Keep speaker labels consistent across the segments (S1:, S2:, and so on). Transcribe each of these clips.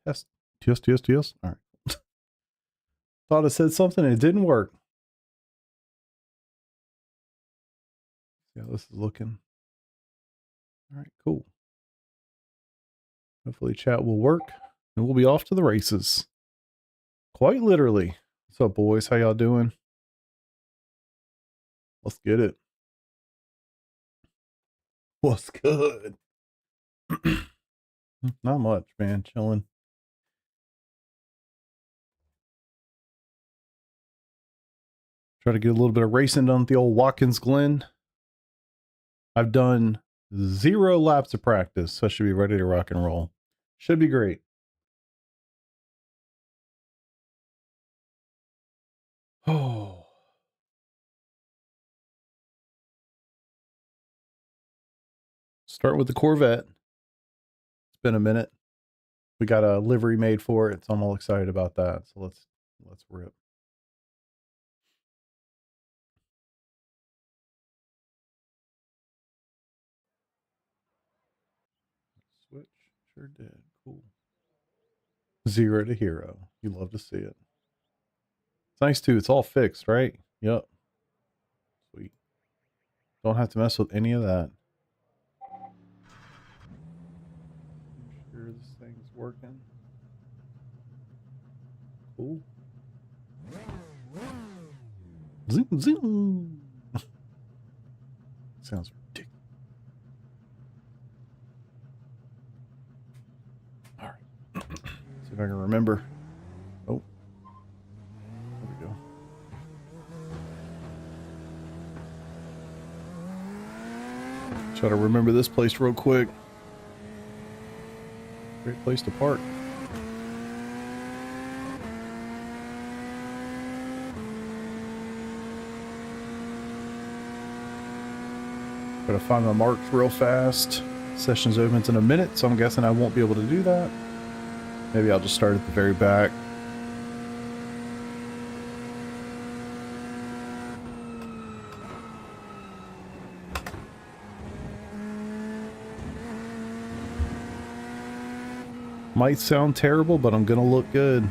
S1: Test. Test. All right. Thought it said something and it didn't work. Yeah, this is looking. All right, cool. Hopefully chat will work and we'll be off to the races. Quite literally. What's up, boys? How y'all doing? Let's get it. What's good? Not much, man. Chilling. Try to get a little bit of racing done at the old Watkins Glen. I've done 0 laps of practice, so I should be ready to rock and roll. Should be great. Oh. Start with the Corvette. It's been a minute. We got a livery made for it, so I'm all excited about that. So let's rip. Switch. Sure did. Cool. 0 to hero. You love to see it. It's nice too. It's all fixed, right? Yep. Sweet. Don't have to mess with any of that. Sure this thing's working. Cool. Zoom, zoom. Sounds ridiculous. All right. See if I can remember. Oh. There we go. Try to remember this place real quick. Great place to park. Gotta find my marks real fast. Session's opens in a minute, so I'm guessing I won't be able to do that. Maybe I'll just start at the very back. Might sound terrible, but I'm gonna look good.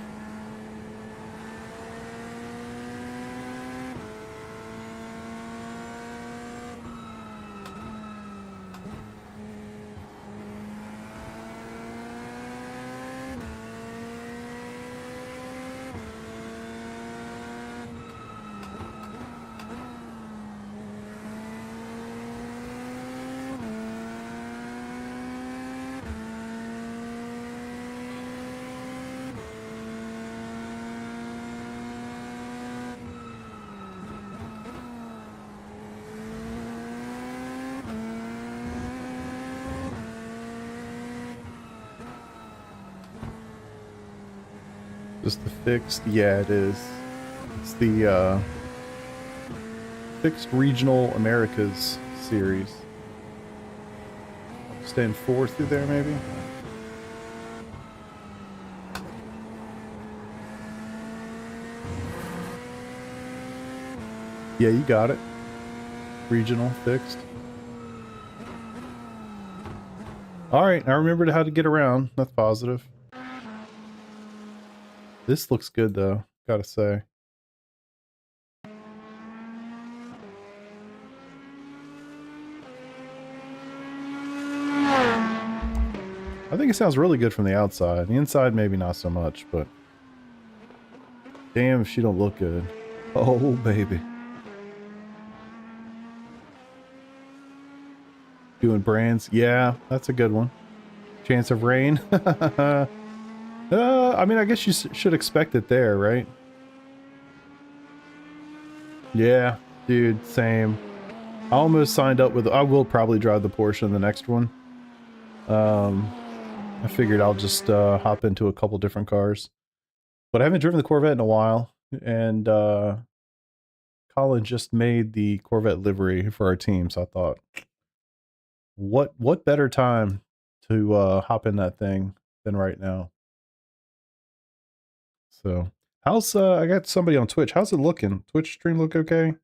S1: Just the fixed? Yeah, it is. It's the fixed regional Americas series. Stand 4 through there, maybe? Yeah, you got it. Regional, fixed. Alright, I remembered how to get around. That's positive. This looks good, though, gotta say. I think it sounds really good from the outside. The inside, maybe not so much, but... Damn if she don't look good. Oh, baby. Doing brands? Yeah, that's a good one. Chance of rain? I mean, I guess you should expect it there, right? Yeah, dude, same. I almost signed up with... I will probably drive the Porsche in the next one. I figured I'll just hop into a couple different cars. But I haven't driven the Corvette in a while. And Colin just made the Corvette livery for our team, so I thought, what better time to hop in that thing than right now? So, how's I got somebody on Twitch. How's it looking? Twitch stream look okay?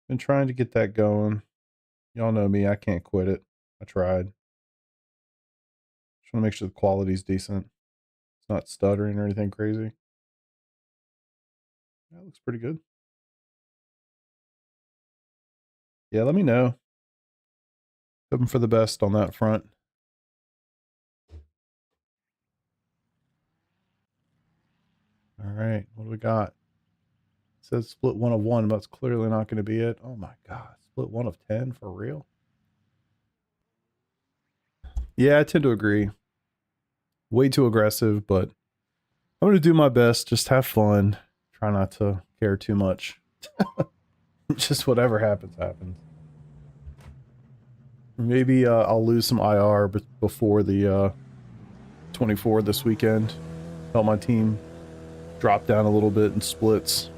S1: Been trying to get that going. Y'all know me, I can't quit it. I tried. want to make sure the quality's decent. It's not stuttering or anything crazy. That looks pretty good. Yeah, let me know. Hoping for the best on that front. All right, what do we got? It says split 1 of 1, but it's clearly not going to be it. Oh my god, split 1 of 10 for real? Yeah, I tend to agree. Way too aggressive, but I'm going to do my best. Just have fun. Try not to care too much. Just whatever happens, happens. Maybe I'll lose some IR before the 24 this weekend. Help my team drop down a little bit in splits.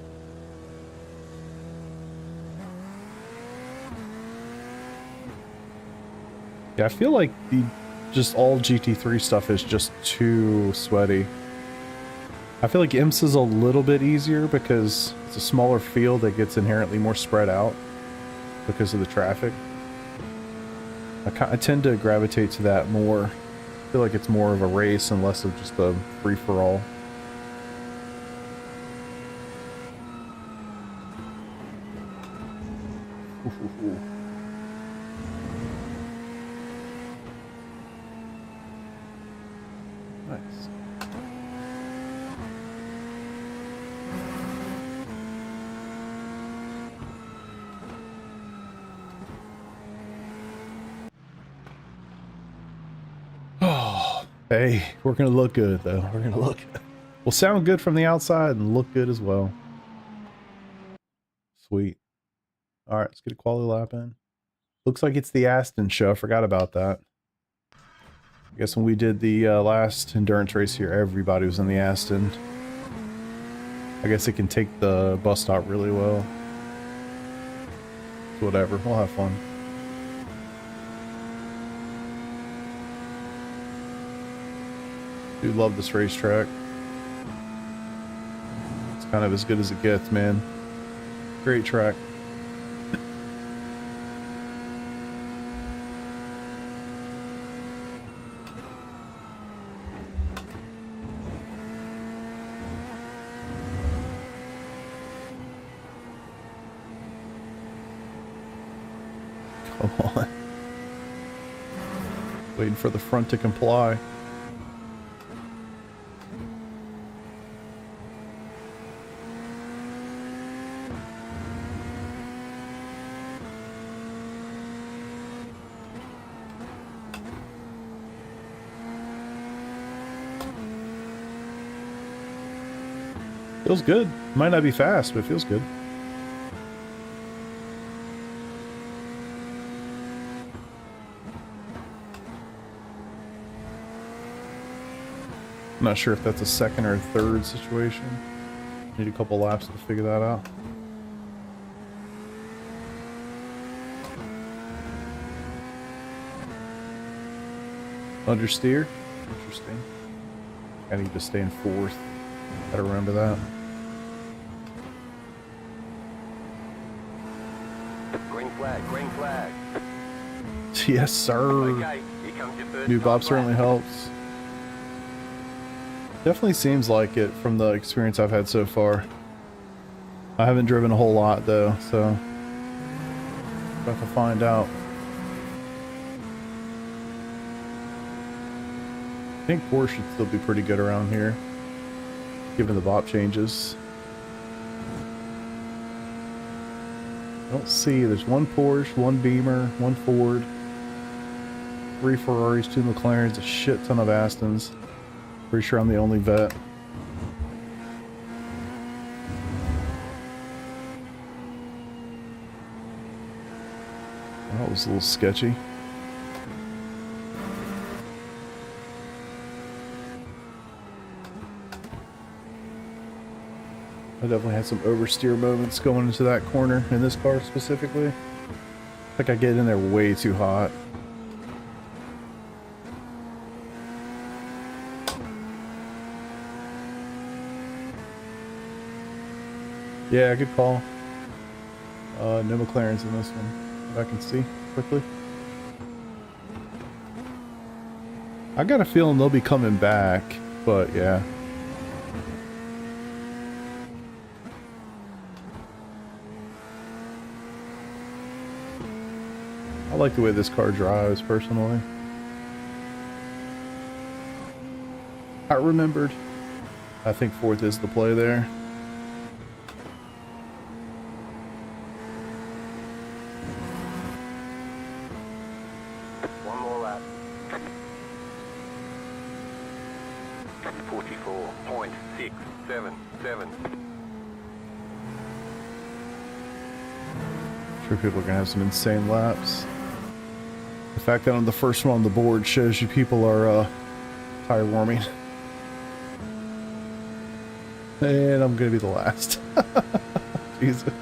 S1: Yeah, I feel like the just all GT3 stuff is just too sweaty. I feel like IMSA's a little bit easier because it's a smaller field that gets inherently more spread out because of the traffic. I tend to gravitate to that more. I feel like it's more of a race and less of just a free-for-all. Nice. Oh, hey, we're gonna look good though. We're gonna look good. We'll sound good from the outside and look good as well. Sweet. All right, let's get a quality lap in. Looks like it's the Aston show. I forgot about that. I guess when we did the last endurance race here, everybody was in the Aston. I guess it can take the bus stop really well. So whatever, we'll have fun. Dude, love this racetrack. It's kind of as good as it gets, man. Great track. Come on. Waiting for the front to comply. Feels good. Might not be fast, but it feels good. I'm not sure if that's a second or third situation. Need a couple laps to figure that out. Understeer? Interesting. I need to stay in fourth. Gotta remember that.
S2: Green flag, green flag.
S1: Yes, sir.
S2: Okay, here comes your first
S1: New Bob
S2: time
S1: certainly
S2: flag.
S1: helps. Definitely seems like it from the experience I've had so far. I haven't driven a whole lot though, so about to find out. I think Porsche should still be pretty good around here, given the BOP changes. I don't see, there's one Porsche, one Beamer, one Ford, 3 Ferraris, 2 McLarens, a shit ton of Astons. Pretty sure I'm the only vet. That was a little sketchy. I definitely had some oversteer moments going into that corner in this car specifically. Like I get in there way too hot. Yeah, good call. No McLarens in this one, if I can see quickly. I got a feeling they'll be coming back, but yeah. I like the way this car drives, personally. I remembered. I think fourth is the play there.
S2: One more lap. 44.677.
S1: Sure, people are gonna have some insane laps. The fact that I'm the first one on the board shows you people are tire warming. And I'm gonna be the last. Jesus.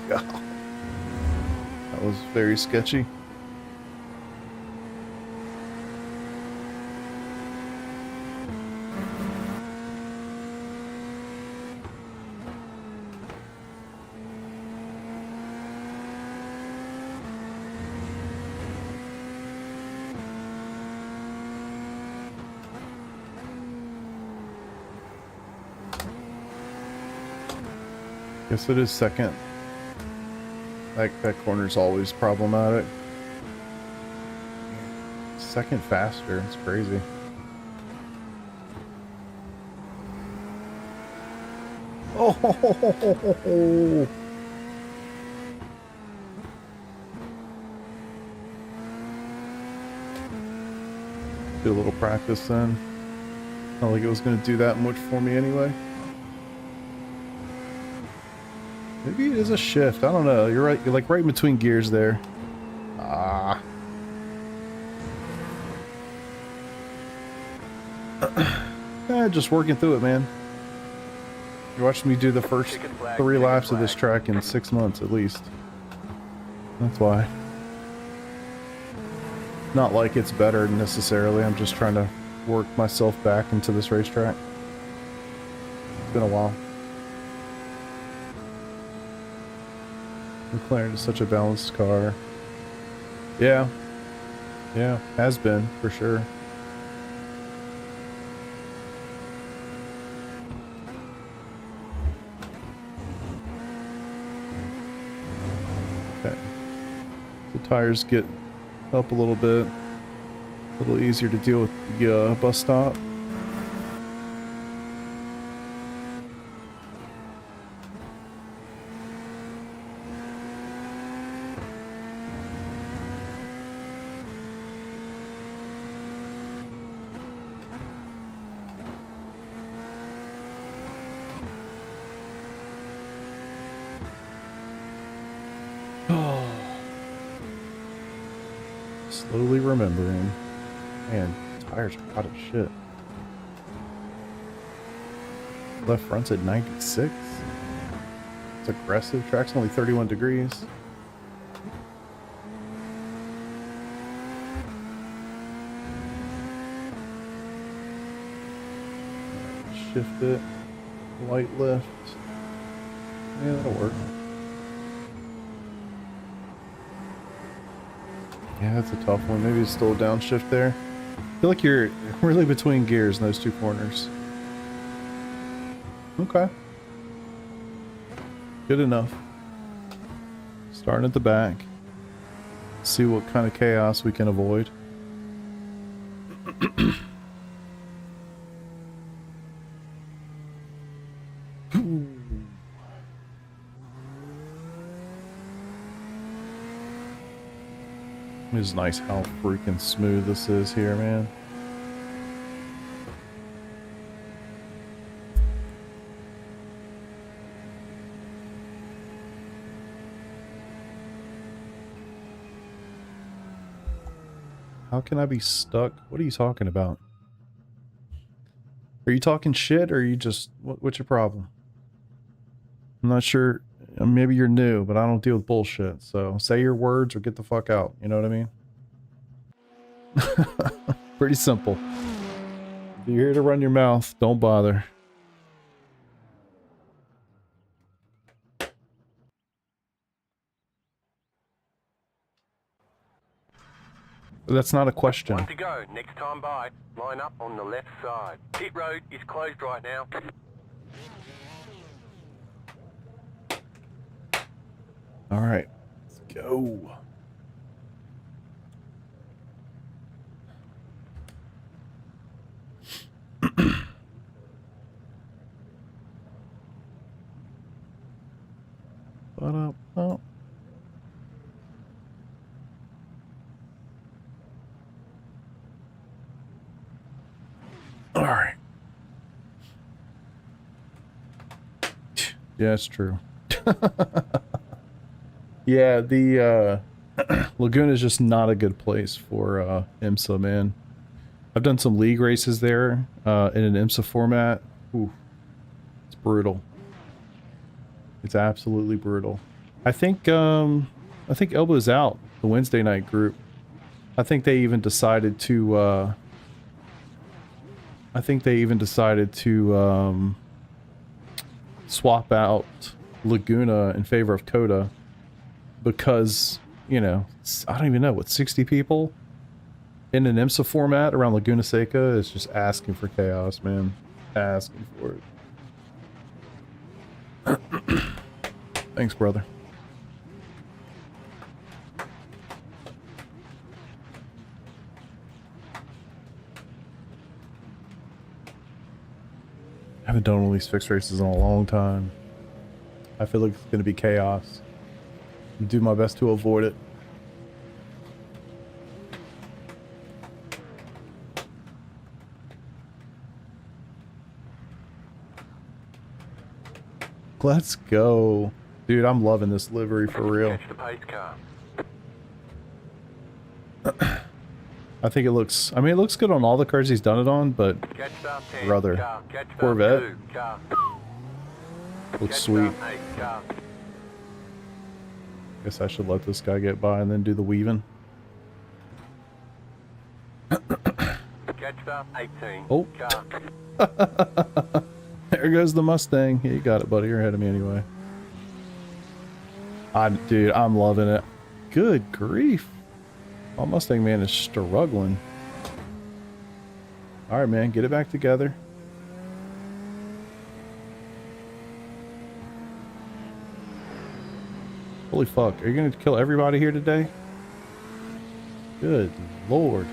S1: God. That was very sketchy. Guess it is second. That corner's always problematic. Second faster, it's crazy. Oh! Do a little practice then. Not like it was going to do that much for me anyway. Maybe it is a shift. I don't know. You're right. You're like right in between gears there. Ah. Just working through it, man. You're watching me do the first 3 laps of this track in 6 months at least. That's why. Not like it's better necessarily. I'm just trying to work myself back into this racetrack. It's been a while. McLaren is such a balanced car. Yeah. Yeah, has been, for sure. Okay. The tires get up a little bit. A little easier to deal with the bus stop. Slowly remembering. Man, tires are hot as shit. Left front's at 96. It's aggressive. Track's only 31 degrees. Shift it. Light lift. Yeah, that'll work. Yeah, that's a tough one. Maybe it's still a downshift there. I feel like you're really between gears in those 2 corners. Okay. Good enough. Starting at the back. See what kind of chaos we can avoid. It's nice how freaking smooth this is here, man. How can I be stuck? What are you talking about? Are you talking shit or are you just... what's your problem? I'm not sure. Maybe you're new, but I don't deal with bullshit. So say your words or get the fuck out. You know what I mean? Pretty simple. If you're here to run your mouth, don't bother. That's not a question.
S2: One to go. Next time by. Line up on the left side. Pit road is closed right now.
S1: All right, let's go. Ba-da-ba. All right. Yeah, it's true. Yeah, the Laguna is just not a good place for IMSA, man. I've done some league races there in an IMSA format. Ooh, it's brutal. It's absolutely brutal. I think Elbow's out, the Wednesday night group. I think they even decided to swap out Laguna in favor of Coda because, you know, I don't even know, what, 60 people in an IMSA format around Laguna Seca is just asking for chaos, man. Asking for it. Thanks, brother. I haven't done one of these fixed races in a long time. I feel like it's going to be chaos. I'll do my best to avoid it. Let's go. Dude, I'm loving this livery for real.
S2: Catch the pace car.
S1: I think it looks, I mean, it looks good on all the cars he's done it on, but
S2: Catch start 10
S1: brother,
S2: car. Catch start
S1: Corvette
S2: 2 car.
S1: looks
S2: Catch
S1: sweet.
S2: start 8 car.
S1: Guess I should let this guy get by and then do the weaving.
S2: Catch start 18
S1: Oh.
S2: car.
S1: There goes the Mustang. Yeah, you got it, buddy. You're ahead of me anyway. Dude, I'm loving it. Good grief. My Mustang man is struggling. All right, man. Get it back together. Holy fuck. Are you going to kill everybody here today? Good lord.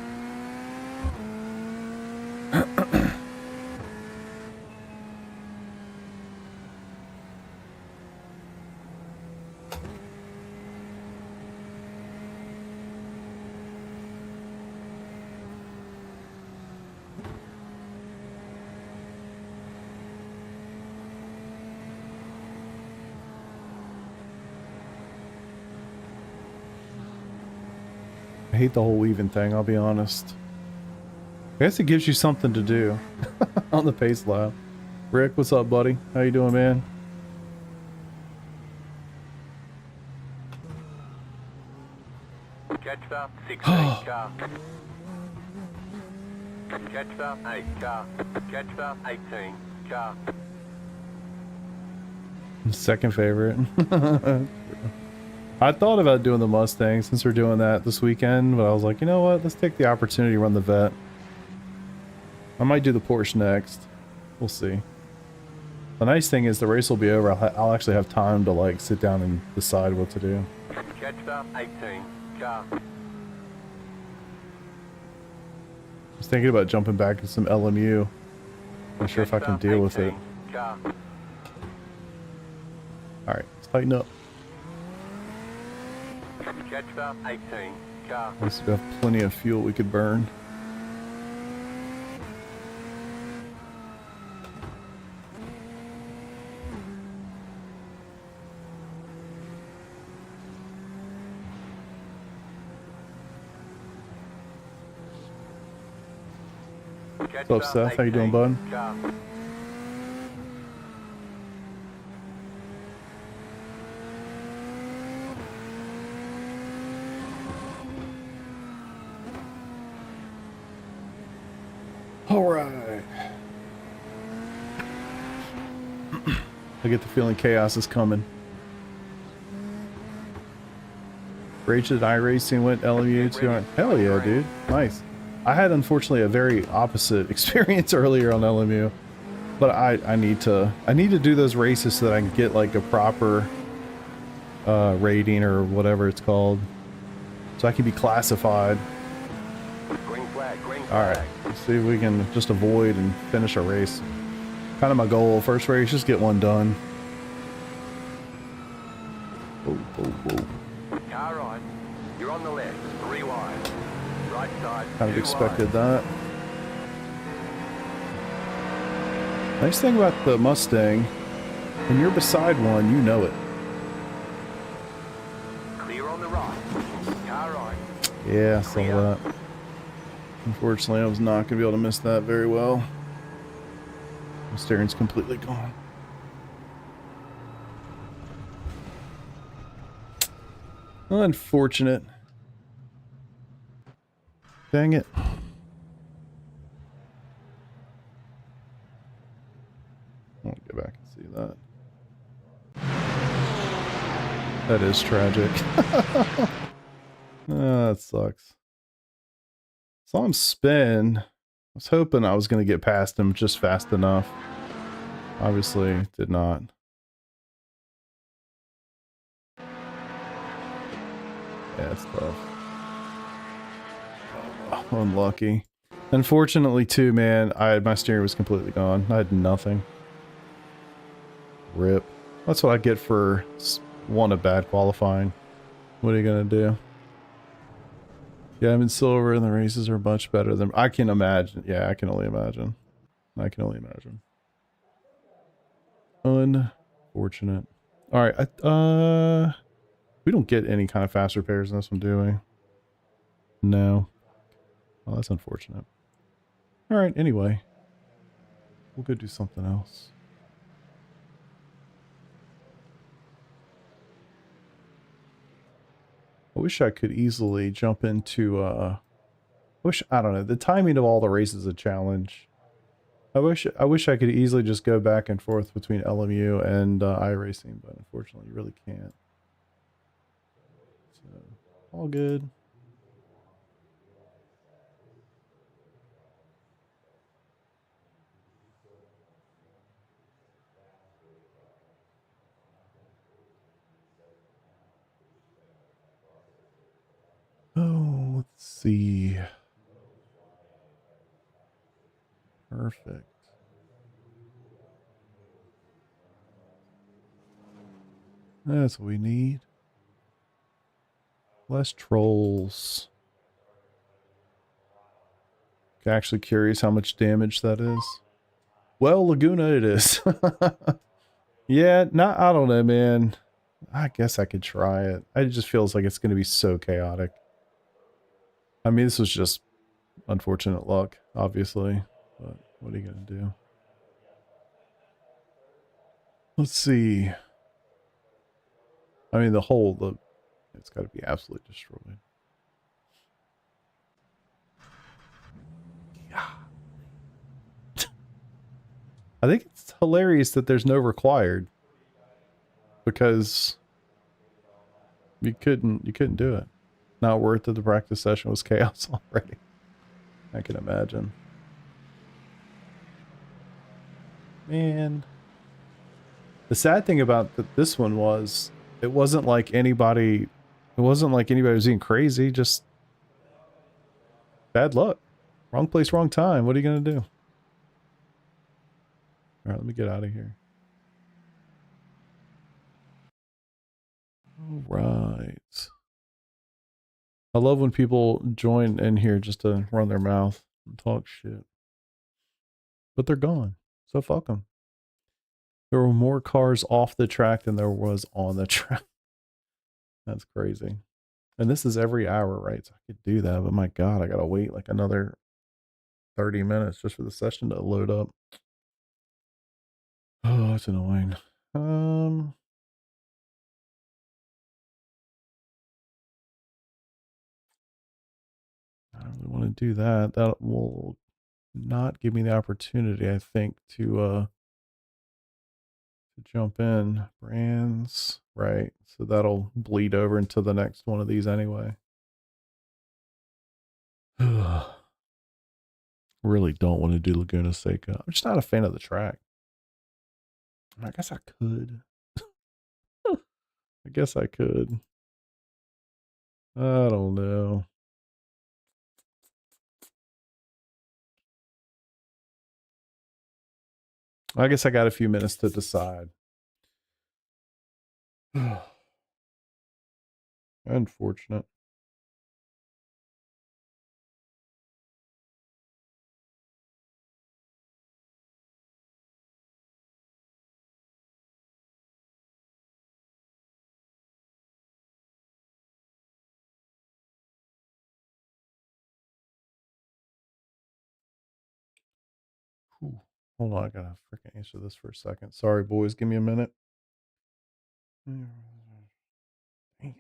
S1: I hate the whole weaving thing, I'll be honest. I guess it gives you something to do on the pace lap. Rick, what's up, buddy? How you doing, man?
S2: Catch start 16 car. Catch start 8 car. Catch start 18 car.
S1: Second favorite. I thought about doing the Mustang since we're doing that this weekend, but I was like, you know what? Let's take the opportunity to run the Vet. I might do the Porsche next. We'll see. The nice thing is the race will be over. I'll actually have time to like sit down and decide what to do.
S2: Catch start 18 car.
S1: I was thinking about jumping back to some LMU. Not sure if I can deal with it.
S2: Car.
S1: Alright, let's tighten up.
S2: Catch start 18 car.
S1: At least we have plenty of fuel we could burn.
S2: Catch
S1: What's up,
S2: start
S1: Seth? How you doing,
S2: 18
S1: bud?
S2: car.
S1: Alright. I get the feeling chaos is coming. Raged at iRacing went LMU to hell yeah, dude. Nice. I had unfortunately a very opposite experience earlier on LMU. But I need to do those races so that I can get like a proper rating or whatever it's called. So I can be classified.
S2: Green flag, green flag.
S1: Alright. Let's see if we can just avoid and finish a race. Kind of my goal. First race, just get one done. Whoa, whoa, whoa.
S2: Car right. You're on the left. 3 wide. Right side.
S1: Kind of
S2: 2
S1: expected
S2: wide.
S1: that. Nice thing about the Mustang, when you're beside one, you know it.
S2: Clear on the right. Car right.
S1: Yeah, I saw that. Unfortunately, I was not going to be able to miss that very well. My steering's completely gone. Unfortunate. Dang it. I'll go back and see that. That is tragic. That sucks. Saw him spin. I was hoping I was going to get past him just fast enough. Obviously, did not. Yeah, it's tough. Oh, unlucky. Unfortunately, too, man, my steering was completely gone. I had nothing. Rip. That's what I get for one of bad qualifying. What are you gonna do? Yeah, I'm in silver and the races are much better than I can imagine. Yeah, I can only imagine. I can only imagine. Unfortunate. All right, we don't get any kind of fast repairs in this one, do we? No. Well, that's unfortunate. All right, anyway, we'll go do something else. I wish I could easily jump into, I don't know, the timing of all the races is a challenge. I wish I could easily just go back and forth between LMU and iRacing, but unfortunately you really can't. So, all good. Oh, let's see. Perfect. That's what we need. Less trolls. Actually curious how much damage that is. Well, Laguna it is. Yeah, I don't know, man. I guess I could try it. It just feels like it's going to be so chaotic. I mean, this was just unfortunate luck, obviously. But what are you going to do? Let's see. I mean, it's got to be absolutely destroyed. Yeah. I think it's hilarious that there's no required. Because you couldn't do it. Not worth it. The practice session was chaos already. I can imagine. Man. The sad thing about this one was it wasn't like anybody was being crazy, just bad luck. Wrong place, wrong time. What are you gonna do? Alright, let me get out of here. Alright. I love when people join in here just to run their mouth and talk shit. But they're gone. So fuck them. There were more cars off the track than there was on the track. That's crazy. And this is every hour, right? So I could do that, but my God, I gotta wait like another 30 minutes just for the session to load up. Oh, it's annoying. I don't really want to do that. That will not give me the opportunity, I think, to jump in. Brands. right? So that'll bleed over into the next one of these anyway. Really don't want to do Laguna Seca. I'm just not a fan of the track. I guess I could. I guess I could. I don't know. I guess I got a few minutes to decide. Unfortunate. Whew. Hold on, I gotta freaking answer this for a second. Sorry, boys, give me a minute. Damn.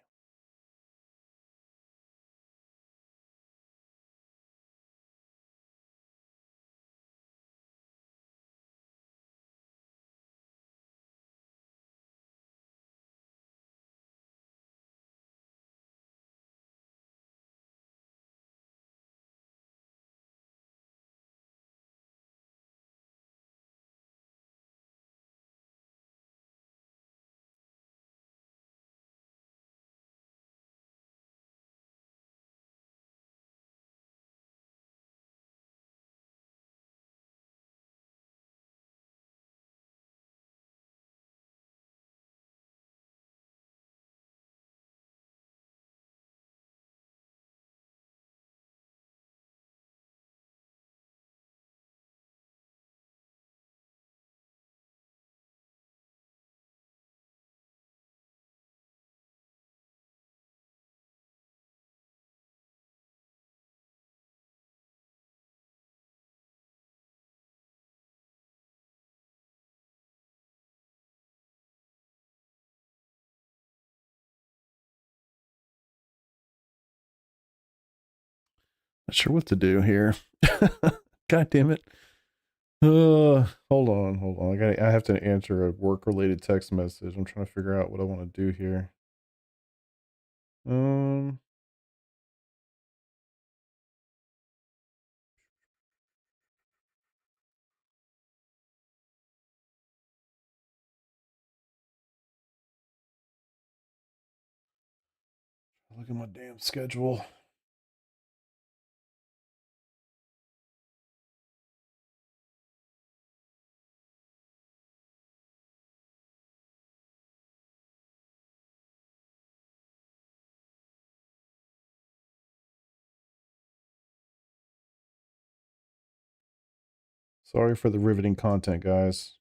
S1: Not sure what to do here. God damn it. Hold on. I have to answer a work-related text message. I'm trying to figure out what I want to do here. Look at my damn schedule. Sorry for the riveting content, guys.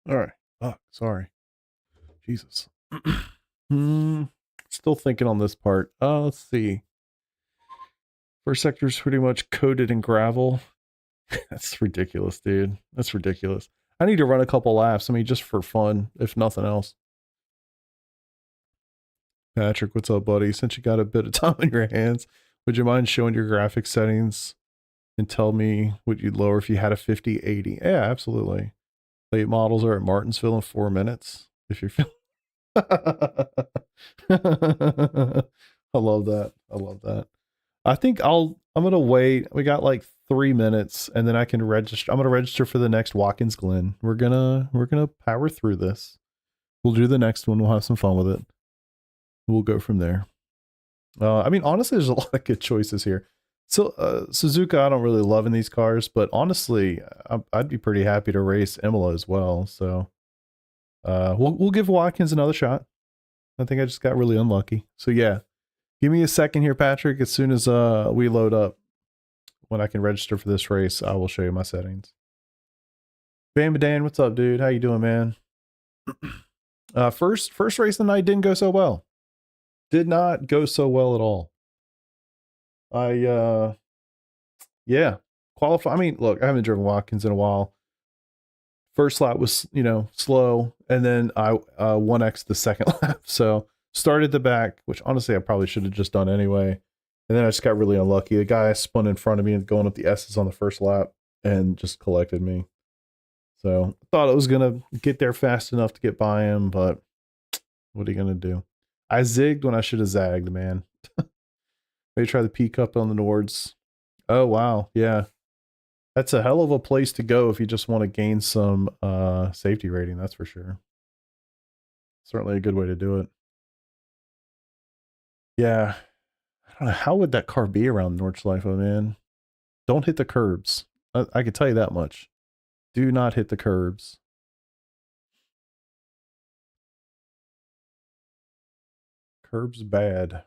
S1: All right. Fuck. Sorry. Jesus. Still thinking on this part. Let's see. First sector is pretty much coated in gravel. That's ridiculous, dude. That's ridiculous. I need to run a couple laps. I mean, just for fun, if nothing else. Patrick, what's up, buddy? Since you got a bit of time on your hands, would you mind showing your graphic settings and tell me what you'd lower if you had a 5080. Yeah, absolutely. Late models are at Martinsville in 4 minutes. If you're feeling I love that. I love that. I think I'm gonna wait. We got like 3 minutes and then I can register. I'm gonna register for the next Watkins Glen. We're gonna power through this. We'll do the next one. We'll have some fun with it. We'll go from there. I mean, honestly, there's a lot of good choices here. So Suzuka, I don't really love in these cars, but honestly, I'd be pretty happy to race Imola as well. So we'll give Watkins another shot. I think I just got really unlucky. So yeah, give me a second here, Patrick. As soon as we load up, when I can register for this race, I will show you my settings. Bam Dan, what's up, dude? How you doing, man? First race of the night didn't go so well. Did not go so well at all. Yeah, qualify. I mean, look, I haven't driven Watkins in a while. First lap was, slow, and then I 1x the second lap. So started the back, which honestly I probably should have just done anyway. And then I just got really unlucky. The guy spun in front of me and going up the S's on the first lap and just collected me. So I thought I was gonna get there fast enough to get by him, but what are you gonna do? I zigged when I should have zagged, man. Maybe try the peak up on the Nords. Oh wow, yeah. That's a hell of a place to go if you just want to gain some safety rating, that's for sure. Certainly a good way to do it. Yeah. I don't know, how would that car be around Nordschleife, man? Don't hit the curbs. I can tell you that much. Do not hit the curbs. Curbs bad.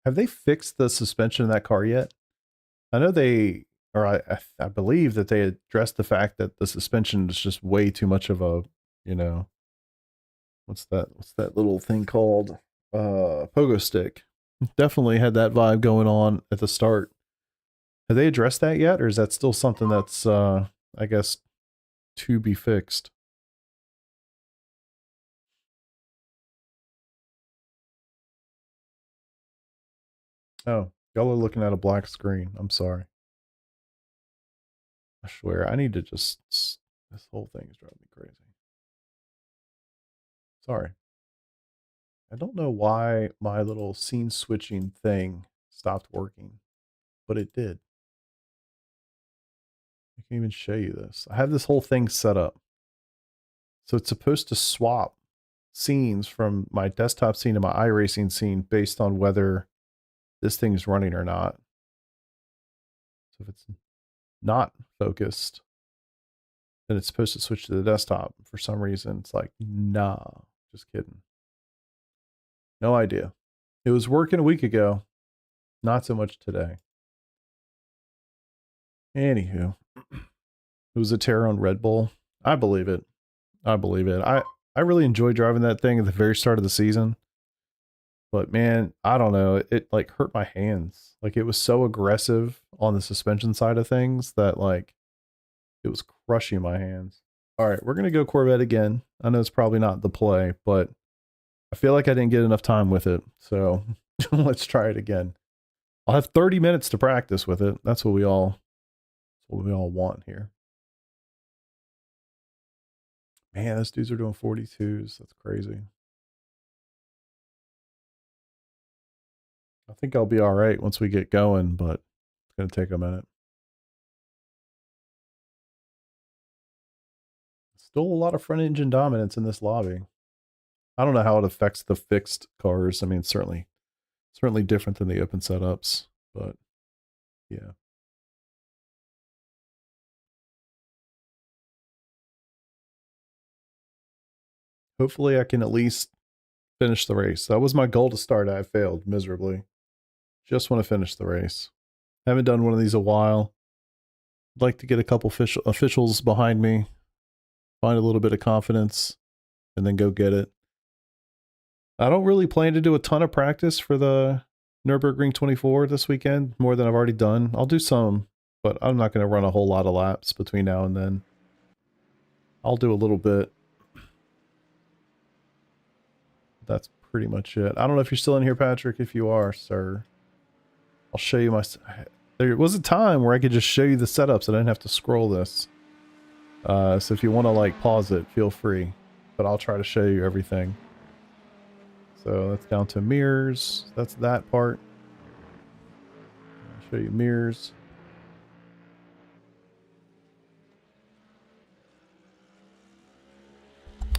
S1: Have they fixed the suspension in that car yet? I know they, or I believe that they addressed the fact that the suspension is just way too much of a, what's that little thing called? Pogo stick. Definitely had that vibe going on at the start. Have they addressed that yet, or is that still something that's I guess to be fixed? Oh, y'all are looking at a black screen. I'm sorry. I swear, I need to just, this whole thing is driving me crazy. Sorry. I don't know why my little scene switching thing stopped working, but it did. I can even show you this. I have this whole thing set up. So it's supposed to swap scenes from my desktop scene to my iRacing scene based on whether this thing's running or not. So if it's not focused, then it's supposed to switch to the desktop. For some reason, it's like, nah, just kidding. No idea. It was working a week ago. Not so much today. Anywho, it was a tear on Red Bull. I believe it. I believe it. I really enjoyed driving that thing at the very start of the season. But man, I don't know. It like hurt my hands. Like it was so aggressive on the suspension side of things that like it was crushing my hands. All right, we're going to go Corvette again. I know it's probably not the play, but I feel like I didn't get enough time with it. So let's try it again. I'll have 30 minutes to practice with it. That's what we all want here. Man, those dudes are doing 42s. That's crazy. I think I'll be all right once we get going, but it's going to take a minute. Still a lot of front engine dominance in this lobby. I don't know how it affects the fixed cars. I mean, certainly different than the open setups, but yeah. Hopefully I can at least finish the race. That was my goal to start. I failed miserably. Just want to finish the race. Haven't done one of these a while. I'd like to get a couple officials behind me, find a little bit of confidence, and then go get it. I don't really plan to do a ton of practice for the Nürburgring 24 this weekend, more than I've already done. I'll do some, but I'm not going to run a whole lot of laps between now and then. I'll do a little bit. That's pretty much it. I don't know if you're still in here, Patrick. If you are, sir, I'll show you my... There was a time where I could just show you the setups. I didn't have to scroll this. So if you want to like pause it, feel free. But I'll try to show you everything. So that's down to mirrors. That's that part. I'll show you mirrors.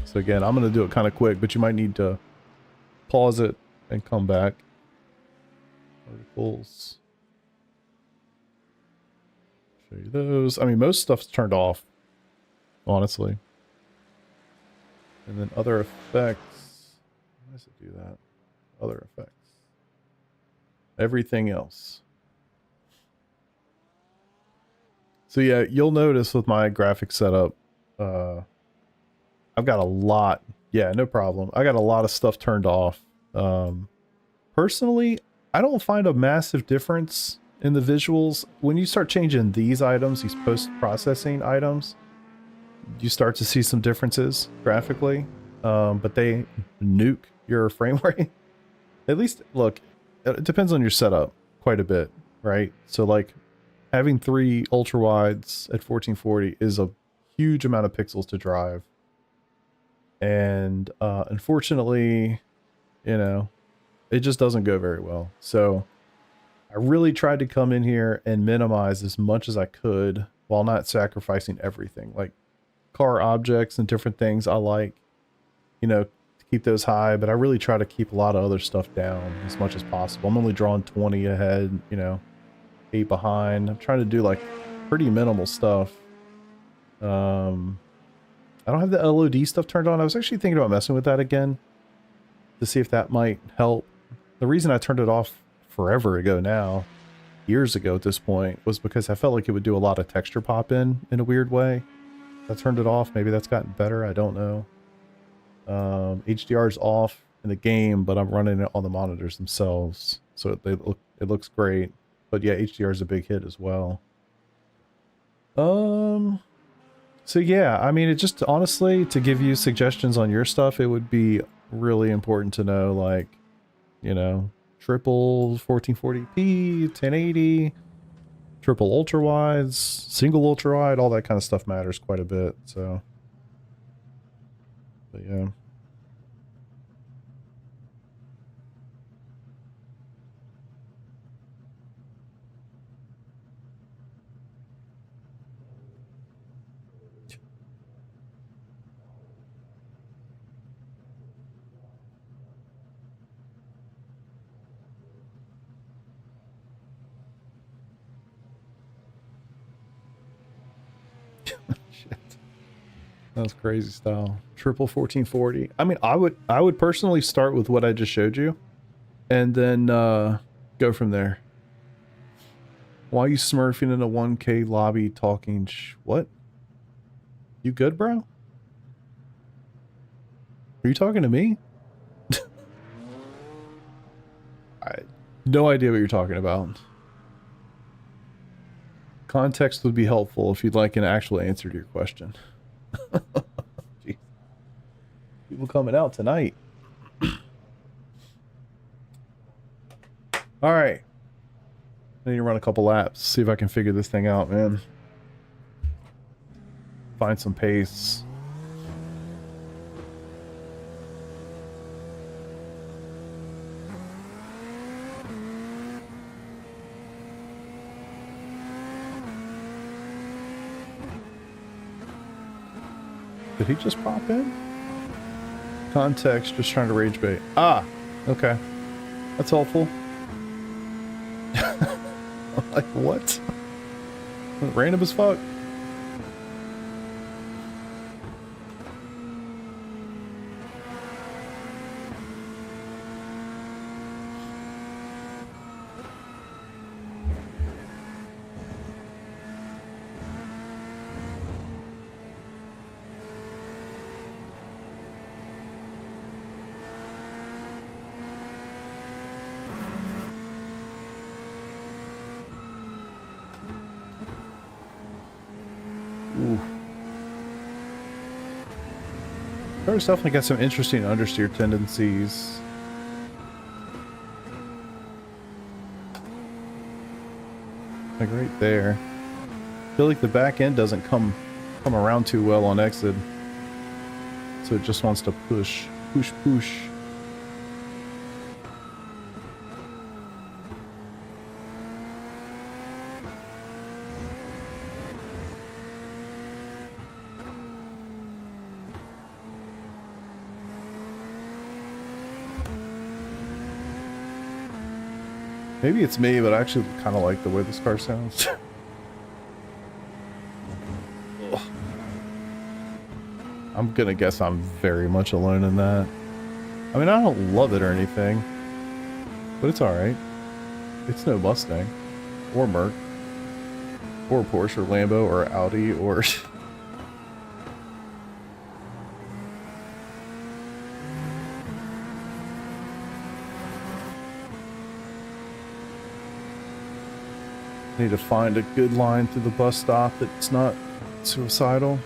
S1: So again, I'm going to do it kind of quick, but you might need to pause it and come back. Articles. Show you those. I mean, most stuff's turned off, honestly. And then other effects. Why does it do that? Other effects. Everything else. So yeah, you'll notice with my graphic setup, I've got a lot. Yeah, no problem. I got a lot of stuff turned off. Personally, I don't find a massive difference in the visuals. When you start changing these items, these post-processing items, you start to see some differences graphically. But they nuke your frame rate. At least, look, it depends on your setup quite a bit, right? So like having 3 ultra wides at 1440 is a huge amount of pixels to drive. And unfortunately, you know, it just doesn't go very well. So I really tried to come in here and minimize as much as I could while not sacrificing everything. Like car objects and different things I like, you know, to keep those high, but I really try to keep a lot of other stuff down as much as possible. I'm only drawing 20 ahead, you know, 8 behind. I'm trying to do like pretty minimal stuff. I don't have the LOD stuff turned on. I was actually thinking about messing with that again to see if that might help. The reason I turned it off forever ago now, years ago at this point, was because I felt like it would do a lot of texture pop in a weird way. I turned it off. Maybe that's gotten better. I don't know. HDR is off in the game, but I'm running it on the monitors themselves. So it looks great. But yeah, HDR is a big hit as well. So yeah, I mean, it just honestly, to give you suggestions on your stuff, it would be really important to know, like, you know, triple 1440p, 1080, triple ultra wides, single ultra wide, all that kind of stuff matters quite a bit. So, but yeah. Shit. That was crazy style. Triple 1440. I mean, I would personally start with what I just showed you and then go from there. Why are you smurfing in a 1K lobby talking what? You good, bro? Are you talking to me? I no idea what you're talking about. Context would be helpful if you'd like an actual answer to your question. Jeez. People coming out tonight. All right. I need to run a couple laps, see if I can figure this thing out, man. Find some pace. Did he just pop in? Context, just trying to rage bait. Ah, okay. That's helpful. Like, what? Random as fuck. Car's definitely got some interesting understeer tendencies. Like right there. I feel like the back end doesn't come around too well on exit. So it just wants to push. Maybe it's me, but I actually kind of like the way this car sounds. I'm gonna guess I'm very much alone in that. I mean, I don't love it or anything, but it's alright. It's no Mustang, or Merc, or Porsche, or Lambo, or Audi, or... Need to find a good line through the bus stop that's not suicidal.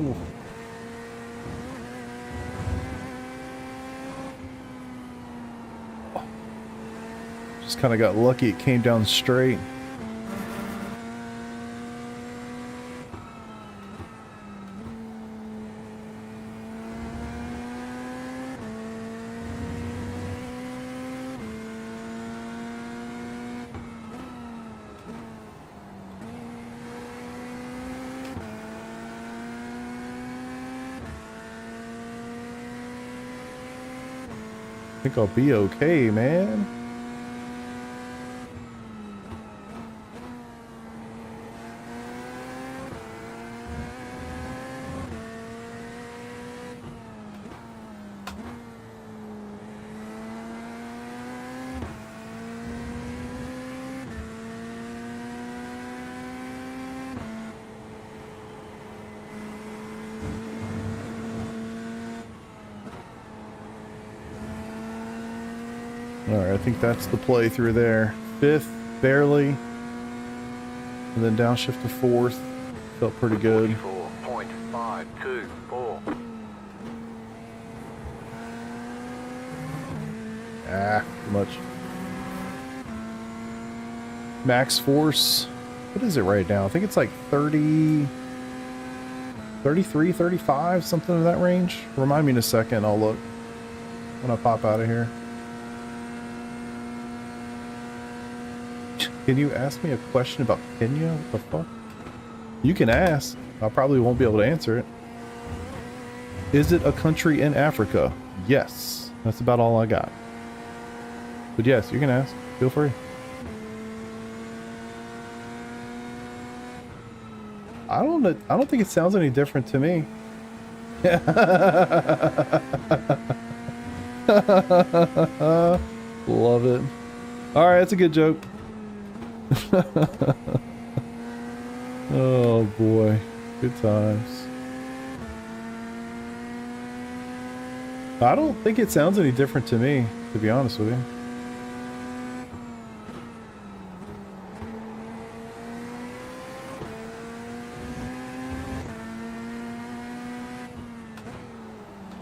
S1: Ooh. Just kind of got lucky it came down straight. I think I'll be okay, man. Alright, I think that's the play through there. Fifth, barely. And then downshift to fourth. Felt pretty good.
S2: 44.524.
S1: Ah, too much. Max force. What is it right now? I think it's like 30... 33, 35, something in that range. Remind me in a second, I'll look when I pop out of here. Can you ask me a question about Kenya? What the fuck? You can ask. I probably won't be able to answer it. Is it a country in Africa? Yes. That's about all I got. But yes, you can ask. Feel free. I don't think it sounds any different to me. Love it. All right, that's a good joke. Oh boy, good times. I don't think it sounds any different to me, to be honest with you.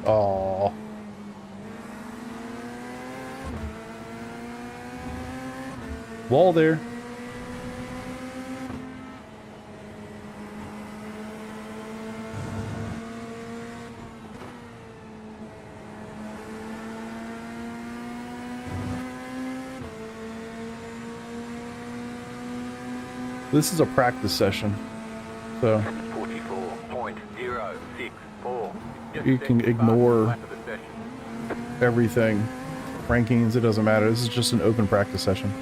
S1: Oh. Wall there. This is a practice session, so
S2: 44.064.
S1: you can ignore everything. Rankings, it doesn't matter. This is just an open practice session.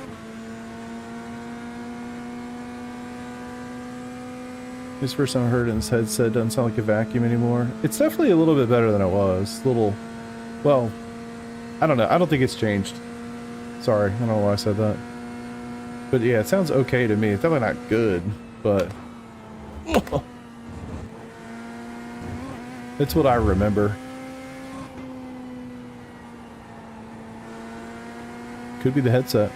S1: This first time I heard it in his headset doesn't sound like a vacuum anymore. It's definitely a little bit better than it was. Well, I don't know. I don't think it's changed. Sorry, I don't know why I said that. But yeah, it sounds okay to me. It's definitely not good, but it's what I remember. Could be the headset.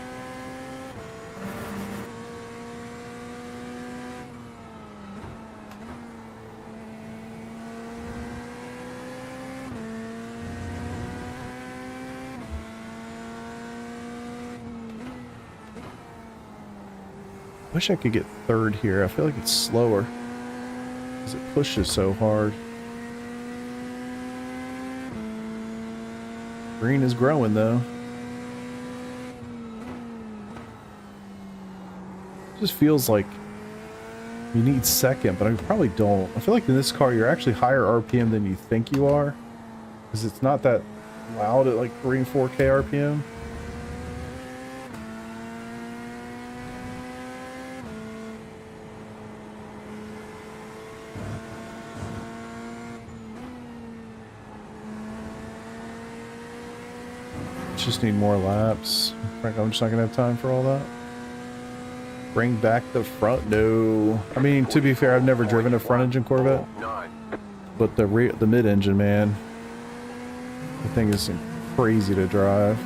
S1: Wish I could get third here. I feel like it's slower because it pushes so hard. Green is growing though. It just feels like you need second, but I probably don't. I feel like in this car you're actually higher RPM than you think you are, because it's not that loud at like 3 and 4K RPM. Just need more laps. Frank, I'm just not gonna have time for all that. Bring back the front? No. I mean, to be fair, I've never driven a front engine Corvette, but the mid-engine, man, the thing is crazy to drive.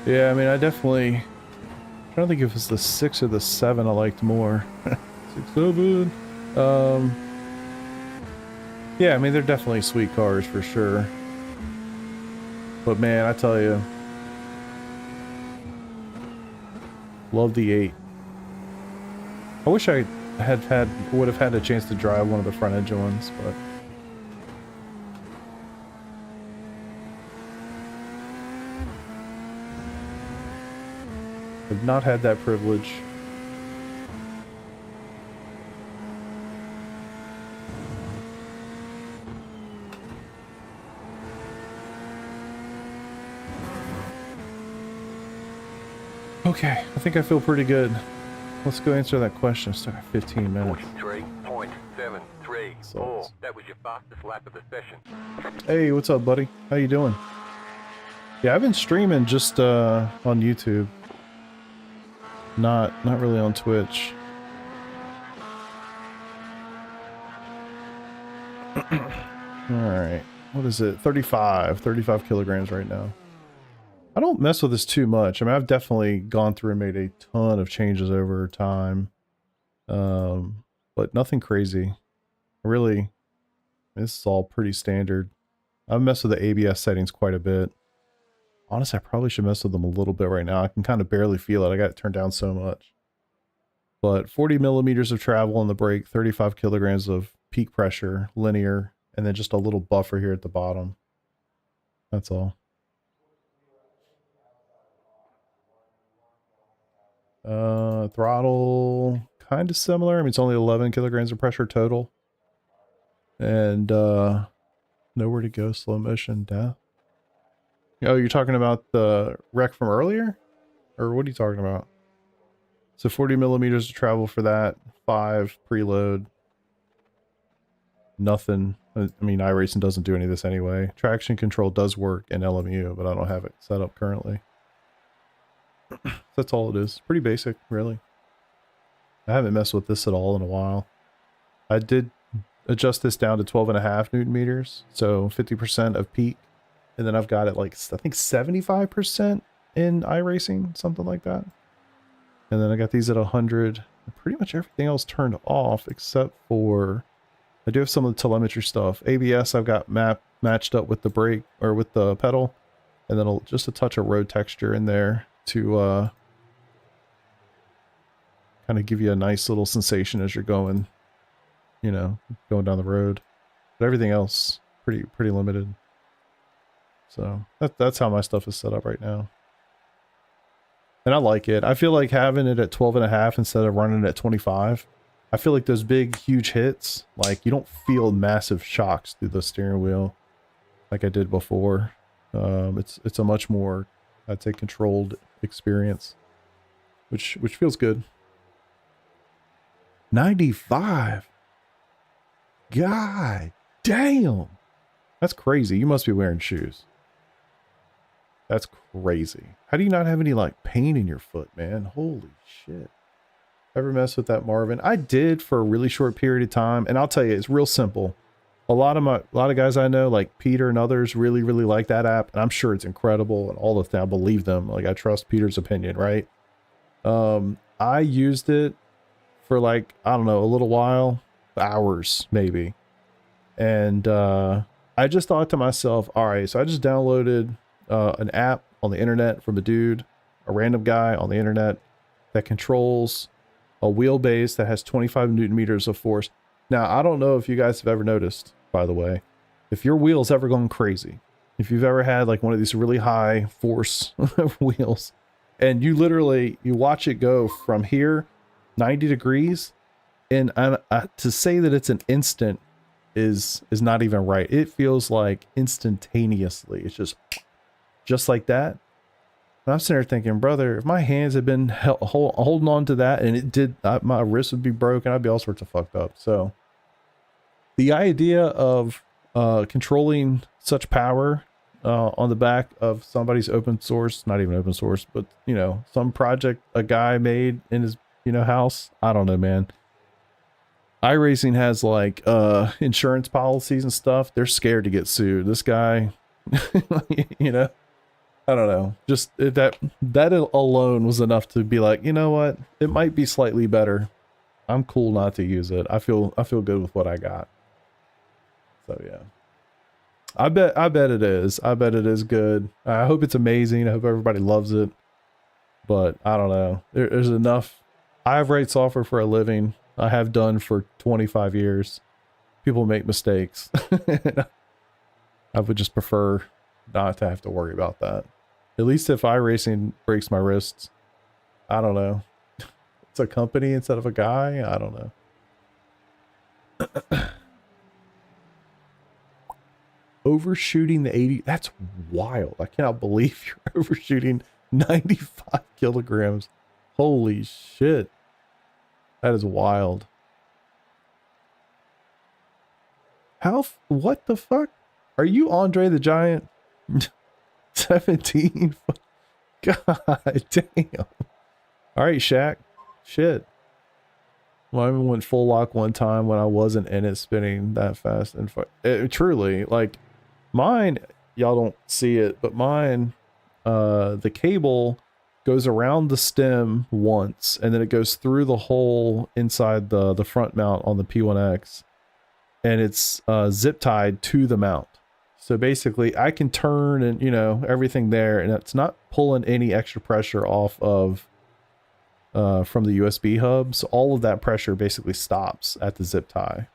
S1: Yeah, I mean, I definitely... I'm trying to think if it's the 6 or the 7 I liked more. 6, 7. Yeah, I mean, they're definitely sweet cars for sure. But man, I tell you, love the 8. I wish I would have had a chance to drive one of the front engine ones, but I've not had that privilege. Okay, I think I feel pretty good. Let's go answer that question. Still got 15 minutes.
S2: 43.734. That was your fastest lap of the session.
S1: Hey, what's up, buddy? How you doing? Yeah, I've been streaming just on YouTube. Not really on Twitch. Alright. What is it? 35 kilograms right now. I don't mess with this too much. I mean, I've definitely gone through and made a ton of changes over time. But nothing crazy. Really, this is all pretty standard. I've messed with the ABS settings quite a bit. Honestly, I probably should mess with them a little bit right now. I can kind of barely feel it. I got it turned down so much. But 40 millimeters of travel on the brake, 35 kilograms of peak pressure, linear, and then just a little buffer here at the bottom. That's all. Throttle, kind of similar. I mean, it's only 11 kilograms of pressure total. And nowhere to go, slow motion, death. Oh, you're talking about the wreck from earlier? Or what are you talking about? So 40 millimeters of travel for that, 5 preload. Nothing. I mean, iRacing doesn't do any of this anyway. Traction control does work in LMU, but I don't have it set up currently. That's all it is. Pretty basic, really. I haven't messed with this at all in a while. I did adjust this down to 12.5 Newton meters, so 50% of peak. And then I've got it like, I think 75% in iRacing, something like that. And then I got these at 100. Pretty much everything else turned off except for, I do have some of the telemetry stuff. ABS I've got matched up with the brake, or with the pedal. And then just a touch of road texture in there to kind of give you a nice little sensation as you're going, you know, going down the road. But everything else, pretty limited. So that's how my stuff is set up right now. And I like it. I feel like having it at 12.5 instead of running it at 25. I feel like those big, huge hits, like you don't feel massive shocks through the steering wheel like I did before. It's a much more, I'd say, controlled experience, which feels good. 95. God damn. That's crazy. You must be wearing shoes. That's crazy. How do you not have any like pain in your foot, man? Holy shit. Ever mess with that Marvin? I did for a really short period of time, and I'll tell you, it's real simple. A lot of guys I know, like Peter and others, really like that app, and I'm sure it's incredible and all the thing. I believe them. Like, I trust Peter's opinion, right? I used it for like, I don't know, a little while, hours maybe. And I just thought to myself, all right, so I just downloaded an app on the internet from a random guy on the internet that controls a wheelbase that has 25 Newton meters of force. Now, I don't know if you guys have ever noticed, by the way, if your wheel's ever gone crazy, if you've ever had like one of these really high force wheels, and you watch it go from here 90 degrees, and to say that it's an instant is not even right. It feels like instantaneously. It's just like that. And I'm sitting there thinking, brother, if my hands had been holding on to that and it did, my wrist would be broken. I'd be all sorts of fucked up. So the idea of controlling such power on the back of somebody's open source, not even open source, but, you know, some project a guy made in his, you know, house. I don't know, man. iRacing has like insurance policies and stuff. They're scared to get sued. This guy, you know, I don't know. Just that alone was enough to be like, you know what? It might be slightly better. I'm cool not to use it. I feel good with what I got. So yeah. I bet it is. I bet it is good. I hope it's amazing. I hope everybody loves it. But I don't know. There's enough. I write software for a living. I have done for 25 years. People make mistakes. I would just prefer not to have to worry about that. At least if iRacing breaks my wrists, I don't know. It's a company instead of a guy. I don't know. Overshooting the 80. That's wild. I cannot believe you're overshooting 95 kilograms. Holy shit. That is wild. What the fuck? Are you Andre the Giant? 17? God damn. Alright, Shaq. Shit. Well, I even went full lock one time when I wasn't in it spinning that fast. And truly, like, mine, y'all don't see it, but mine, the cable goes around the stem once, and then it goes through the hole inside the front mount on the P1X, and it's zip tied to the mount. So basically I can turn and, you know, everything there, and it's not pulling any extra pressure off of from the USB hub. So all of that pressure basically stops at the zip tie.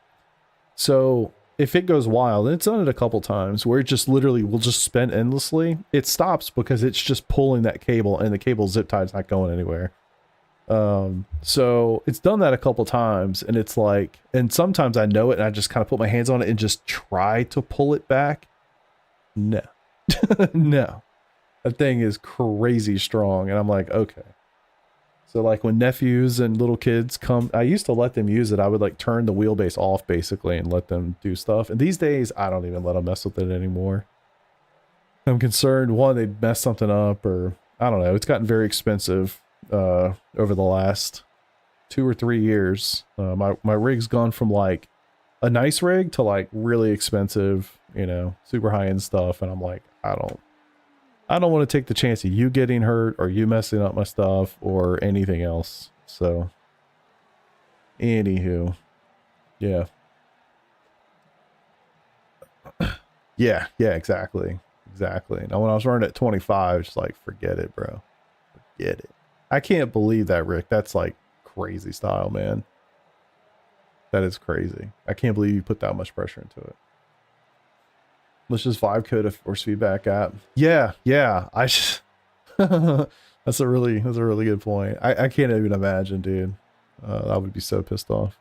S1: So if it goes wild, and it's done it a couple times where it just literally will just spin endlessly, it stops because it's just pulling that cable, and the cable zip tie is not going anywhere. So it's done that a couple times, and it's like, and sometimes I know it and I just kind of put my hands on it and just try to pull it back. No. No. That thing is crazy strong, and I'm like, okay. So like when nephews and little kids come, I used to let them use it. I would like turn the wheelbase off basically and let them do stuff. And these days I don't even let them mess with it anymore. I'm concerned, one, they'd mess something up, or I don't know. It's gotten very expensive over the last 2 or 3 years. My rig's gone from like a nice rig to like really expensive, you know, super high end stuff. And I'm like, I don't want to take the chance of you getting hurt or you messing up my stuff or anything else. So, anywho, yeah. Yeah, exactly. Now, when I was running at 25, it's like, forget it, bro. Forget it. I can't believe that, Rick. That's like crazy style, man. That is crazy. I can't believe you put that much pressure into it. Let's just vibe code a force feedback app. Yeah. I just that's a really good point. I can't even imagine, dude. I would be so pissed off.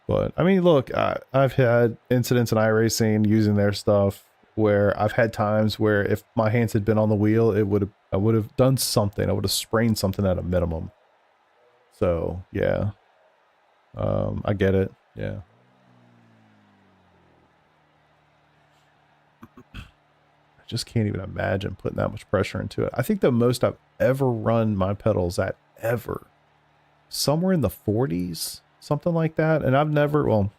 S1: But I mean, look, I've had incidents in iRacing using their stuff where I've had times where if my hands had been on the wheel, I would have done something. I would have sprained something at a minimum. So yeah. I get it. Yeah. I just can't even imagine putting that much pressure into it. I think the most I've ever run my pedals at ever, somewhere in the 40s, something like that. And I've never, well,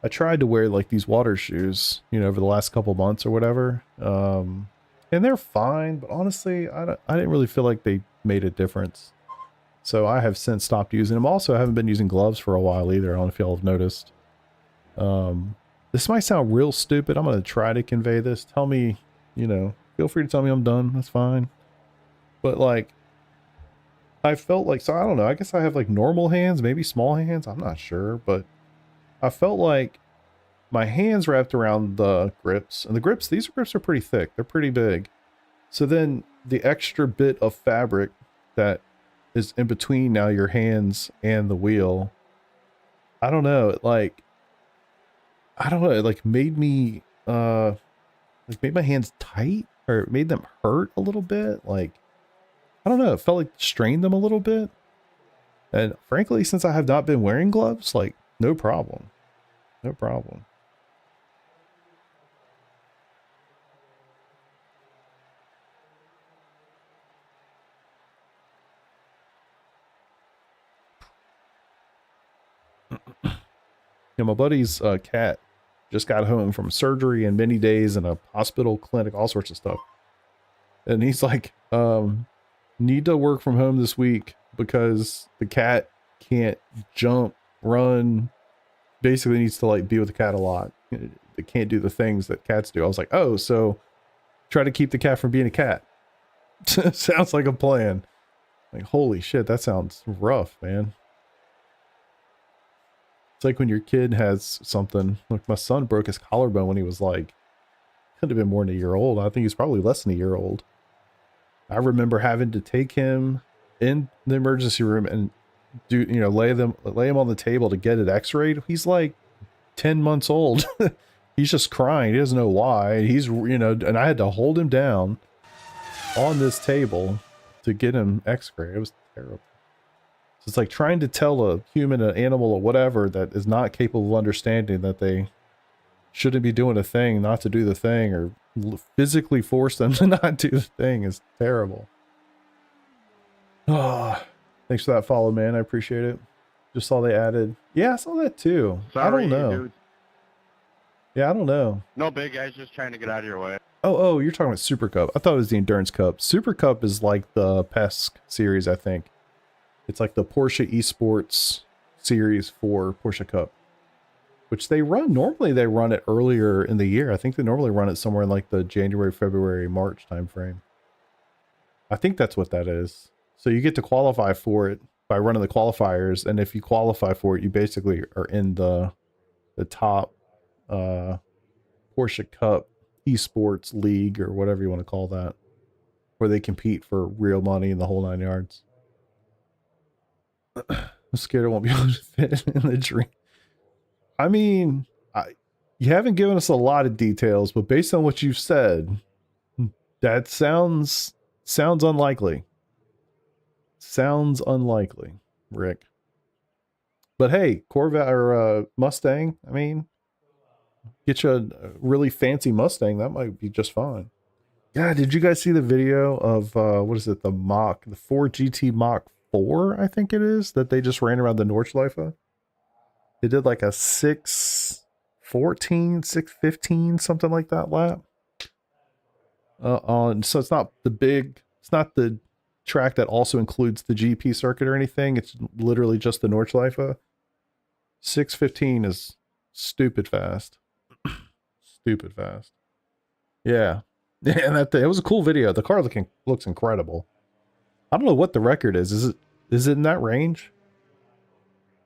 S1: I tried to wear like these water shoes, you know, over the last couple months or whatever. And they're fine, but honestly, I didn't really feel like they made a difference. So I have since stopped using them. Also, I haven't been using gloves for a while either. I don't know if y'all have noticed. This might sound real stupid. I'm going to try to convey this. Tell me, you know, feel free to tell me I'm done. That's fine. But like, I felt like, so I don't know. I guess I have like normal hands, maybe small hands. I'm not sure, but I felt like my hands wrapped around the grips, and the grips, these grips are pretty thick. They're pretty big. So then the extra bit of fabric that is in between now your hands and the wheel, I don't know, it like, I don't know, it like made me, like made my hands tight, or it made them hurt a little bit. Like, I don't know, it felt like strained them a little bit. And frankly, since I have not been wearing gloves, like, no problem. No problem. Yeah, my buddy's cat just got home from surgery and many days in a hospital, clinic, all sorts of stuff. And he's like, need to work from home this week because the cat can't jump, run, basically needs to like be with the cat a lot. They can't do the things that cats do. I was like, oh, so try to keep the cat from being a cat. Sounds like a plan. Like, holy shit, that sounds rough, man. It's like when your kid has something. Like my son broke his collarbone when he was like, could have been more than a year old. I think he's probably less than a year old. I remember having to take him in the emergency room and do, you know, lay him on the table to get it x-rayed. He's like 10 months old. He's just crying. He doesn't know why. He's, you know, and I had to hold him down on this table to get him x-rayed. It was terrible. So it's like trying to tell a human, an animal, or whatever that is not capable of understanding that they shouldn't be doing a thing, not to do the thing, or physically force them to not do the thing is terrible. Oh, thanks for that follow, man. I appreciate it. Just saw they added. Yeah, I saw that too.
S3: Sorry,
S1: I don't know.
S3: dude.
S1: Yeah, I don't know.
S3: No big guys, just trying to get out of your way.
S1: Oh, you're talking about Super Cup. I thought it was the Endurance Cup. Super Cup is like the PESC series, I think. It's like the Porsche Esports series for Porsche Cup, which they run. Normally they run it earlier in the year. I think they normally run it somewhere in like the January, February, March timeframe. I think that's what that is. So you get to qualify for it by running the qualifiers, and if you qualify for it, you basically are in the top Porsche Cup Esports League, or whatever you want to call that, where they compete for real money in the whole 9 yards. I'm scared I won't be able to fit in the dream. I mean, you haven't given us a lot of details, but based on what you've said, that sounds unlikely. Sounds unlikely, Rick. But hey, Corvette or Mustang, I mean, get you a really fancy Mustang, that might be just fine. Yeah, did you guys see the video of what is it, the Ford GT Mach 4, I think it is, that they just ran around the Nordschleife? They did like a 614, 615, something like that lap. So it's not the track that also includes the GP circuit or anything. It's literally just the Nordschleife. 615 is stupid fast. Stupid fast. Yeah. And it was a cool video. The car looks incredible. I don't know what the record is. Is it in that range?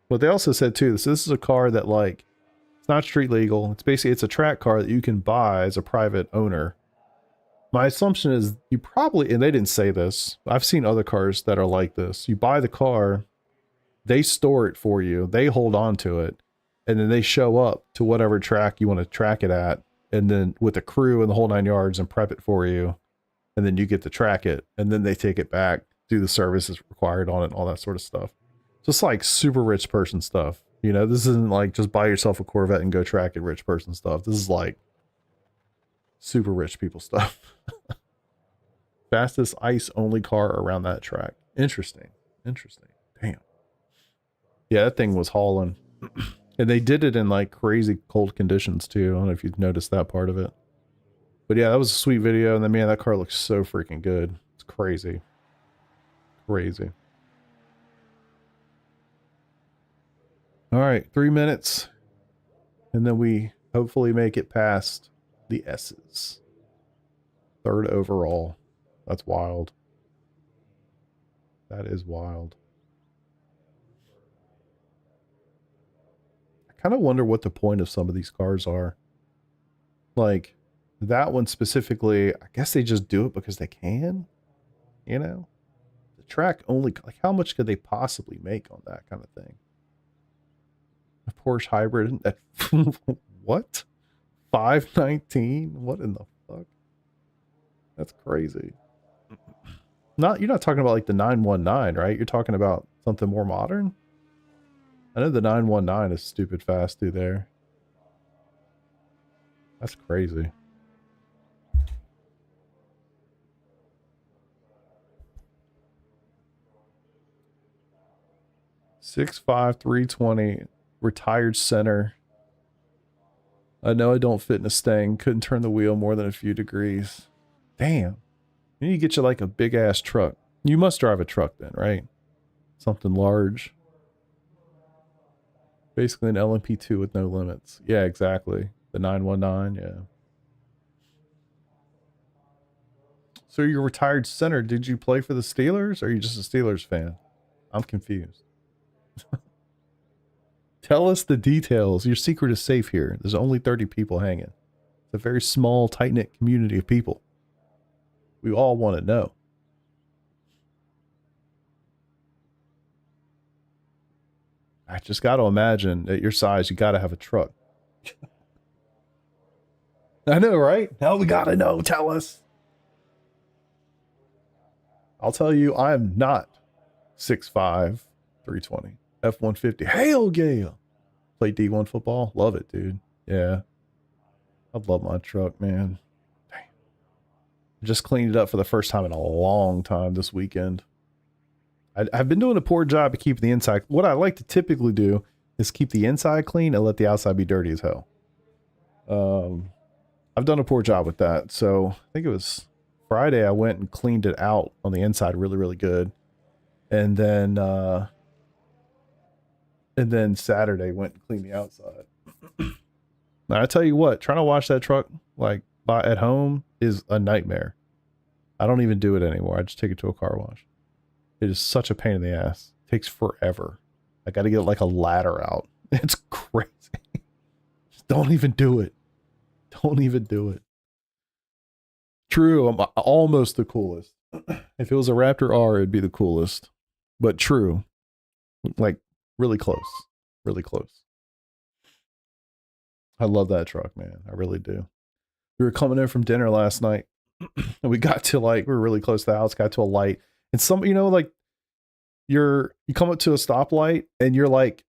S1: But they also said too, this is a car that, like, it's not street legal. It's a track car that you can buy as a private owner. My assumption is you probably, and they didn't say this, I've seen other cars that are like this. You buy the car, they store it for you, they hold on to it, and then they show up to whatever track you want to track it at, and then with a crew and the whole 9 yards, and prep it for you, and then you get to track it, and then they take it back, do the services required on it, and all that sort of stuff. Just like super rich person stuff. You know, this isn't like just buy yourself a Corvette and go track it rich person stuff. This is like super rich people stuff. Fastest ice only car around that track. Interesting. Interesting. Damn. Yeah, that thing was hauling. And they did it in like crazy cold conditions too. I don't know if you've noticed that part of it. But yeah, that was a sweet video. And then man, that car looks so freaking good. It's crazy. Crazy. All right, 3 minutes. And then we hopefully make it past the S's. 3rd overall. That's wild. That is wild. I kind of wonder what the point of some of these cars are. Like, that one specifically, I guess they just do it because they can. You know? The track only, like, how much could they possibly make on that kind of thing? A Porsche hybrid at what? 519? What in the fuck? That's crazy. You're not talking about like the 919, right? You're talking about something more modern? I know the 919 is stupid fast through there. That's crazy. .65 320 retired center. I know I don't fit in a Stang. Couldn't turn the wheel more than a few degrees. Damn. You need to get you like a big ass truck. You must drive a truck then, right? Something large. Basically an LMP2 with no limits. Yeah, exactly. The 919, yeah. So you're retired center. Did you play for the Steelers or are you just a Steelers fan? I'm confused. Tell us the details. Your secret is safe here. There's only 30 people hanging. It's a very small, tight-knit community of people. We all want to know. I just got to imagine at your size, you got to have a truck. I know, right? Now we got to know. Tell us. I'll tell you, I am not 6'5", 320. F-150. Hell yeah. Play D1 football. Love it, dude. Yeah. I'd love my truck, man. Dang. Just cleaned it up for the first time in a long time this weekend. I've been doing a poor job of keeping the inside. What I like to typically do is keep the inside clean and let the outside be dirty as hell. I've done a poor job with that. So I think it was Friday I went and cleaned it out on the inside really, really good. And then Saturday went and cleaned the outside. Now I tell you what, trying to wash that truck like at home is a nightmare. I don't even do it anymore. I just take it to a car wash. It is such a pain in the ass. It takes forever. I got to get like a ladder out. It's crazy. Just don't even do it. Don't even do it. True, I'm almost the coolest. If it was a Raptor R, it'd be the coolest. But true. Like really close. Really close. I love that truck, man. I really do. We were coming in from dinner last night and we got to like, we were really close to the house, got to a light. And some, you know, like you come up to a stoplight and you're like,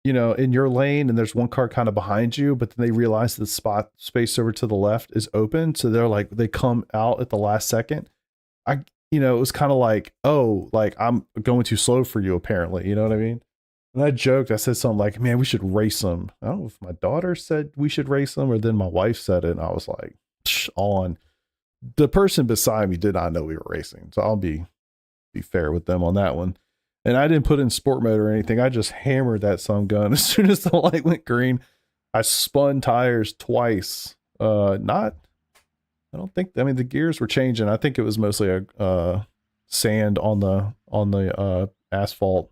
S1: you know, in your lane and there's one car kind of behind you, but then they realize the space over to the left is open. So they're like, they come out at the last second. You know, it was kind of like, oh, like I'm going too slow for you, apparently. You know what I mean? And I joked, I said something like, man, we should race them. I don't know if my daughter said we should race them or then my wife said it. And I was like, on. The person beside me did not know we were racing. So I'll be fair with them on that one. And I didn't put in sport mode or anything. I just hammered that some gun. As soon as the light went green, I spun tires twice. I don't think, I mean, the gears were changing. I think it was mostly a sand on the asphalt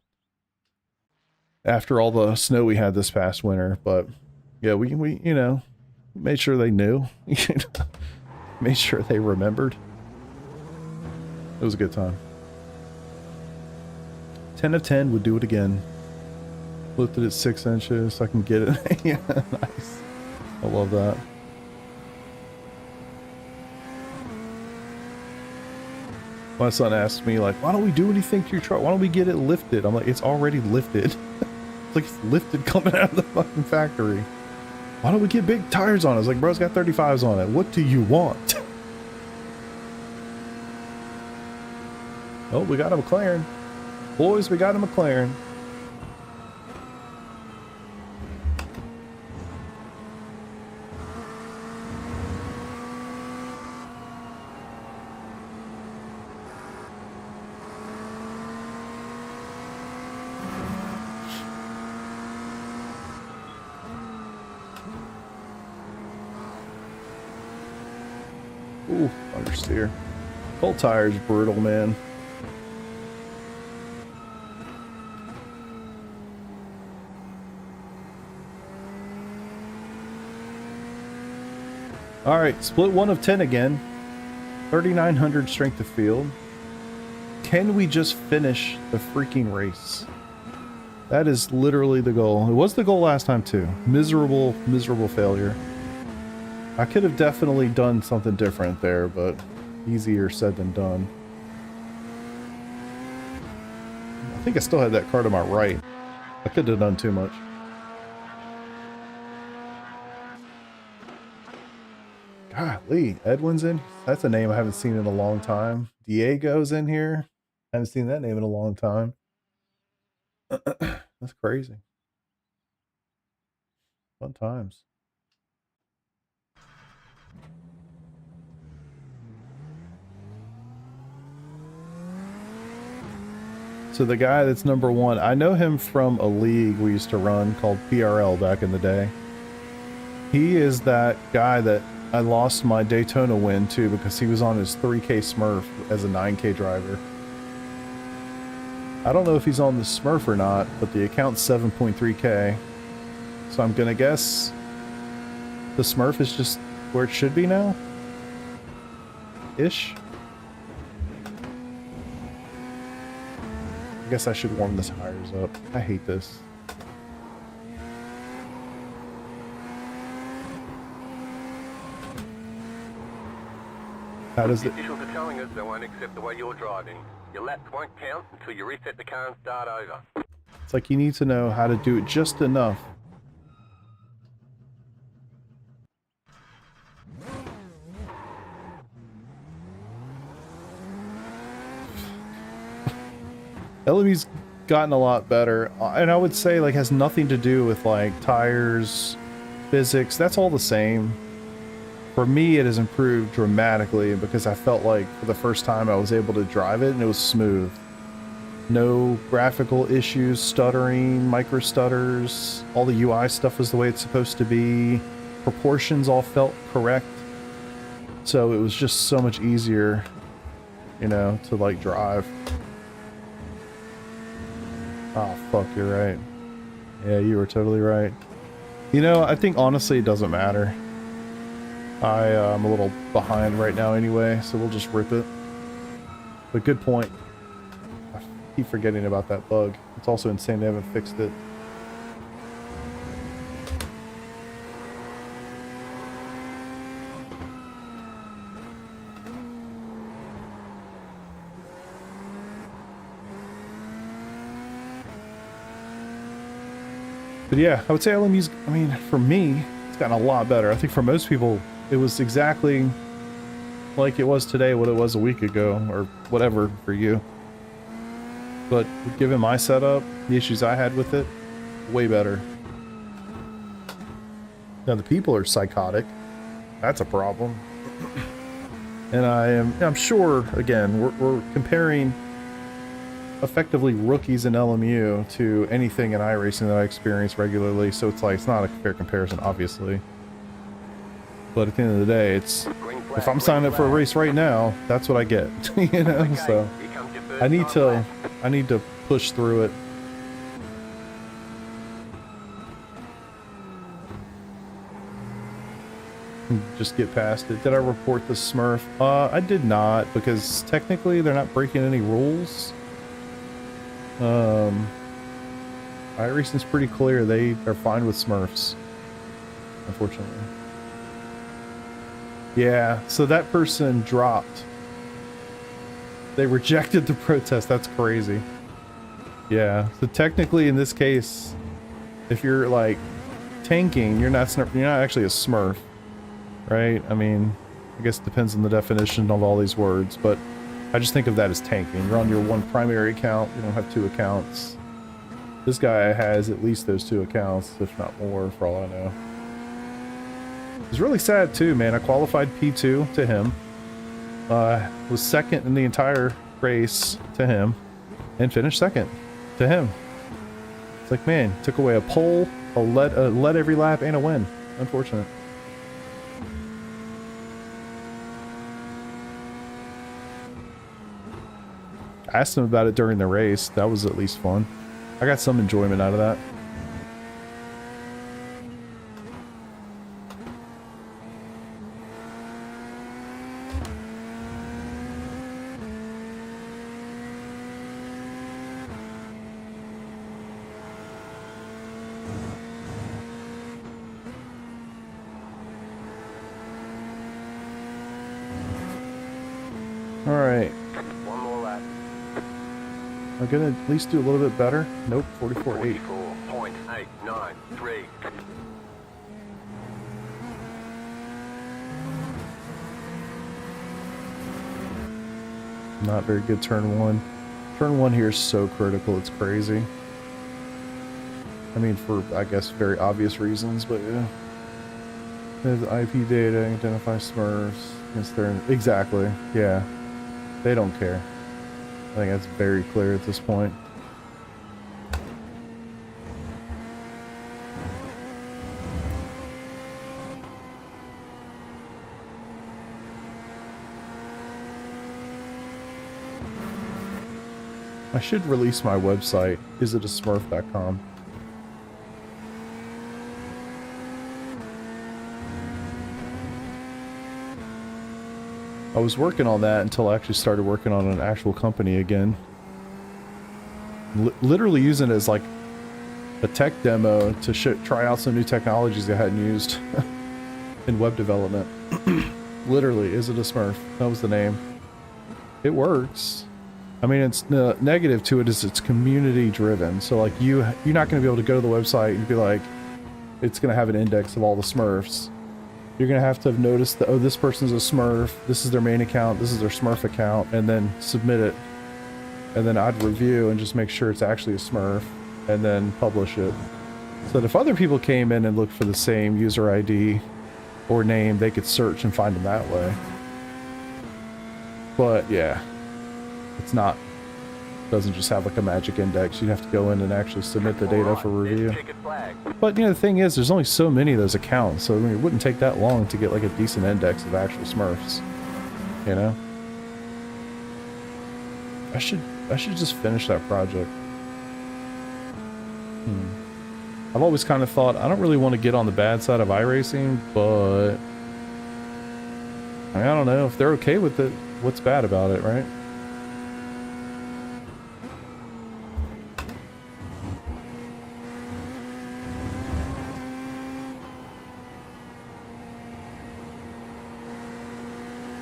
S1: after all the snow we had this past winter. But yeah, we you know, made sure they knew. Made sure they remembered. It was a good time. 10 of 10 would do it again. Lifted it 6 inches so I can get it. Yeah, nice. I love that. My son asked me, like, why don't we do anything to your truck? Why don't we get it lifted? I'm like, it's already lifted. It's like it's lifted coming out of the fucking factory. Why don't we get big tires on it? I was like, bro, it's got 35s on it. What do you want? Oh, we got a McLaren. Boys, we got a McLaren. Ooh, understeer. Cold tire's brutal, man. All right, split 1 of 10 again. 3,900 strength of field. Can we just finish the freaking race? That is literally the goal. It was the goal last time too. Miserable, miserable failure. I could have definitely done something different there, but easier said than done. I think I still had that car to my right. I could have done too much. Golly, Edwin's in. That's a name I haven't seen in a long time. Diego's in here. I haven't seen that name in a long time. That's crazy. Fun times. So the guy that's number 1, I know him from a league we used to run called PRL back in the day. He is that guy that I lost my Daytona win to because he was on his 3K Smurf as a 9K driver. I don't know if he's on the Smurf or not, but the account's 7.3K. So I'm gonna guess the Smurf is just where it should be now? Ish? I guess I should warm the tires up. I hate this. How does it?
S2: The officials are telling us they won't accept the way you're driving. Your laps won't count until you reset the car and start over.
S1: It's like you need to know how to do it just enough. LMU's gotten a lot better, and I would say like has nothing to do with like tires, physics. That's all the same. For me, it has improved dramatically because I felt like for the first time I was able to drive it and it was smooth. No graphical issues, stuttering, micro stutters. All the UI stuff was the way it's supposed to be. Proportions all felt correct. So it was just so much easier, you know, to like drive. Oh, fuck, you're right. Yeah, you were totally right. You know, I think honestly it doesn't matter. I'm a little behind right now anyway, so we'll just rip it. But good point. I keep forgetting about that bug. It's also insane they haven't fixed it. But yeah, I would say LMU's, I mean, for me, it's gotten a lot better. I think for most people, it was exactly like it was today, what it was a week ago, or whatever for you. But given my setup, the issues I had with it, way better. Now the people are psychotic. That's a problem. And I'm sure, again, we're comparing effectively rookies in LMU to anything in iRacing that I experience regularly, so it's like it's not a fair comparison, obviously. But at the end of the day, it's if I'm signing up for a race right now, that's what I get. You know, so I need to push through it. Just get past it. Did I report the Smurf? I did not, because technically they're not breaking any rules. iRacing's pretty clear they are fine with Smurfs, unfortunately. Yeah, so that person dropped They rejected the protest. That's crazy. Yeah. So technically, in this case, if you're like tanking, you're not actually a Smurf, right? I mean, I guess it depends on the definition of all these words, but I just think of that as tanking. You're on your one primary account. You don't have two accounts. This guy has at least those two accounts, if not more, for all I know. It's really sad too, man. I qualified P2 to him. Was second in the entire race to him, and finished second to him. It's like, man, took away a pole, a lead every lap, and a win. Unfortunate. I asked him about it during the race. That was at least fun. I got some enjoyment out of that. All right.
S2: One more lap.
S1: Am I gonna at least do a little bit better? Nope, 44.8.
S2: 44.893.
S1: Not very good turn one. Turn one here is so critical, it's crazy. I mean, for, I guess, very obvious reasons, but yeah. There's IP data, identify Smurfs. Exactly, yeah. They don't care. I think that's very clear at this point. I should release my website, isitasmurf.com. I was working on that until I actually started working on an actual company again. Literally using it as like a tech demo to try out some new technologies I hadn't used in web development. Literally, Is It a Smurf? That was the name. It works. I mean, it's the negative to it is it's community driven. So like you're not going to be able to go to the website and be like, it's going to have an index of all the Smurfs. You're going to have noticed that, oh, this person's a Smurf, this is their main account, this is their Smurf account, and then submit it. And then I'd review and just make sure it's actually a Smurf, and then publish it. So that if other people came in and looked for the same user ID or name, they could search and find them that way. But yeah, it's not. It doesn't just have like a magic index. You'd have to go in and actually submit the data for review. But you know, the thing is, there's only so many of those accounts, so I mean, it wouldn't take that long to get like a decent index of actual Smurfs. You know? I should just finish that project. I've always kind of thought I don't really want to get on the bad side of iRacing, but I mean, I don't know if they're okay with it. What's bad about it, right?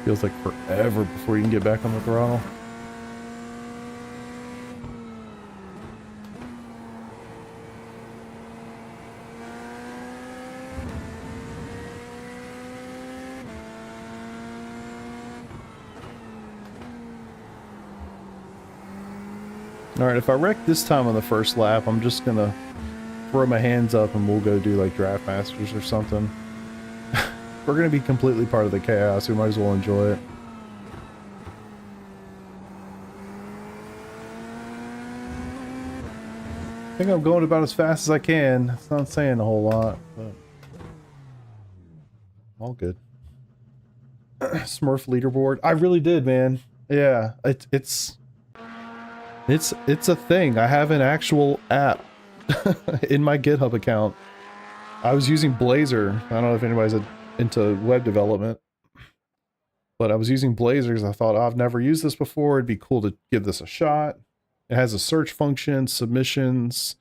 S1: Feels like forever before you can get back on the throttle. Alright, if I wreck this time on the first lap, I'm just gonna throw my hands up and we'll go do like Draft Masters or something. We're gonna be completely part of the chaos, we might as well enjoy it. I think I'm going about as fast as I can. It's not saying a whole lot, but all good. Smurf leaderboard. I really did, man. Yeah, it's a thing. I have an actual app in my GitHub account. I was using Blazor. I don't know if anybody's into web development, but I was using Blazor because I thought, oh, I've never used this before. It'd be cool to give this a shot. It has a search function, submissions,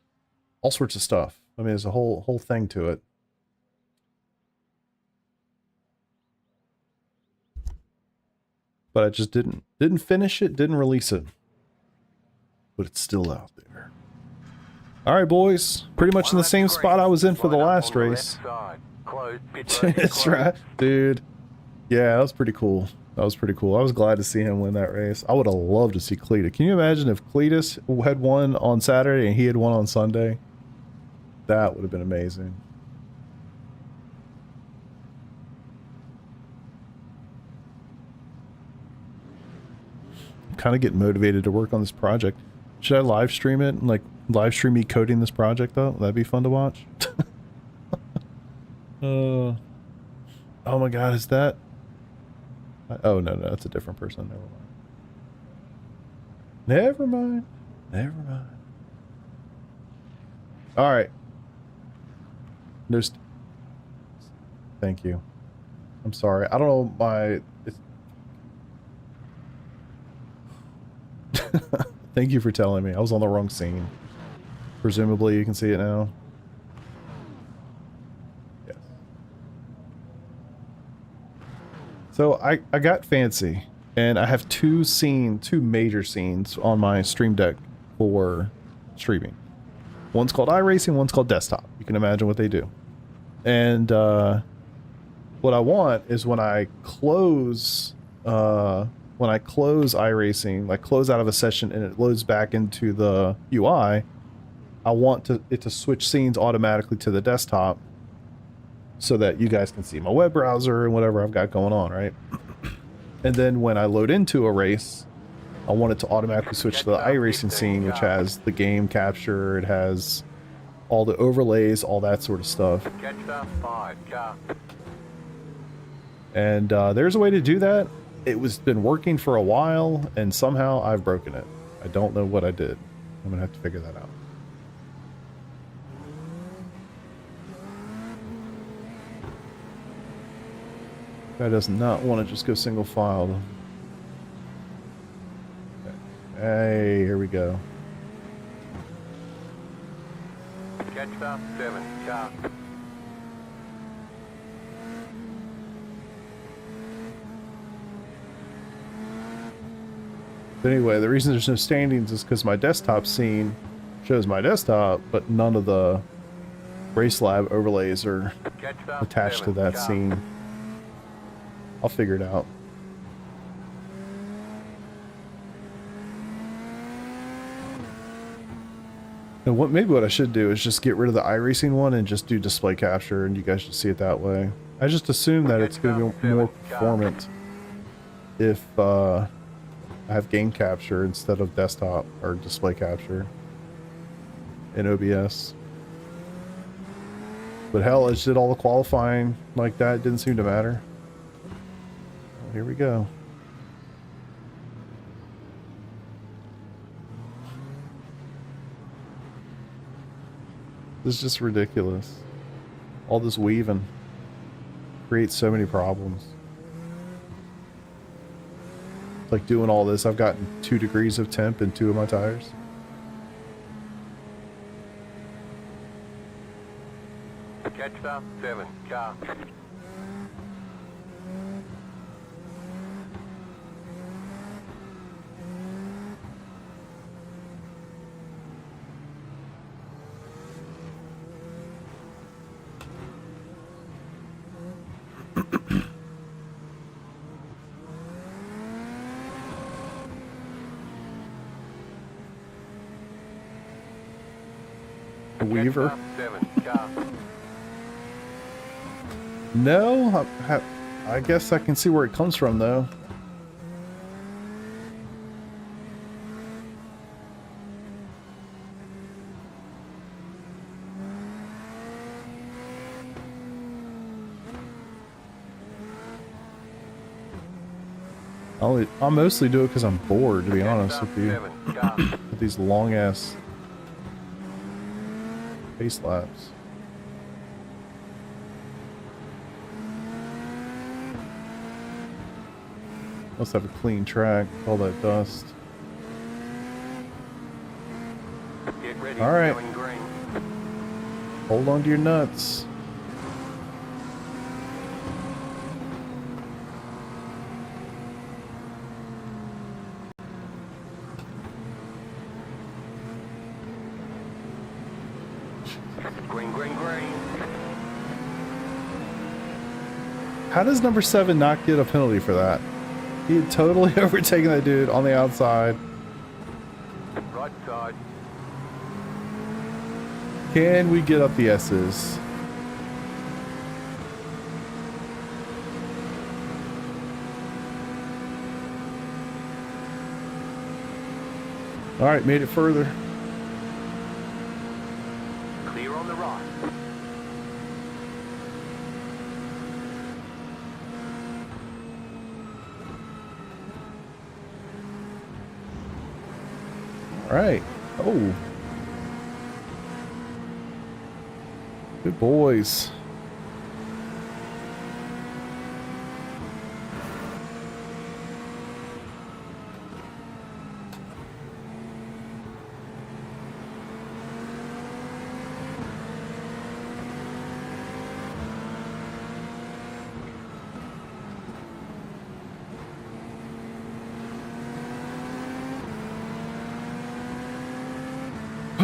S1: all sorts of stuff. I mean, there's a whole thing to it. But I just didn't Didn't finish it, didn't release it. But it's still out there. Alright, boys. Pretty much in the same spot I was in for the last race. That's right, dude. Yeah, that was pretty cool. That was pretty cool. I was glad to see him win that race. I would have loved to see Cletus. Can you imagine if Cletus had won on Saturday and he had won on Sunday? That would have been amazing. I'm kind of getting motivated to work on this project. Should I live stream it? Like, live stream me coding this project up? That'd be fun to watch. Oh my god, is that... Oh, no, that's a different person. Never mind. Never mind. Alright. There's... Thank you. I'm sorry. I don't know my... Thank you for telling me. I was on the wrong scene. Presumably you can see it now. Yes. So I got fancy, and I have two major scenes on my Stream Deck for streaming. One's called iRacing, one's called Desktop. You can imagine what they do. And what I want is when I close iRacing, like close out of a session and it loads back into the UI, I want it to switch scenes automatically to the desktop so that you guys can see my web browser and whatever I've got going on, right? And then when I load into a race, I want it to automatically switch to the iRacing scene, which has the game capture, it has all the overlays, all that sort of stuff. And there's a way to do that. It was been working for a while, and somehow I've broken it. I don't know what I did. I'm gonna have to figure that out. Guy does not want to just go single filed. Hey, here we go.
S2: Catch stop 7, car.
S1: But anyway, the reason there's no standings is because my desktop scene shows my desktop, but none of the Race Lab overlays are attached to that scene. I'll figure it out. And maybe what I should do is just get rid of the iRacing one and just do display capture, and you guys should see it that way. I just assume that it's going to be more performant if I have game capture instead of desktop or display capture in OBS. But hell, I just did all the qualifying like that. It didn't seem to matter. Well, here we go. This is just ridiculous. All this weaving creates so many problems. It's like doing all this. I've gotten 2 degrees of temp in 2 of my tires.
S2: Catch stop 7, car.
S1: Weaver. No, I guess I can see where it comes from though. I mostly do it because I'm bored, to be honest with you. With these long ass face laps. Must have a clean track, all that dust. Alright. Hold on to your nuts.
S2: Green, green, green.
S1: How does number 7 not get a penalty for that? He had totally overtaken that dude on the outside.
S2: Right side.
S1: Can we get up the S's? All right, made it further.
S2: Clear on the right.
S1: All right. Oh. Good boys.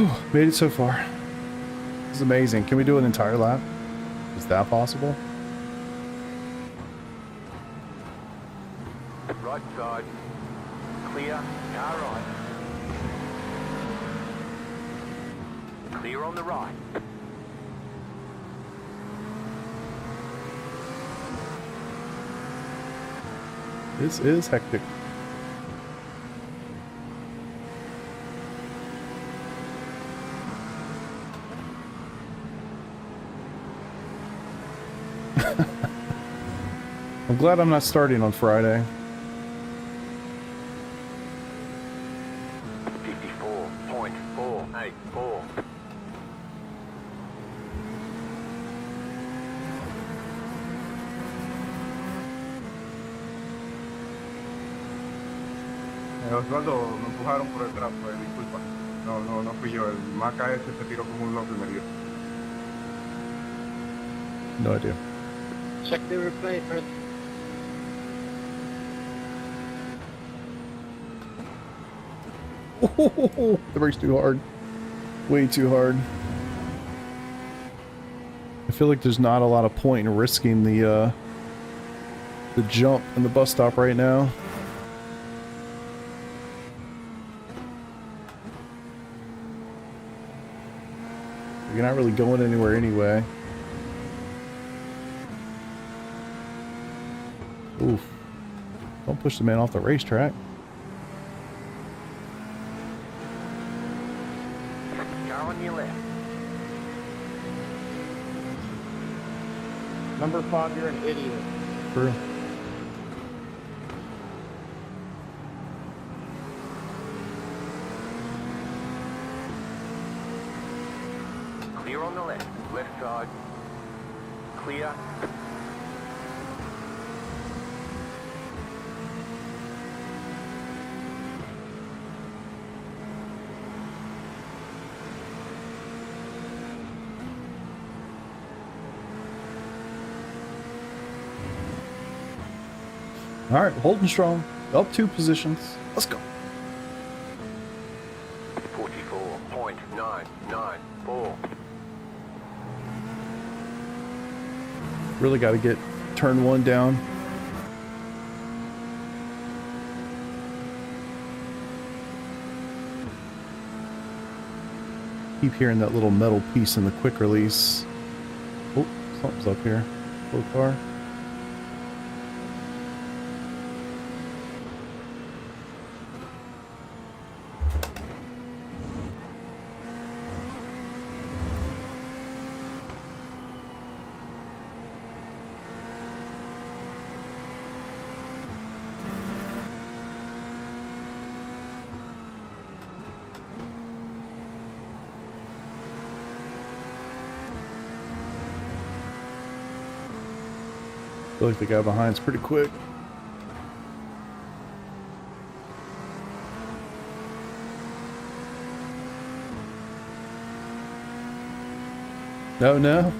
S1: Oh, made it so far. This is amazing. Can we do an entire lap? Is that possible?
S2: Right side. Clear. Car right. Clear on the right.
S1: This is hectic. I'm glad I'm not starting on Friday.
S2: 54.484.
S3: Osvaldo, me empujaron por detrás, pues, disculpa. No fui yo. El Maca ese se tiró como un loco y me dio.
S1: No idea.
S4: Check the replay first.
S1: Oh, the brake's too hard. Way too hard. I feel like there's not a lot of point in risking the jump in the bus stop right now. You're not really going anywhere anyway. Oof. Don't push the man off the racetrack.
S2: Car on your left.
S4: Number 5, you're an idiot.
S1: True.
S2: Clear on the left. Left side. Clear.
S1: All right, holding strong. Up 2 positions. Let's go.
S2: 44.994.
S1: Really got to get turn 1 down. Keep hearing that little metal piece in the quick release. Oh, something's up here. Slow car. I feel like the guy behind's pretty quick. No.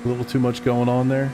S1: A little too much going on there.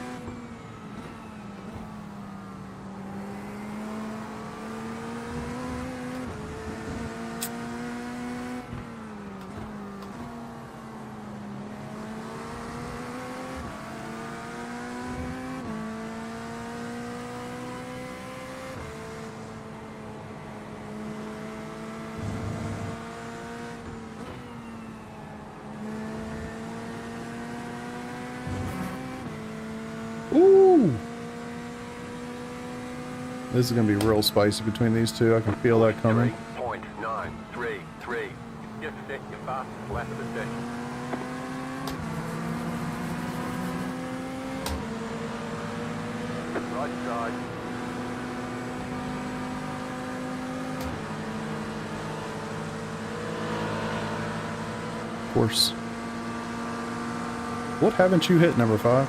S1: This is going to be real spicy between these two. I can feel that coming.
S2: 3.933. Just set your fastest lap of the session. Right side.
S1: Of course. What haven't you hit, number 5?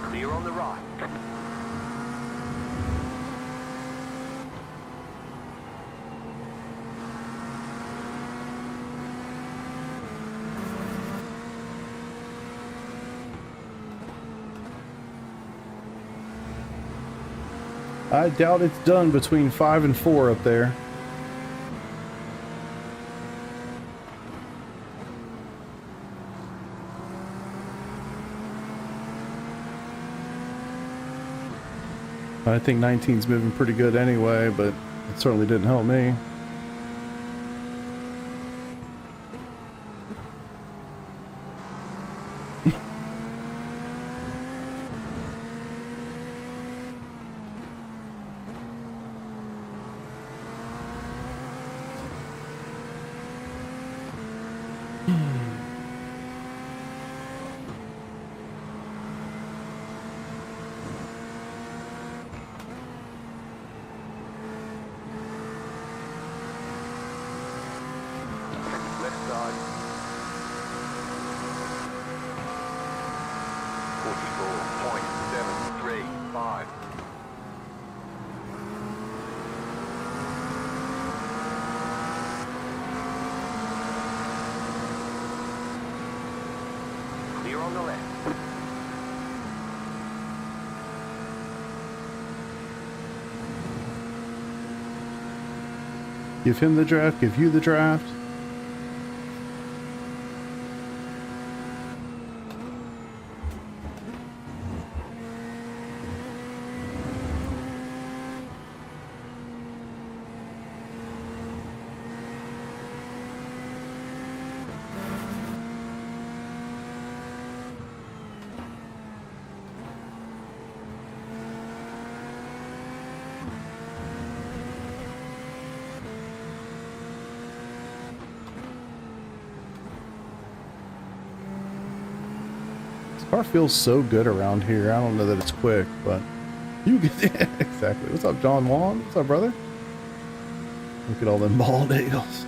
S2: Clear on the right.
S1: I doubt it's done between 5 and 4 up there. I think 19's moving pretty good anyway, but it certainly didn't help me.
S2: Left side. 44.735. Clear on the left.
S1: Give him the draft, give you the draft. Car feels so good around here. I don't know that it's quick, but you get it. Exactly. What's up, John Juan? What's up, brother? Look at all them bald eagles.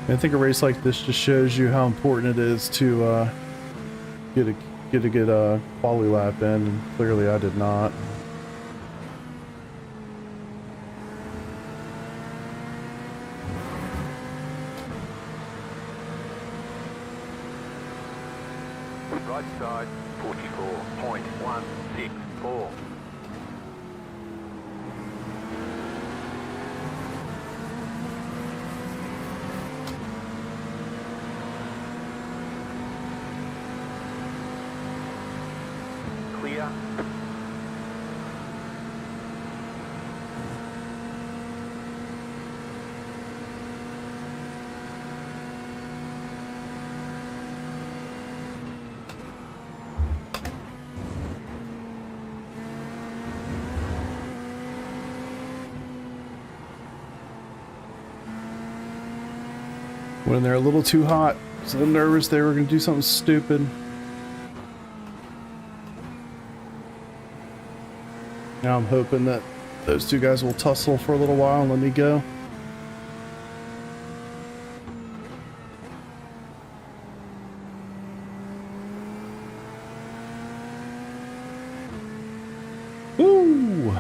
S1: I think a race like this just shows you how important it is to get a good quali lap in, and clearly I did not.
S2: Right side. 44.164. Clear.
S1: When they're a little too hot, so nervous they were going to do something stupid. Now I'm hoping that those two guys will tussle for a little while and let me go. Woo!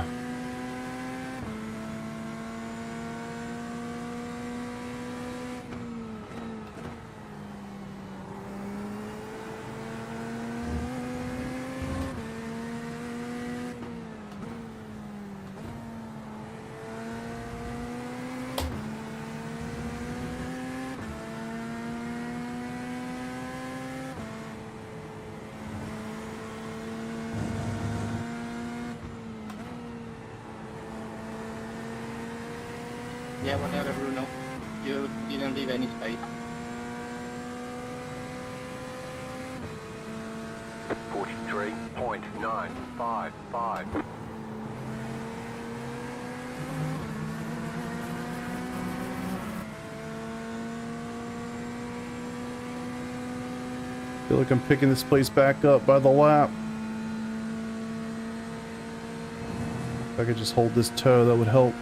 S4: Yeah, whatever, Bruno. You didn't leave any space.
S2: 43.955.
S1: Feel like I'm picking this place back up by the lap. If I could just hold this toe, that would help.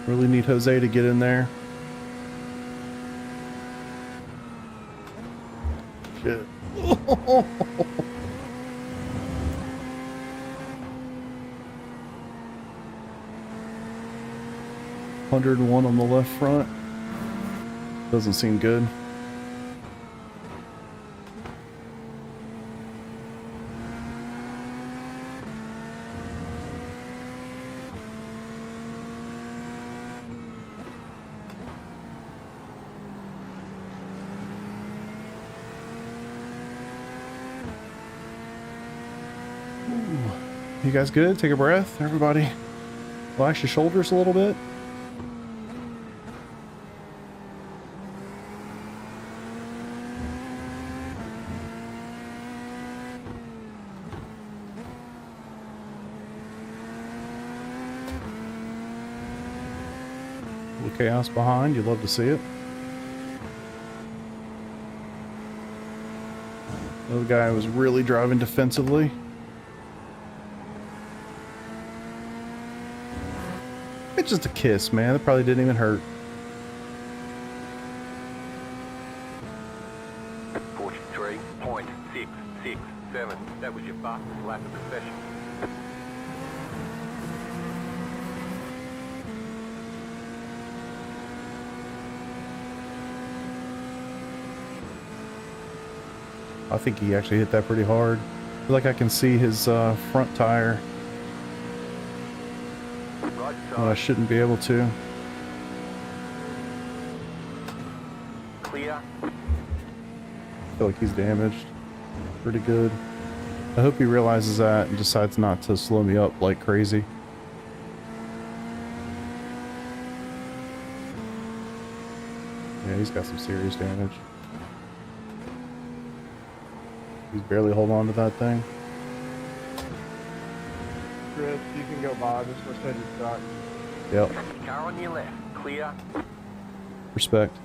S1: Really need Jose to get in there. Shit. 101 on the left front. Doesn't seem good. You guys good? Take a breath, everybody. Relax your shoulders a little bit. A little chaos behind, you'd love to see it. Another guy was really driving defensively. It's just a kiss, man. That probably didn't even hurt.
S2: 43.667. That was your fastest lap of the session.
S1: I think he actually hit that pretty hard. I feel like I can see his front tire.
S2: Right
S1: Well, I
S2: side,
S1: shouldn't be able to.
S2: clear.
S1: I feel like he's damaged. Pretty good. I hope he realizes that and decides not to slow me up like crazy. Yeah, he's got some serious damage. He's barely holding on to that thing.
S3: Chris, you can go by. This Mercedes stock.
S1: Yep.
S2: Car on your left, clear.
S1: Respect.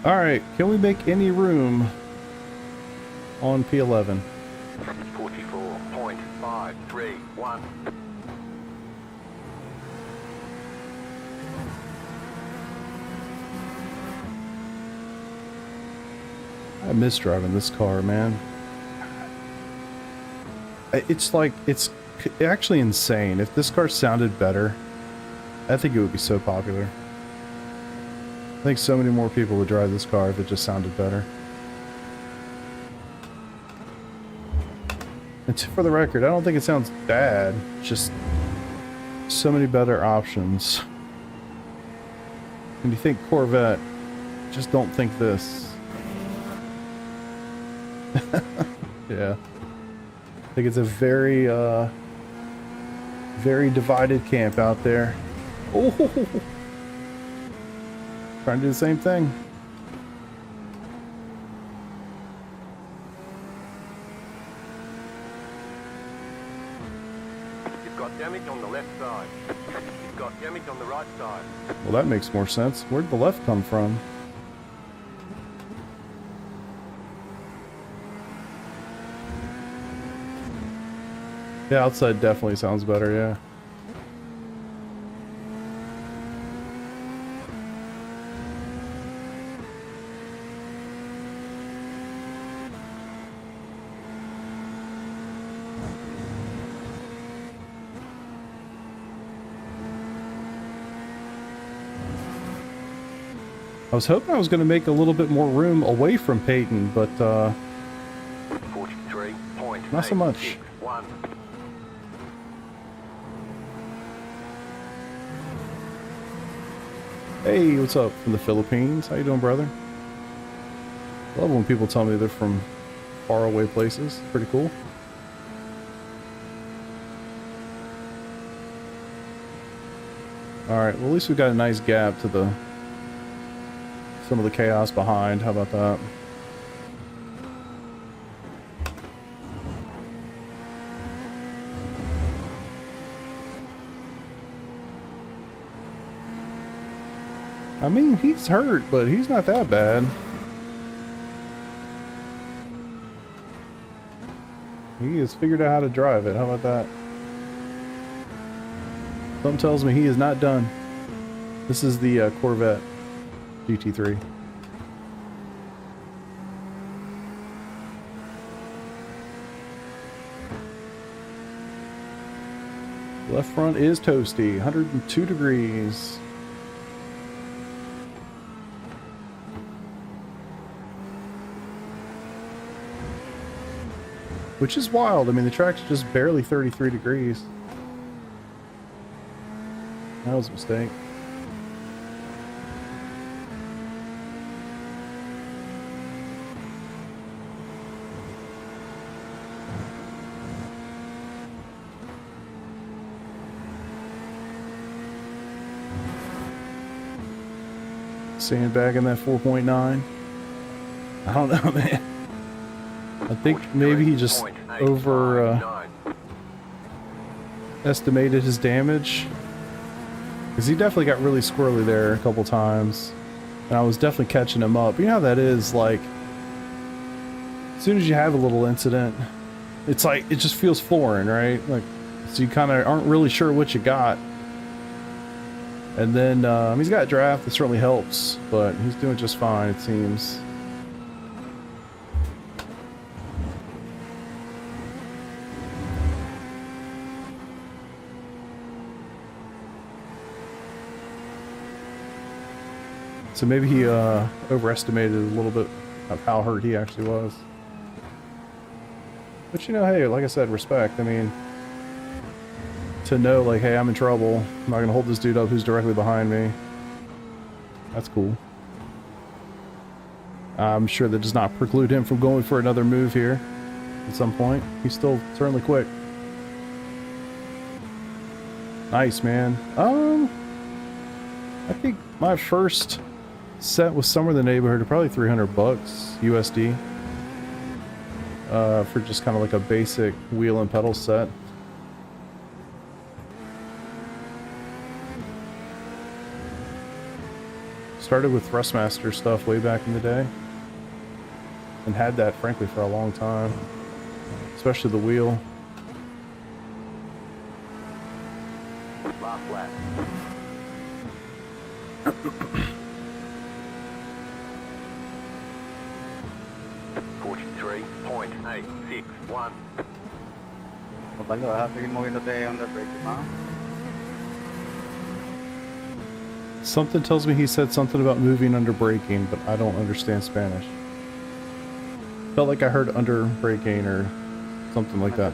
S1: Alright, can we make any room on P11?
S2: 44.531.
S1: I miss driving this car, man. It's like, it's actually insane. If this car sounded better, I think it would be so popular. I think so many more people would drive this car if it just sounded better. And for the record, I don't think it sounds bad. Just so many better options. When you think Corvette, just don't think this. Yeah. I think it's a very, very divided camp out there. Oh! Trying to do the same thing.
S2: You've got damage on the left side. You've got damage on the right side.
S1: Well, that makes more sense. Where'd the left come from? Yeah, outside definitely sounds better, yeah. I was hoping I was going to make a little bit more room away from Peyton, but
S2: 43.861.
S1: not so much. Hey, what's up from the Philippines? How you doing, brother? I love when people tell me they're from faraway places. Pretty cool. Alright, well at least we've got a nice gap to the some of the chaos behind. How about that? I mean, he's hurt, but he's not that bad. He has figured out how to drive it. How about that? Something tells me he is not done. This is the Corvette GT3. Left front is toasty, 102 degrees. Which is wild. I mean, the track's just barely 33 degrees. That was a mistake. Sandbagging that 4.9. I don't know, man. I think maybe he just estimated his damage. Because he definitely got really squirrely there a couple times. And I was definitely catching him up. You know how that is, like, as soon as you have a little incident, it's like, it just feels foreign, right? Like, so you kind of aren't really sure what you got. And then, he's got a draft that certainly helps, but he's doing just fine, it seems. So maybe he overestimated a little bit of how hurt he actually was. But you know, hey, like I said, respect. I mean, to know like, hey, I'm in trouble. I'm not gonna hold this dude up who's directly behind me. That's cool. I'm sure that does not preclude him from going for another move here at some point. He's still certainly quick. Nice, man. I think my first set was somewhere in the neighborhood of probably 300 bucks USD for just kind of like a basic wheel and pedal set. Started with Thrustmaster stuff way back in the day and had that frankly for a long time, especially the wheel.
S2: Last lap. 43.861.
S4: ¿Cuándo vas a seguir moviéndote under brake, ¿no?
S1: Something tells me he said something about moving under braking, but I don't understand Spanish. Felt like I heard under braking or something like that.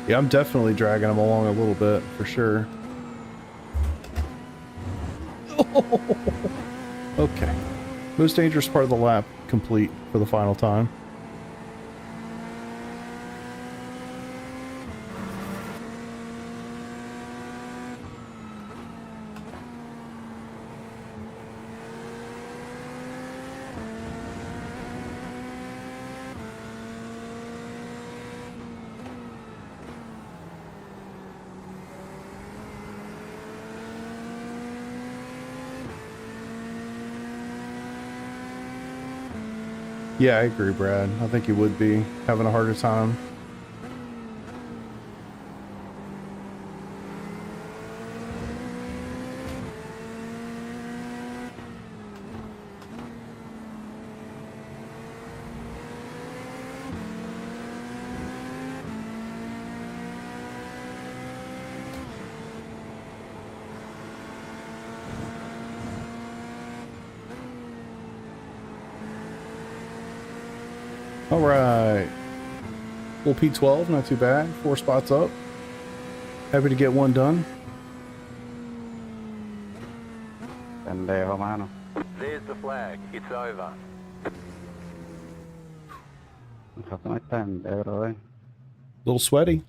S1: Yeah, I'm definitely dragging him along a little bit, for sure. Okay. Most dangerous part of the lap complete for the final time. Yeah, I agree, Brad. I think you would be having a harder time. All right. Full P12, not too bad. 4 spots up. Happy to get one done.
S4: Pendejo, mano.
S2: There's the flag. It's over.
S4: Déjate no está en negro, eh.
S1: Little sweaty,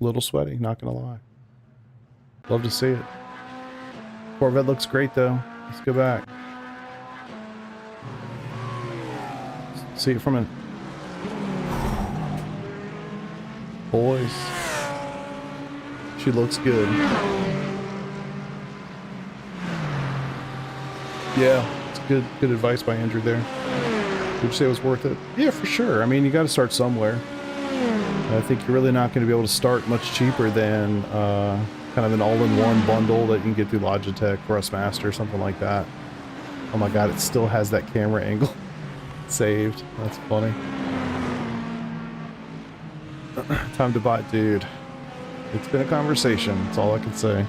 S1: not gonna lie. Love to see it. Corvette looks great though. Let's go back. See it from a... Boys. She looks good. Yeah, it's good advice by Andrew there. Would you say it was worth it? Yeah, for sure. I mean, you got to start somewhere. I think you're really not going to be able to start much cheaper than kind of an all-in-one bundle that you can get through Logitech, Thrustmaster, something like that. Oh my god, it still has that camera angle saved. That's funny. Time to buy it, dude. It's been a conversation. That's all I can say.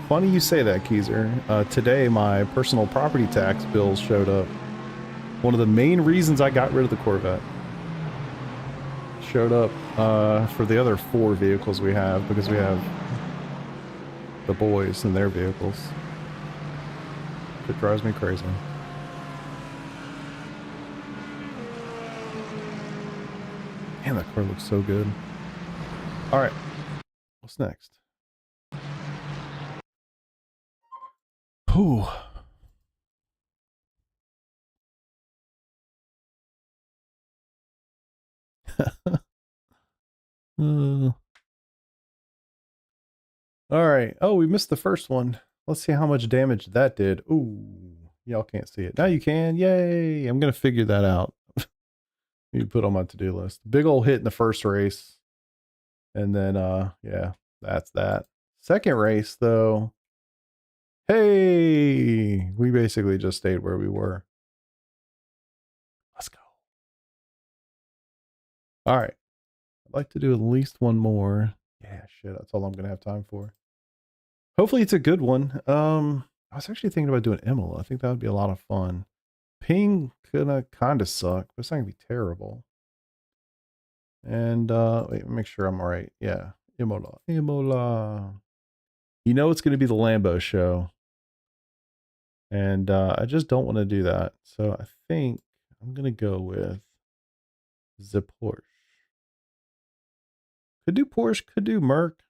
S1: Funny you say that, Keezer. Today, my personal property tax bills showed up. One of the main reasons I got rid of the Corvette. Showed up for the other 4 vehicles we have, because we have the boys and their vehicles. It drives me crazy. Man, that car looks so good. Alright. What's next? Whew. Alright. Oh, we missed the first one. Let's see how much damage that did. Ooh. Y'all can't see it. Now you can. Yay. I'm going to figure that out. You put on my to-do list. Big old hit in the first race. And then, yeah, that's that. Second race, though. Hey, we basically just stayed where we were. Let's go. All right. I'd like to do at least one more. Yeah, shit, that's all I'm going to have time for. Hopefully it's a good one. I was actually thinking about doing Imola. I think that would be a lot of fun. Ping gonna kind of suck, but it's not going to be terrible. And, wait, make sure I'm all right. Yeah, Imola. You know it's going to be the Lambo show. And I just don't want to do that. So I think I'm going to go with the Porsche. Could do Porsche, could do Merc.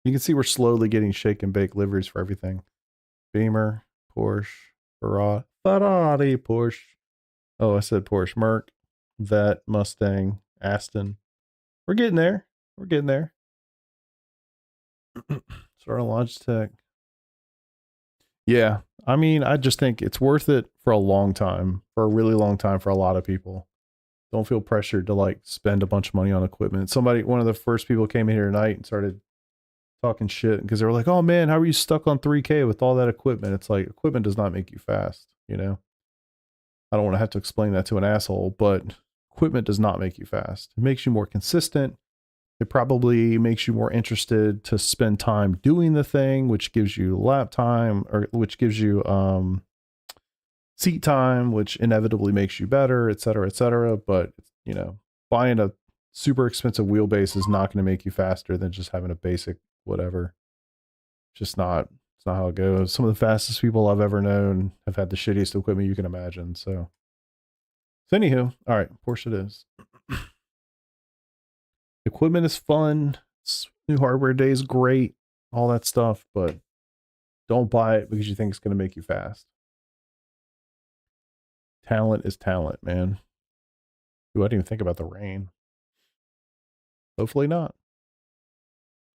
S1: You can see we're slowly getting shake and bake liveries for everything. Beamer, Porsche, Ferrari, Porsche. Oh, I said Porsche, Merc, Vette, Mustang, Aston. We're getting there. We're getting there. Start on Logitech. Yeah, I mean, I just think it's worth it for a long time, for a really long time for a lot of people. Don't feel pressured to like spend a bunch of money on equipment. One of the first people came in here tonight and started talking shit because they were like, oh man, how are you stuck on 3K with all that equipment? It's like, equipment does not make you fast, you know? I don't want to have to explain that to an asshole, but equipment does not make you fast. It makes you more consistent. It probably makes you more interested to spend time doing the thing, which gives you lap time, or which gives you seat time, which inevitably makes you better, et cetera, et cetera. But, you know, buying a super expensive wheelbase is not going to make you faster than just having a basic whatever. It's not how it goes. Some of the fastest people I've ever known have had the shittiest equipment you can imagine. So anywho, all right, Porsche it is. Equipment is fun. New hardware day is great. All that stuff, but don't buy it because you think it's going to make you fast. Talent is talent, man. Ooh, I didn't even think about the rain. Hopefully not.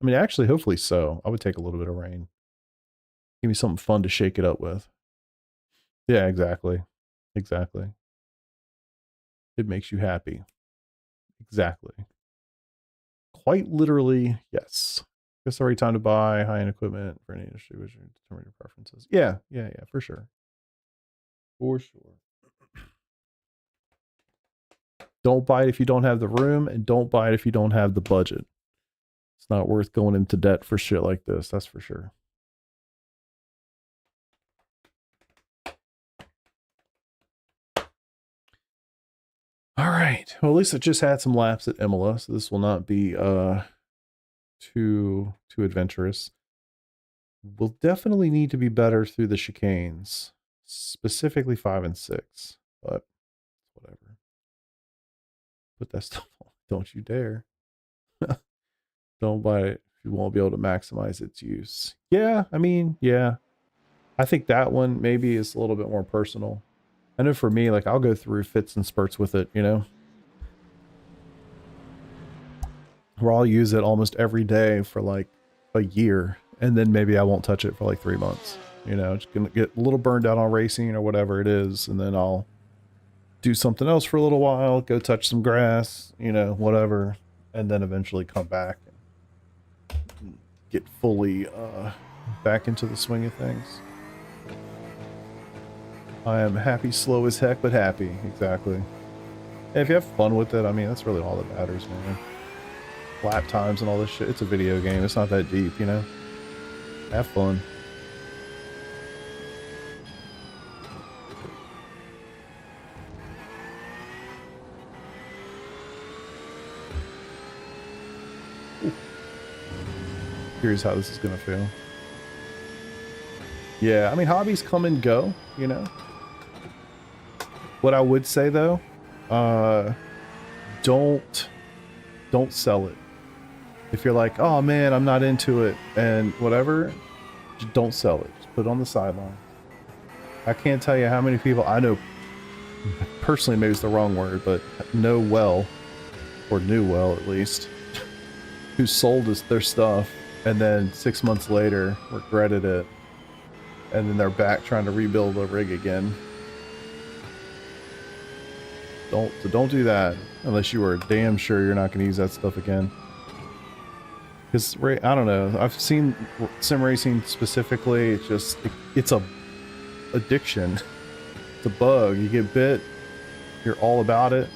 S1: I mean, actually, hopefully so. I would take a little bit of rain. Give me something fun to shake it up with. Yeah, exactly. Exactly. It makes you happy. Exactly. Quite literally, yes. It's the right time to buy high-end equipment for any industry, which determine your preferences. Yeah, for sure. For sure. Don't buy it if you don't have the room, and don't buy it if you don't have the budget. It's not worth going into debt for shit like this, that's for sure. All right. Well, at least I just had some laps at Imola, so this will not be too adventurous. We'll definitely need to be better through the chicanes, specifically 5 and 6, but whatever. Put that stuff on. Don't you dare. Don't buy it if you won't be able to maximize its use. Yeah, I mean, yeah. I think that one maybe is a little bit more personal. I know for me, like, I'll go through fits and spurts with it, you know? Where I'll use it almost every day for like a year, and then maybe I won't touch it for like 3 months. You know, just gonna get a little burned out on racing or whatever it is, and then I'll do something else for a little while, go touch some grass, you know, whatever, and then eventually come back and get fully back into the swing of things. I am happy, slow as heck, but happy. Exactly. And if you have fun with it, I mean, that's really all that matters, man. Lap times and all this shit. It's a video game. It's not that deep, you know? Have fun. Ooh. Here's how this is gonna feel. Yeah, I mean, hobbies come and go, you know? What I would say, though, don't sell it. If you're like, oh man, I'm not into it and whatever, just don't sell it. Just put it on the sideline. I can't tell you how many people I know, personally maybe it's the wrong word, but know well, or knew well at least, who sold their stuff and then 6 months later regretted it, and then they're back trying to rebuild the rig again. Don't do that unless you are damn sure you're not going to use that stuff again. Because, I don't know, I've seen sim racing specifically, it's a addiction. It's a bug. You get bit, you're all about it,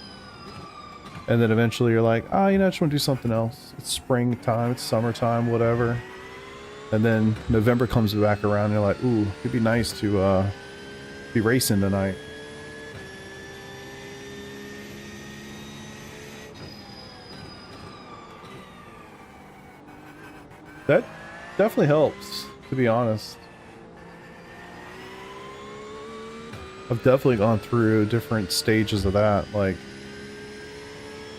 S1: and then eventually you're like, oh, you know, I just want to do something else. It's springtime, it's summertime, whatever. And then November comes back around and you're like, ooh, it'd be nice to be racing tonight. That definitely helps, to be honest. I've definitely gone through different stages of that. Like,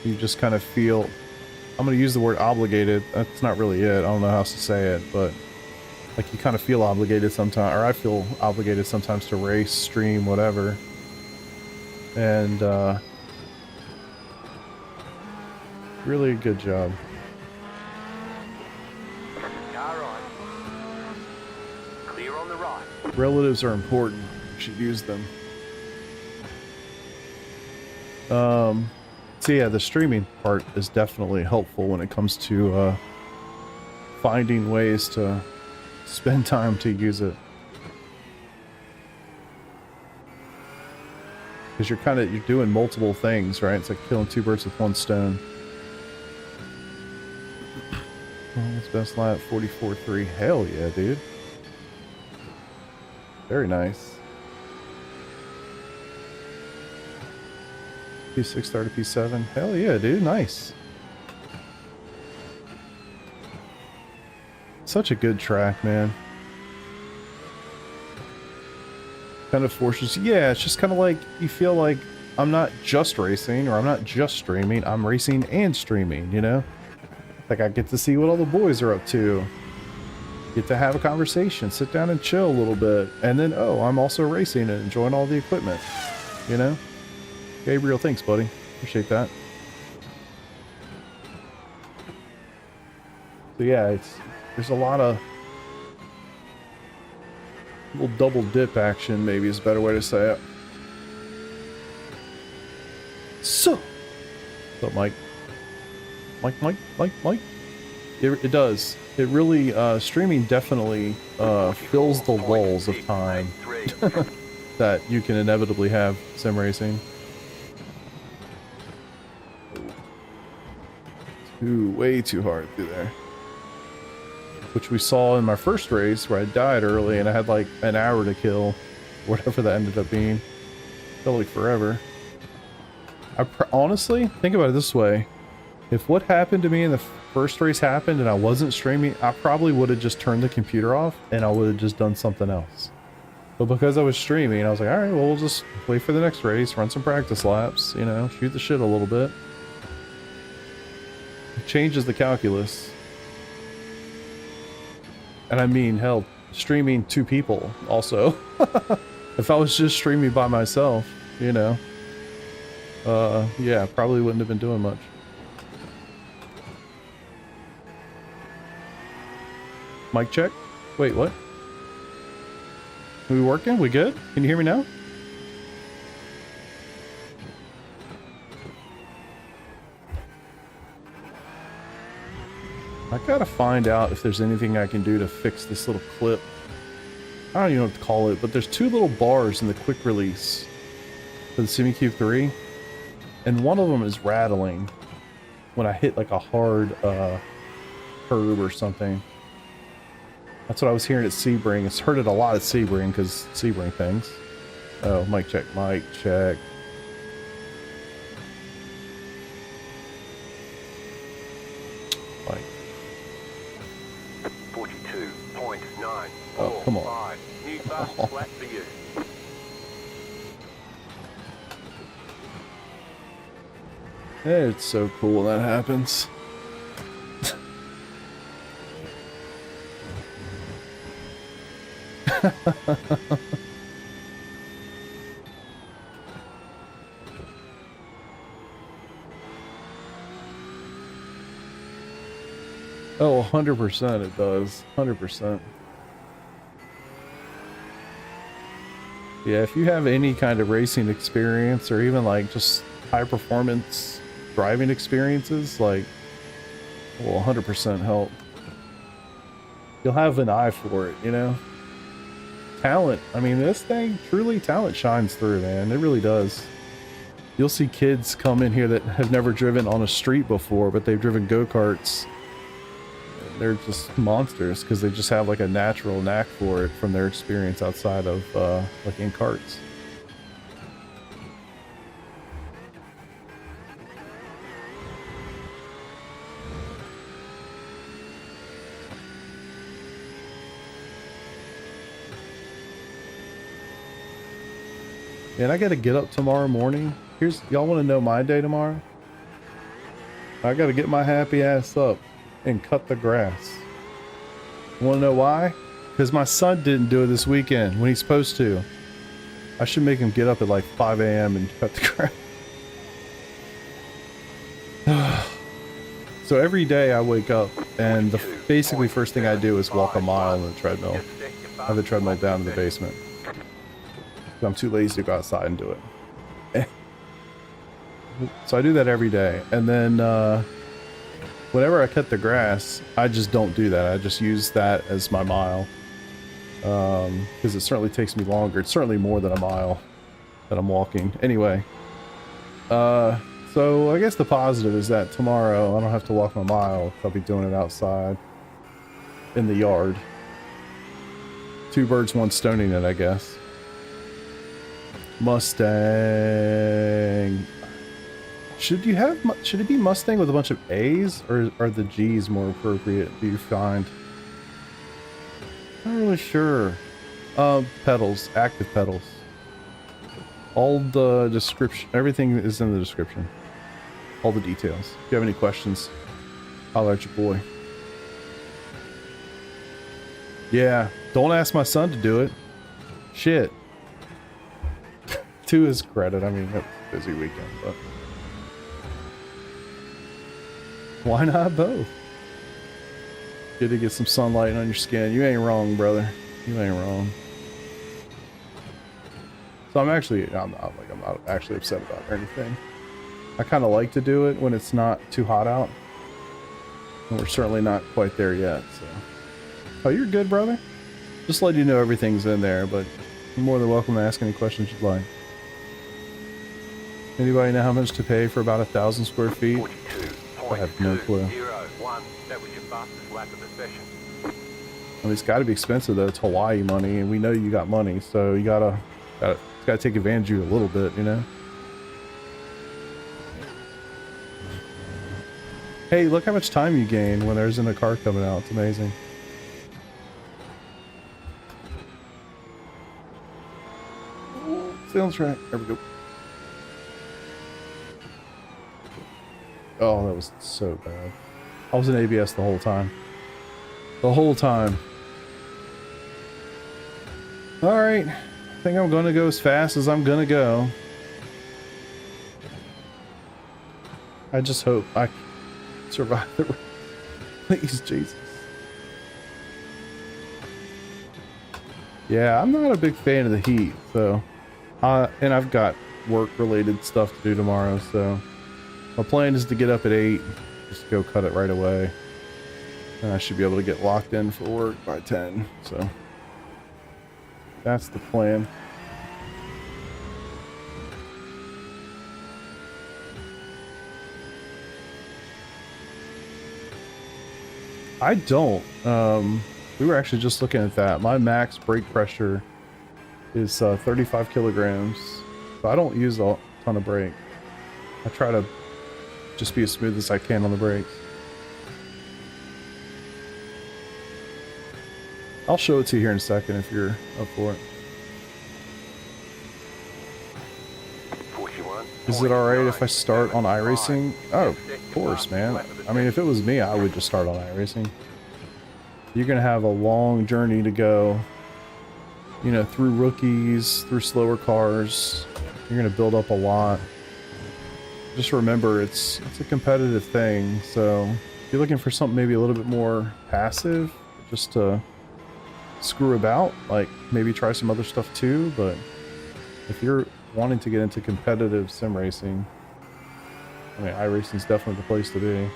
S1: you just kind of feel, I'm going to use the word obligated. That's not really it. I don't know how else to say it, but like you kind of feel obligated sometimes, or I feel obligated sometimes to race, stream, whatever. And really a good job. Relatives are important. You should use them. So yeah, the streaming part is definitely helpful when it comes to finding ways to spend time to use it. Because you're doing multiple things, right? It's like killing 2 birds with 1 stone. It's best lap 44.3. Hell yeah, dude. Very nice. P6 star to P7. Hell yeah, dude. Nice. Such a good track, man. Kind of forces, yeah, it's just kind of like you feel like I'm not just racing, or I'm not just streaming, I'm racing and streaming, you know? Like I get to see what all the boys are up to. Get to have a conversation, sit down and chill a little bit, and then, oh, I'm also racing and enjoying all the equipment, you know? Gabriel, thanks, buddy. Appreciate that. So yeah, there's a lot of little double dip action, maybe is a better way to say it. So, what's up, Mike? Mike. It does. It really, streaming definitely fills the lulls of time that you can inevitably have sim racing. Way too hard through there. Which we saw in my first race where I died early and I had like an hour to kill, whatever that ended up being. Felt like forever. Honestly, think about it this way. If what happened to me in the first race happened and I wasn't streaming, I probably would have just turned the computer off and I would have just done something else. But because I was streaming, I was like, alright, well, we'll just wait for the next race, run some practice laps, you know, shoot the shit a little bit. It changes the calculus. And I mean, hell, streaming 2 people also. If I was just streaming by myself, you know, yeah, probably wouldn't have been doing much. Mic check? Wait, what? Are we working? We good? Can you hear me now? I gotta find out if there's anything I can do to fix this little clip. I don't even know what to call it, but there's 2 little bars in the quick release for the Simucube 3, and one of them is rattling when I hit like a hard curb or something. That's what I was hearing at Sebring. It's heard it a lot at Sebring because Sebring things. Oh, mic check, mic check. Mic.
S2: 42.9.
S1: Oh, come on.
S2: New fast flat for you.
S1: It's so cool when that happens. Oh, 100% it does. 100%. Yeah, if you have any kind of racing experience or even like just high performance driving experiences, like, will 100% help. You'll have an eye for it, you know? Talent. I mean, this thing, truly talent shines through, man. It really does. You'll see kids come in here that have never driven on a street before, but they've driven go-karts. They're just monsters because they just have like a natural knack for it from their experience outside of like in karts. And I gotta get up tomorrow morning. Here's, y'all want to know my day tomorrow? I gotta get my happy ass up and cut the grass. Want to know why? Because my son didn't do it this weekend when he's supposed to. I should make him get up at like 5 a.m. and cut the grass. So every day I wake up and the basically first thing I do is walk a mile on the treadmill. I have the treadmill down in the basement. I'm too lazy to go outside and do it. So I do that every day. And then whenever I cut the grass, I just don't do that. I just use that as my mile. Because it certainly takes me longer. It's certainly more than a mile that I'm walking. Anyway. So I guess the positive is that tomorrow I don't have to walk my mile. I'll be doing it outside in the yard. 2 birds, 1 stone in it, I guess. Mustang. Should it be Mustang with a bunch of A's, or are the G's more appropriate, do you find? Not really sure. Pedals, active pedals. All the description, everything is in the description. All the details. If you have any questions, holler at your boy. Yeah, don't ask my son to do it. Shit. To his credit, I mean, it's a busy weekend, but why not both? Good to get some sunlight on your skin. You ain't wrong, brother. You ain't wrong. So I'm not actually upset about anything. I kind of like to do it when it's not too hot out, and we're certainly not quite there yet. So, oh, you're good, brother. Just let you know everything's in there, but you're more than welcome to ask any questions you'd like. Anybody know how much to pay for about 1,000 square feet? I have no clue.
S2: That was your fastest lap of the session.
S1: I mean, it's got to be expensive though. It's Hawaii money, and we know you got money, so you gotta take advantage of you a little bit, you know. Hey, look how much time you gain when there's in a car coming out. It's amazing. Stay on track. There we go. Oh, that was so bad. I was in ABS the whole time. The whole time. Alright. I think I'm gonna go as fast as I'm gonna go. I just hope I survive the race. Please, Jesus. Yeah, I'm not a big fan of the heat, so... and I've got work-related stuff to do tomorrow, so... My plan is to get up at 8, just go cut it right away. And I should be able to get locked in for work by 10, so... That's the plan. I don't. We were actually just looking at that. My max brake pressure is 35 kilograms. So I don't use a ton of brake. I try to just be as smooth as I can on the brakes. I'll show it to you here in a second if you're up for it. Is it alright if I start on iRacing? Oh, of course, man. I mean, if it was me, I would just start on iRacing. You're going to have a long journey to go, you know, through rookies, through slower cars. You're going to build up a lot. Just remember, it's a competitive thing, so if you're looking for something maybe a little bit more passive, just to screw about, like maybe try some other stuff too, but if you're wanting to get into competitive sim racing, I mean, iRacing is definitely the place to be.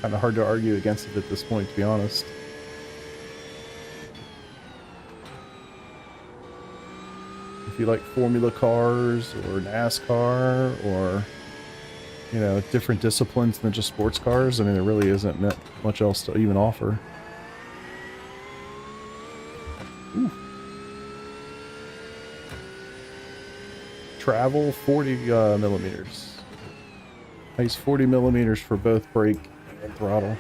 S1: Kind of hard to argue against it at this point, to be honest. If you like Formula cars or NASCAR or, you know, different disciplines than just sports cars, I mean, there really isn't much else to even offer. Ooh. Travel 40 millimeters. Nice 40 millimeters for both brake and throttle.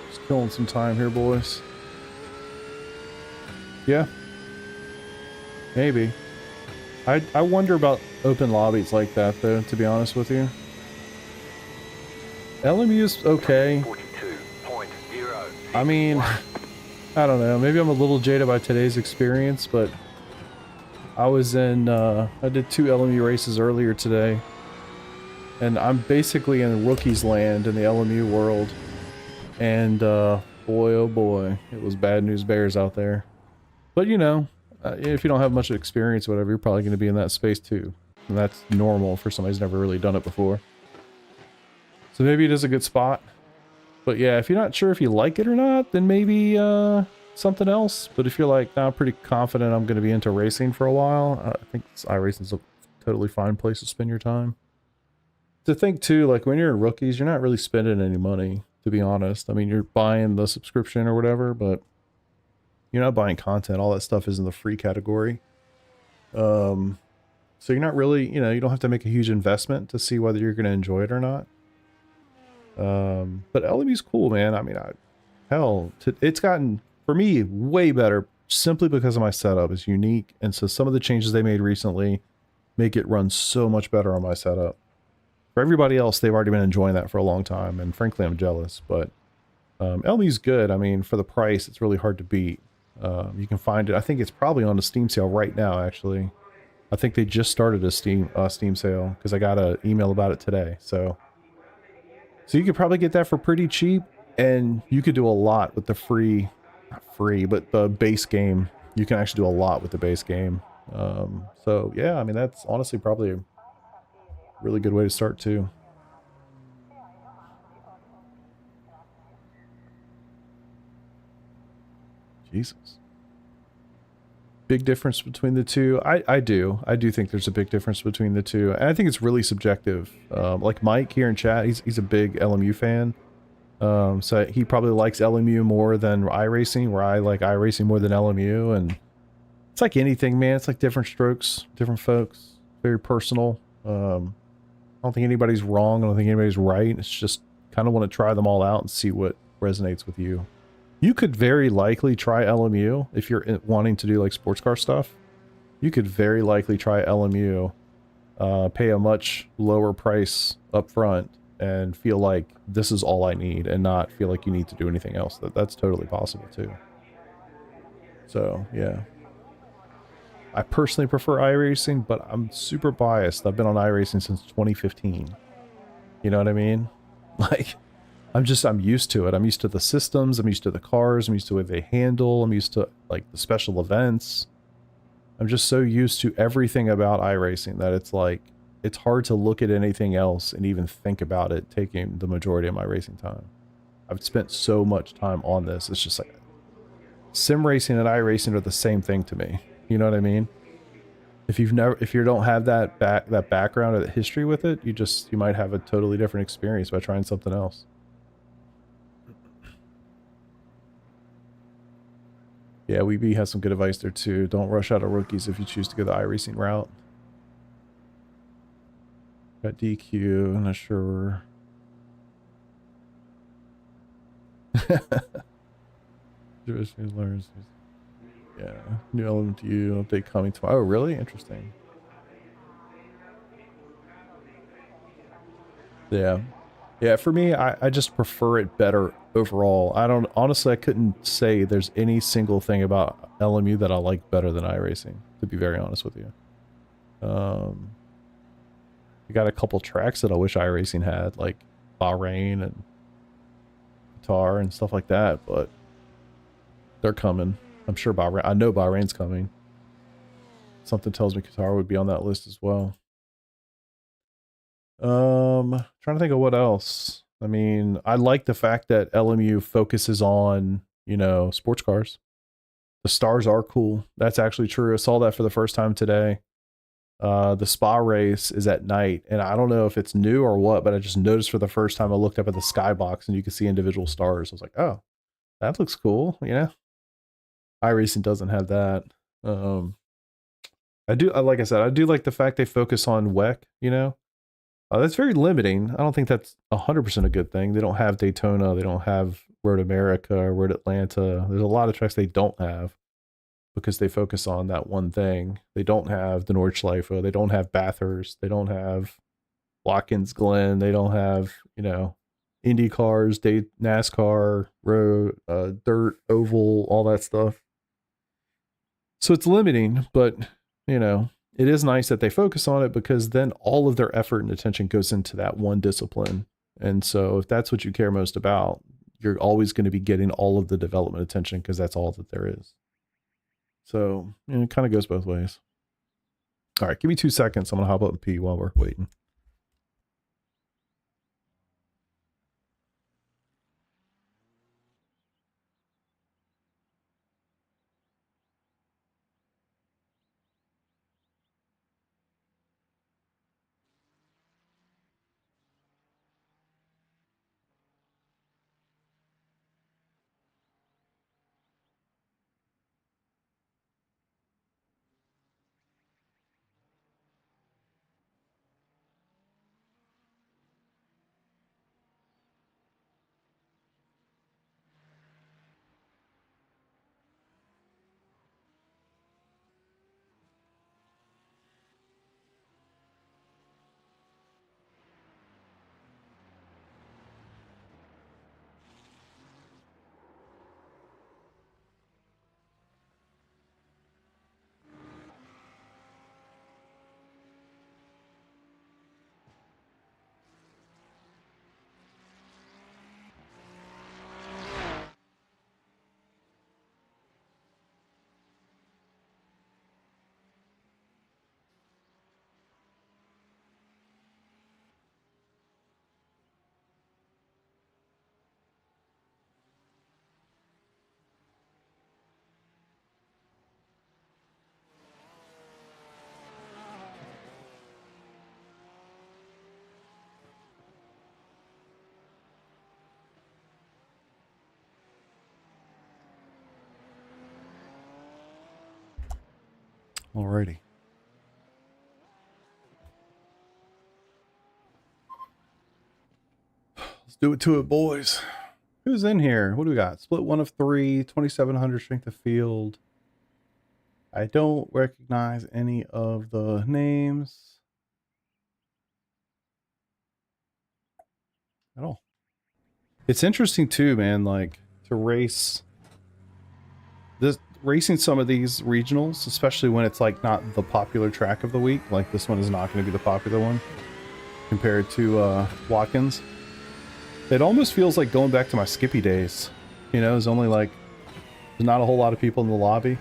S1: Just killing some time here, boys. Yeah. Maybe. I wonder about open lobbies like that, though, to be honest with you. LMU's okay. I mean, I don't know. Maybe I'm a little jaded by today's experience, but I was in, I did 2 LMU races earlier today. And I'm basically in rookies land in the LMU world. And, boy, oh boy, it was bad news bears out there. But, you know, if you don't have much experience or whatever, you're probably going to be in that space too. And that's normal for somebody who's never really done it before. So maybe it is a good spot. But yeah, if you're not sure if you like it or not, then maybe something else. But if you're like, nah, I'm pretty confident I'm going to be into racing for a while, I think iRacing's a totally fine place to spend your time. To think too, like when you're in rookies, you're not really spending any money, to be honest. I mean, you're buying the subscription or whatever, but you're not buying content. All that stuff is in the free category. So you're not really, you know, you don't have to make a huge investment to see whether you're going to enjoy it or not. But LMU's cool, man. I mean, it's gotten, for me, way better simply because of my setup is unique. And so some of the changes they made recently make it run so much better on my setup. For everybody else, they've already been enjoying that for a long time. And frankly, I'm jealous, but LMU's good. I mean, for the price, it's really hard to beat. You can find it. I think it's probably on a Steam sale right now, actually. I think they just started a Steam sale because I got an email about it today. So you could probably get that for pretty cheap, and you could do a lot with the not free, but the base game. You can actually do a lot with the base game. So yeah, I mean, that's honestly probably a really good way to start too. Jesus. big difference between the two. I do think there's a big difference between the two, and I think it's really subjective. Like Mike here in chat, he's a big LMU fan. So he probably likes LMU more than iRacing, where I like iRacing more than LMU, and it's like anything, man. It's like different strokes, different folks, very personal. I don't think anybody's wrong. I don't think anybody's right. It's just kind of want to try them all out and see what resonates with you. You could very likely try LMU if you're wanting to do like sports car stuff. You could very likely try LMU, pay a much lower price up front, and feel like this is all I need, and not feel like you need to do anything else. That's totally possible too. So yeah, I personally prefer iRacing, but I'm super biased. I've been on iRacing since 2015. You know what I mean? Like, I'm used to it. I'm used to the systems. I'm used to the cars. I'm used to the way they handle. I'm used to like the special events. I'm just so used to everything about iRacing that it's like, it's hard to look at anything else and even think about it taking the majority of my racing time. I've spent so much time on this. It's just like sim racing and iRacing are the same thing to me. You know what I mean? If you don't have that background or that history with it, you might have a totally different experience by trying something else. Yeah, Weeby has some good advice there too. Don't rush out of rookies if you choose to go the iRacing route. Got DQ, I'm not sure. Yeah, new element to you, update coming tomorrow. Oh, really? Interesting. Yeah. Yeah, for me, I just prefer it better overall. Honestly, I couldn't say there's any single thing about LMU that I like better than iRacing, to be very honest with you. We got a couple tracks that I wish iRacing had, like Bahrain and Qatar and stuff like that, but they're coming. I'm sure I know Bahrain's coming. Something tells me Qatar would be on that list as well. Trying to think of what else. I mean, I like the fact that LMU focuses on, you know, sports cars. The stars are cool. That's actually true. I saw that for the first time today. The spa race is at night, and I don't know if it's new or what, but I just noticed for the first time I looked up at the skybox and you can see individual stars. I was like, oh, that looks cool, you know? iRacing doesn't have that. Like I said, I do like the fact they focus on WEC, you know? That's very limiting. I don't think that's 100% a good thing. They don't have Daytona. They don't have Road America or Road Atlanta. There's a lot of tracks they don't have because they focus on that one thing. They don't have the Nordschleife. They don't have Bathurst. They don't have Watkins Glen. They don't have, you know, Indy cars, NASCAR, road, dirt, oval, all that stuff. So it's limiting, but, you know, it is nice that they focus on it because then all of their effort and attention goes into that one discipline. And so if that's what you care most about, you're always going to be getting all of the development attention because that's all that there is. So, you know, it kind of goes both ways. All right, give me 2 seconds. I'm going to hop up and pee while we're waiting. Alrighty. Let's do it to it, boys. Who's in here? What do we got? Split 1 of 3, 2,700 strength of field. I don't recognize any of the names at all. It's interesting too, man, like to race this, racing some of these regionals, especially when it's like not the popular track of the week. Like this one is not going to be the popular one compared to Watkins. It almost feels like going back to my Skippy days. You know, there's only like, there's not a whole lot of people in the lobby.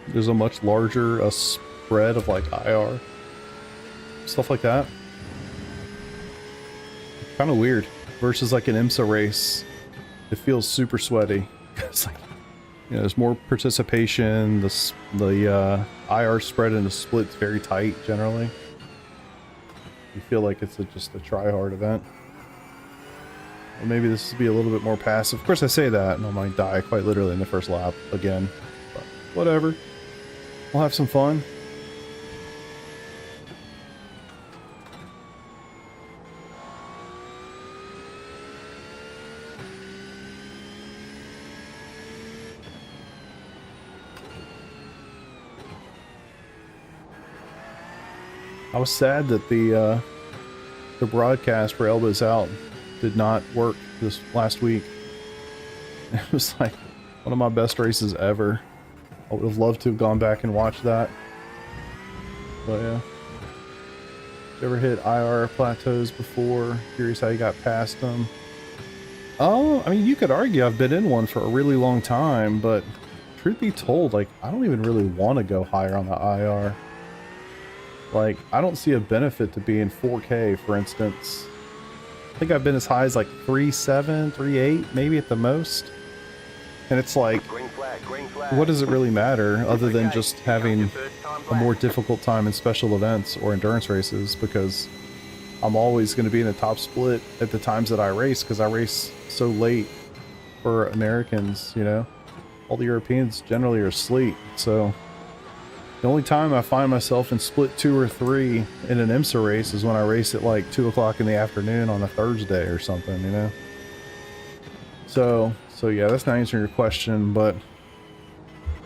S1: There's a much larger spread of like IR. Stuff like that. Kind of weird. Versus like an IMSA race. It feels super sweaty. It's like, you know, there's more participation. The IR spread in the split's very tight generally. You feel like it's just a try-hard event. Or maybe this would be a little bit more passive. Of course I say that and I might die quite literally in the first lap again. But whatever. We'll have some fun. I was sad that the broadcast for Elbows Out did not work this last week. It was like one of my best races ever. I would have loved to have gone back and watched that. But yeah. You ever hit IR plateaus before? Curious how you got past them. Oh, I mean, you could argue I've been in one for a really long time, but truth be told, like, I don't even really want to go higher on the IR. Like, I don't see a benefit to being 4K, for instance. I think I've been as high as like 3.7, 3.8, maybe at the most. And it's like, what does it really matter other than just having a more difficult time in special events or endurance races? Because I'm always going to be in the top split at the times that I race, because I race so late for Americans, you know? All the Europeans generally are asleep, so the only time I find myself in split 2 or 3 in an IMSA race is when I race at like 2 o'clock in the afternoon on a Thursday or something, you know? So yeah, that's not answering your question, but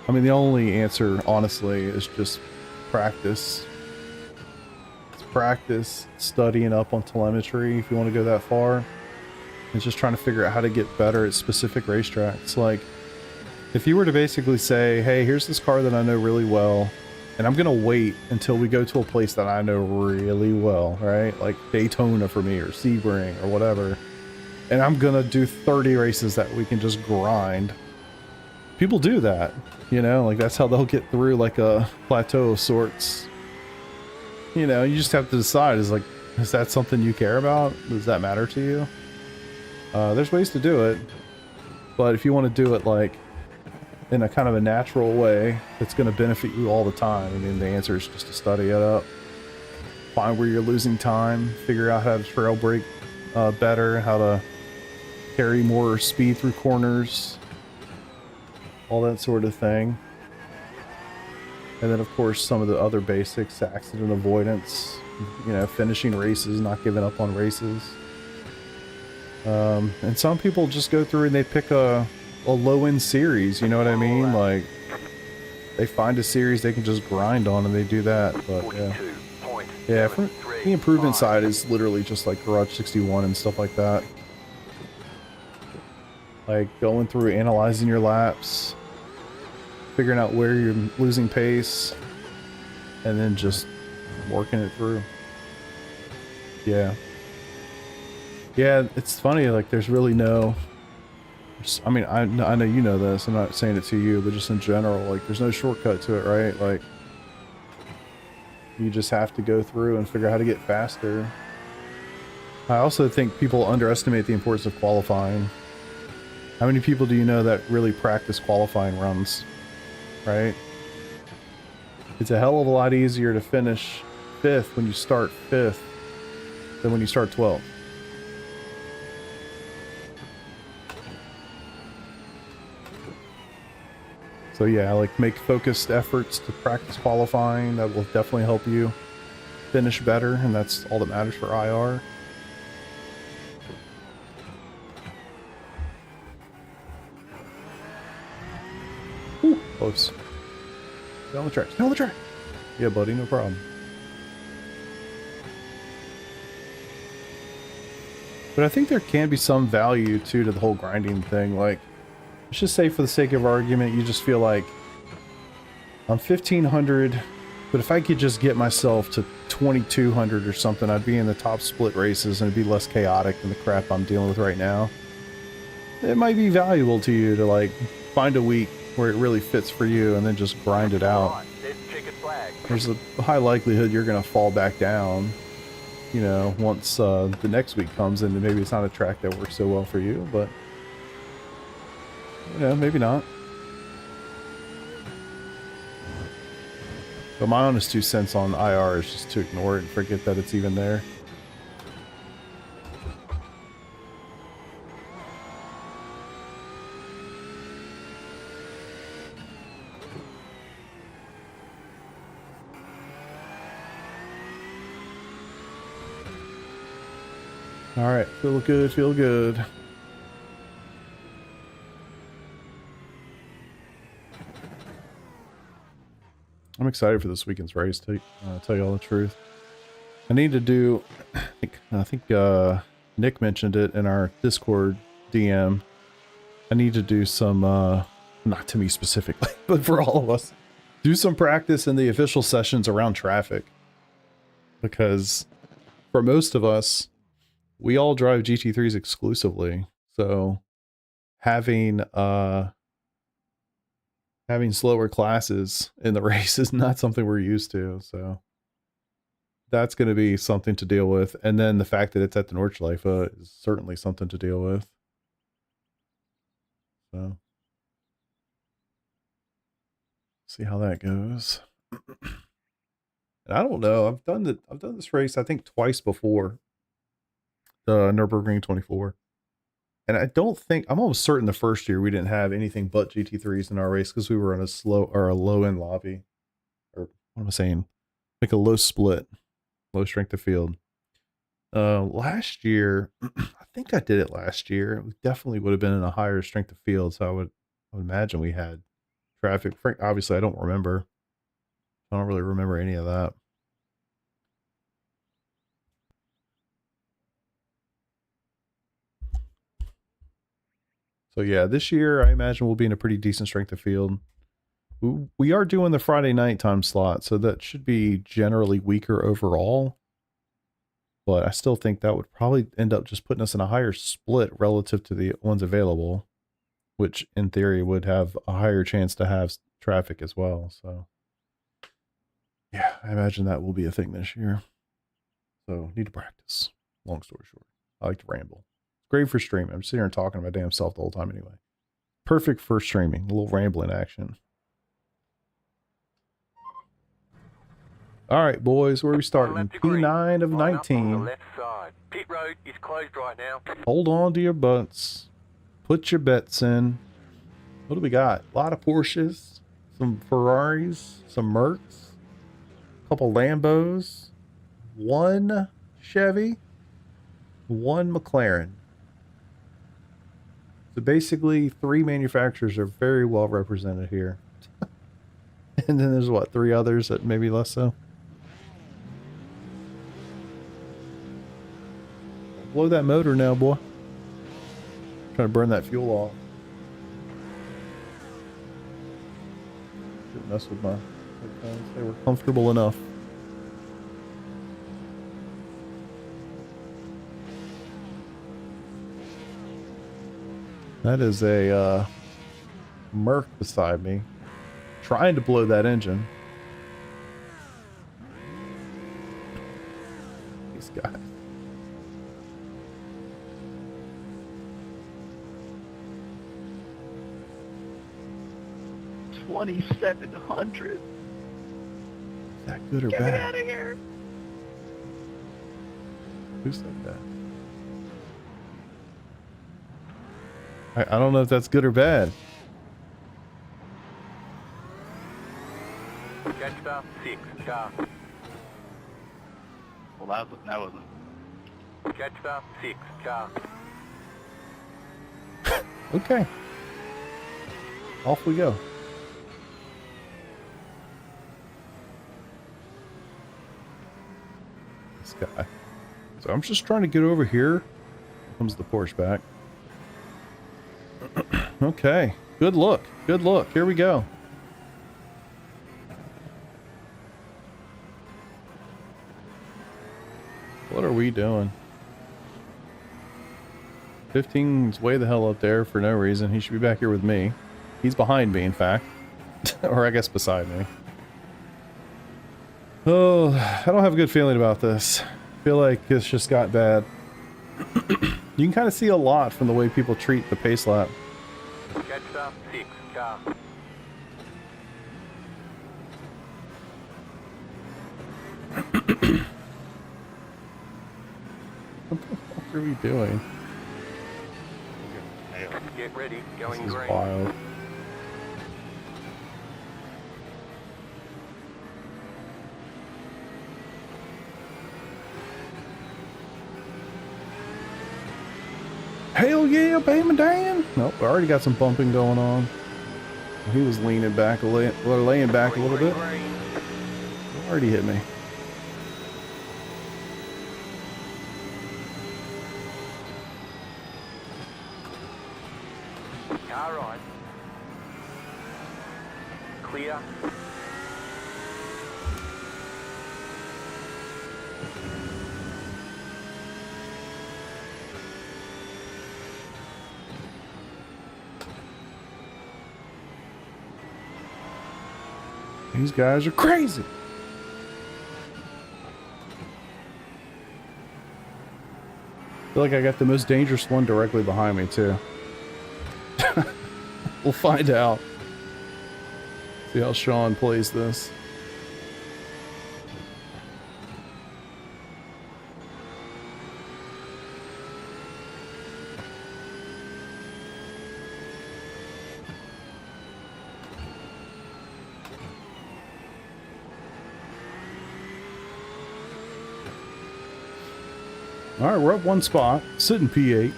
S1: I mean, the only answer, honestly, is just practice. It's practice, studying up on telemetry if you want to go that far. It's just trying to figure out how to get better at specific racetracks. Like, if you were to basically say, hey, here's this car that I know really well, and I'm going to wait until we go to a place that I know really well, right? Like Daytona for me, or Sebring, or whatever. And I'm going to do 30 races that we can just grind. People do that, you know? Like, that's how they'll get through, like, a plateau of sorts. You know, you just have to decide, is that something you care about? Does that matter to you? There's ways to do it. But if you want to do it, like, in a kind of a natural way that's going to benefit you all the time, I mean, the answer is just to study it up. Find where you're losing time, figure out how to trail brake better, how to carry more speed through corners, all that sort of thing. And then, of course, some of the other basics, accident avoidance, you know, finishing races, not giving up on races. And some people just go through and they pick a low-end series, you know what I mean? Like, they find a series they can just grind on and they do that. But yeah, for the improvement side is literally just like Garage 61 and stuff like that. Like going through, analyzing your laps, figuring out where you're losing pace, and then just working it through. Yeah. Yeah, it's funny, like there's really no, I mean, I know you know this, I'm not saying it to you, but just in general, like there's no shortcut to it, right? Like, you just have to go through and figure out how to get faster. I also think people underestimate the importance of qualifying. How many people do you know that really practice qualifying runs, right? It's a hell of a lot easier to finish 5th when you start 5th than when you start 12th. So yeah, like make focused efforts to practice qualifying. That will definitely help you finish better, and that's all that matters for IR. Ooh, close. Stay on the track. Stay on the track. Yeah, buddy, no problem. But I think there can be some value too to the whole grinding thing. Like, let's just say for the sake of argument, you just feel like I'm 1500, but if I could just get myself to 2200 or something, I'd be in the top split races and it'd be less chaotic than the crap I'm dealing with right now. It might be valuable to you to like find a week where it really fits for you and then just grind it out. There's a high likelihood you're going to fall back down, you know, once the next week comes, and maybe it's not a track that works so well for you, but yeah, maybe not. But my honest 2 cents on IR is just to ignore it and forget that it's even there. All right, feel good, feel good. I'm excited for this weekend's race, to tell you all the truth. I need to do, I think Nick mentioned it in our Discord DM. I need to do some, not to me specifically, but for all of us, do some practice in the official sessions around traffic. Because for most of us, we all drive GT3s exclusively. So having slower classes in the race is not something we're used to. So that's going to be something to deal with. And then the fact that it's at the Nordschleife is certainly something to deal with. So see how that goes. And I don't know. I've done this race I think twice before. The Nürburgring 24. And I don't think, I'm almost certain the first year we didn't have anything but GT3s in our race because we were on a low end lobby. Or what am I saying? Like a low split, low strength of field. Last year, I think I did it last year. We definitely would have been in a higher strength of field. So I would imagine we had traffic. Obviously, I don't remember. I don't really remember any of that. So yeah, this year I imagine we'll be in a pretty decent strength of field. We are doing the Friday night time slot, so that should be generally weaker overall. But I still think that would probably end up just putting us in a higher split relative to the ones available, which in theory would have a higher chance to have traffic as well. So yeah, I imagine that will be a thing this year. So need to practice. Long story short, I like to ramble. Great for streaming. I'm sitting here and talking to my damn self the whole time anyway. Perfect for streaming. A little rambling action. All right, boys, where are we starting? P9 of 19.
S2: Pit road is closed right now.
S1: Hold on to your butts. Put your bets in. What do we got? A lot of Porsches, some Ferraris, some Mercs, a couple Lambos, one Chevy, one McLaren. So basically 3 manufacturers are very well represented here. And then there's what, 3 others that maybe less so? Blow that motor now, boy. Trying to burn that fuel off. Shouldn't mess with my headphones. They were comfortable enough. That is a Merc beside me, trying to blow that engine. These guys. $2,700. Is that good or bad? Get me out of here. Who said that? I don't know if that's good or bad.
S2: Jetstar 6 car.
S4: Well, that wasn't.
S2: Jetstar 6 car.
S1: Okay. Off we go. This guy. So I'm just trying to get over here. Here comes the Porsche back. Okay. Good look. Good look. Here we go. What are we doing? 15's way the hell up there for no reason. He should be back here with me. He's behind me, in fact. Or I guess beside me. Oh, I don't have a good feeling about this. I feel like this just got bad. You can kind of see a lot from the way people treat the pace lap.
S2: Jetstar 6 car.
S1: What the fuck are we doing?
S2: Get ready,
S1: This
S2: going
S1: is
S2: green.
S1: wild. Hell yeah, baby Dan! Nope, I already got some bumping going on. He was leaning back, laying back a little bit.
S2: Green.
S1: Already hit me.
S2: Car right. Clear.
S1: These guys are crazy. I feel like I got the most dangerous one directly behind me, too. We'll find out. See how Sean plays this. All right, we're up one spot, sitting P8.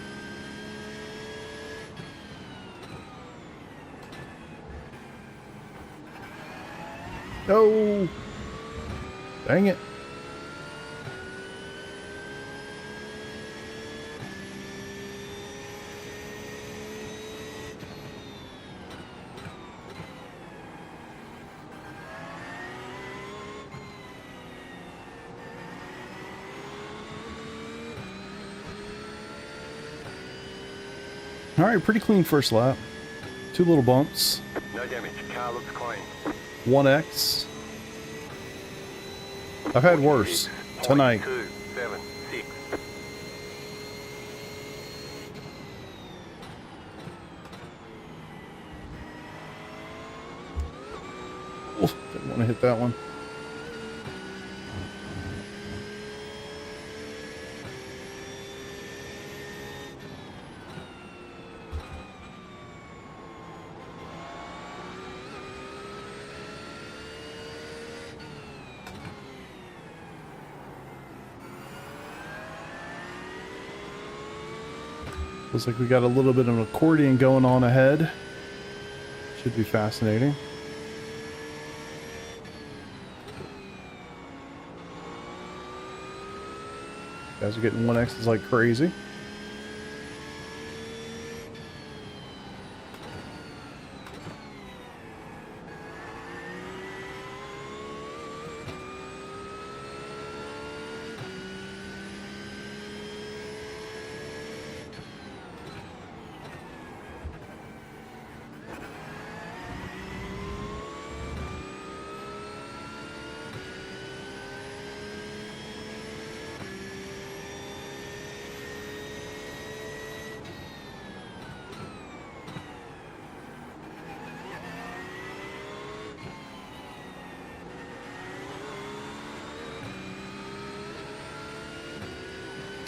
S1: Oh, dang it. All right, pretty clean first lap. 2 little bumps.
S2: No damage. Car looks clean.
S1: 1X. I've had worse tonight.
S2: 276.
S1: Oh, didn't want to hit that one. Looks like we got a little bit of an accordion going on ahead. Should be fascinating. Guys are getting 1Xs like crazy.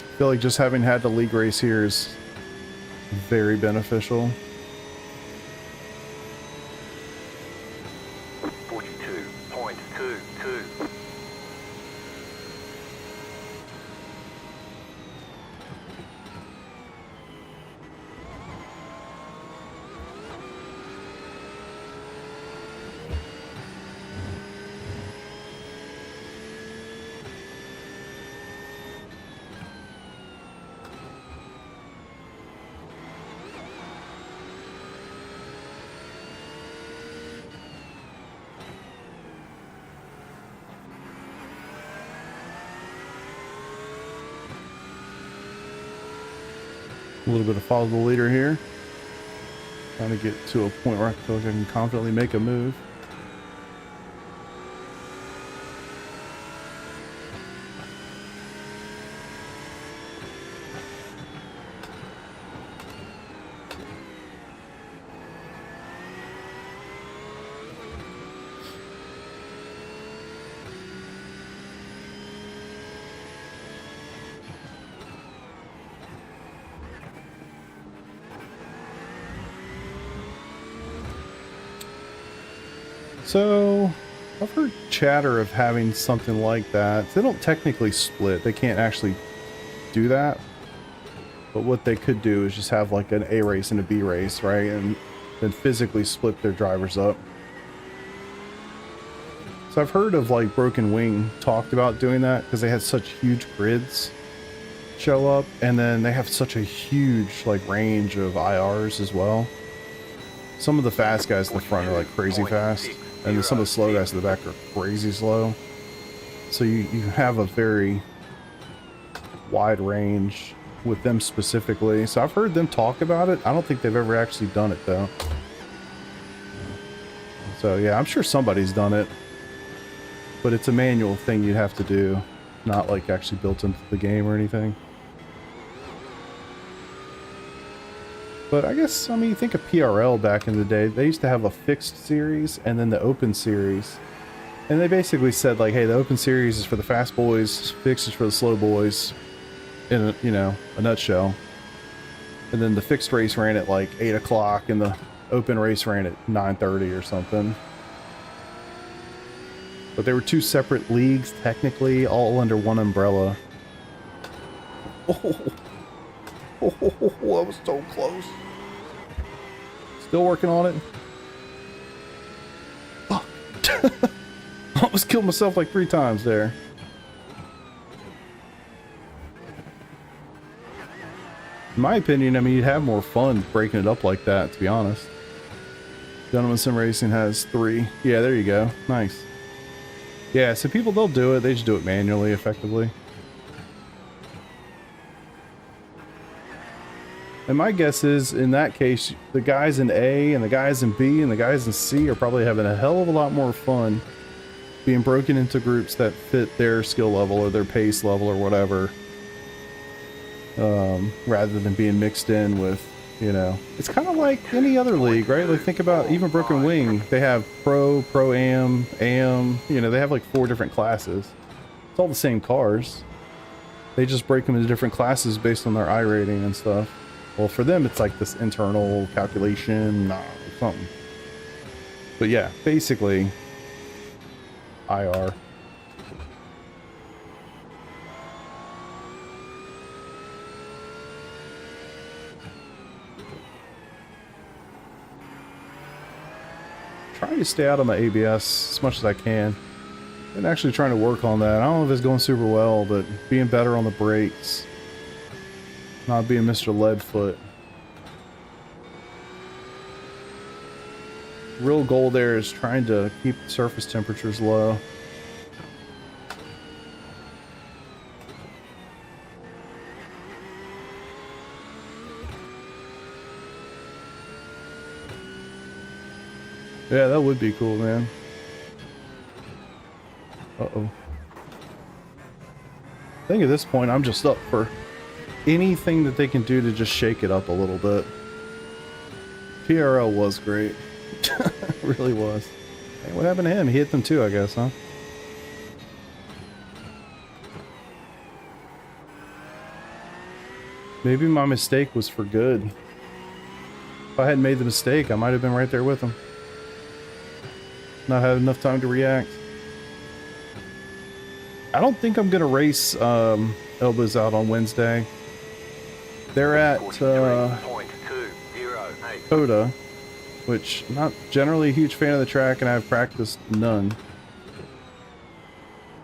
S1: I feel like just having had the league race here is very beneficial.
S2: 42.2.
S1: A little bit of follow the leader here. Trying to get to a point where I feel like I can confidently make a move. So, I've heard chatter of having something like that. They don't technically split. They can't actually do that. But what they could do is just have like an A race and a B race, right? And then physically split their drivers up. So I've heard of like Broken Wing talked about doing that because they had such huge grids show up. And then they have such a huge like range of IRs as well. Some of the fast guys in the front are like crazy fast. And then some of the slow guys in the back are crazy slow. So you have a very wide range with them specifically. So I've heard them talk about it. I don't think they've ever actually done it though. So yeah, I'm sure somebody's done it. But it's a manual thing you'd have to do. Not like actually built into the game or anything. But I guess, I mean, you think of PRL back in the day, they used to have a fixed series and then the open series. And they basically said like, hey, the open series is for the fast boys, fixed is for the slow boys, in a, you know, a nutshell. And then the fixed race ran at like 8 o'clock and the open race ran at 9:30 or something. But they were two separate leagues, technically, all under one umbrella. Oh, that was so close. Still working on it. Fuck. I almost killed myself like 3 times there. In my opinion, I mean, you'd have more fun breaking it up like that, to be honest. Gentleman Sim Racing has 3. Yeah, there you go. Nice. Yeah, so people, they'll do it. They just do it manually, effectively. And my guess is, in that case, the guys in A and the guys in B and the guys in C are probably having a hell of a lot more fun being broken into groups that fit their skill level or their pace level or whatever, rather than being mixed in with, you know, it's kind of like any other league, right? Like think about even Broken Wing. They have Pro, Pro-Am, Am, you know, they have like 4 different classes. It's all the same cars. They just break them into different classes based on their I rating and stuff. Well, for them, it's like this internal calculation, something. But yeah, basically, IR. Trying to stay out of my ABS as much as I can. And actually trying to work on that. I don't know if it's going super well, but being better on the brakes. Not being Mr. Leadfoot. Real goal there is trying to keep the surface temperatures low. Yeah, that would be cool, man. Uh-oh. I think at this point I'm just up for anything that they can do to just shake it up a little bit. PRL was great. It really was. Hey, what happened to him? He hit them too, I guess, huh? Maybe my mistake was for good. If I hadn't made the mistake, I might have been right there with him. Not had enough time to react. I don't think I'm gonna race Elbows Out on Wednesday. They're at Coda, which I'm not generally a huge fan of the track, and I've practiced none.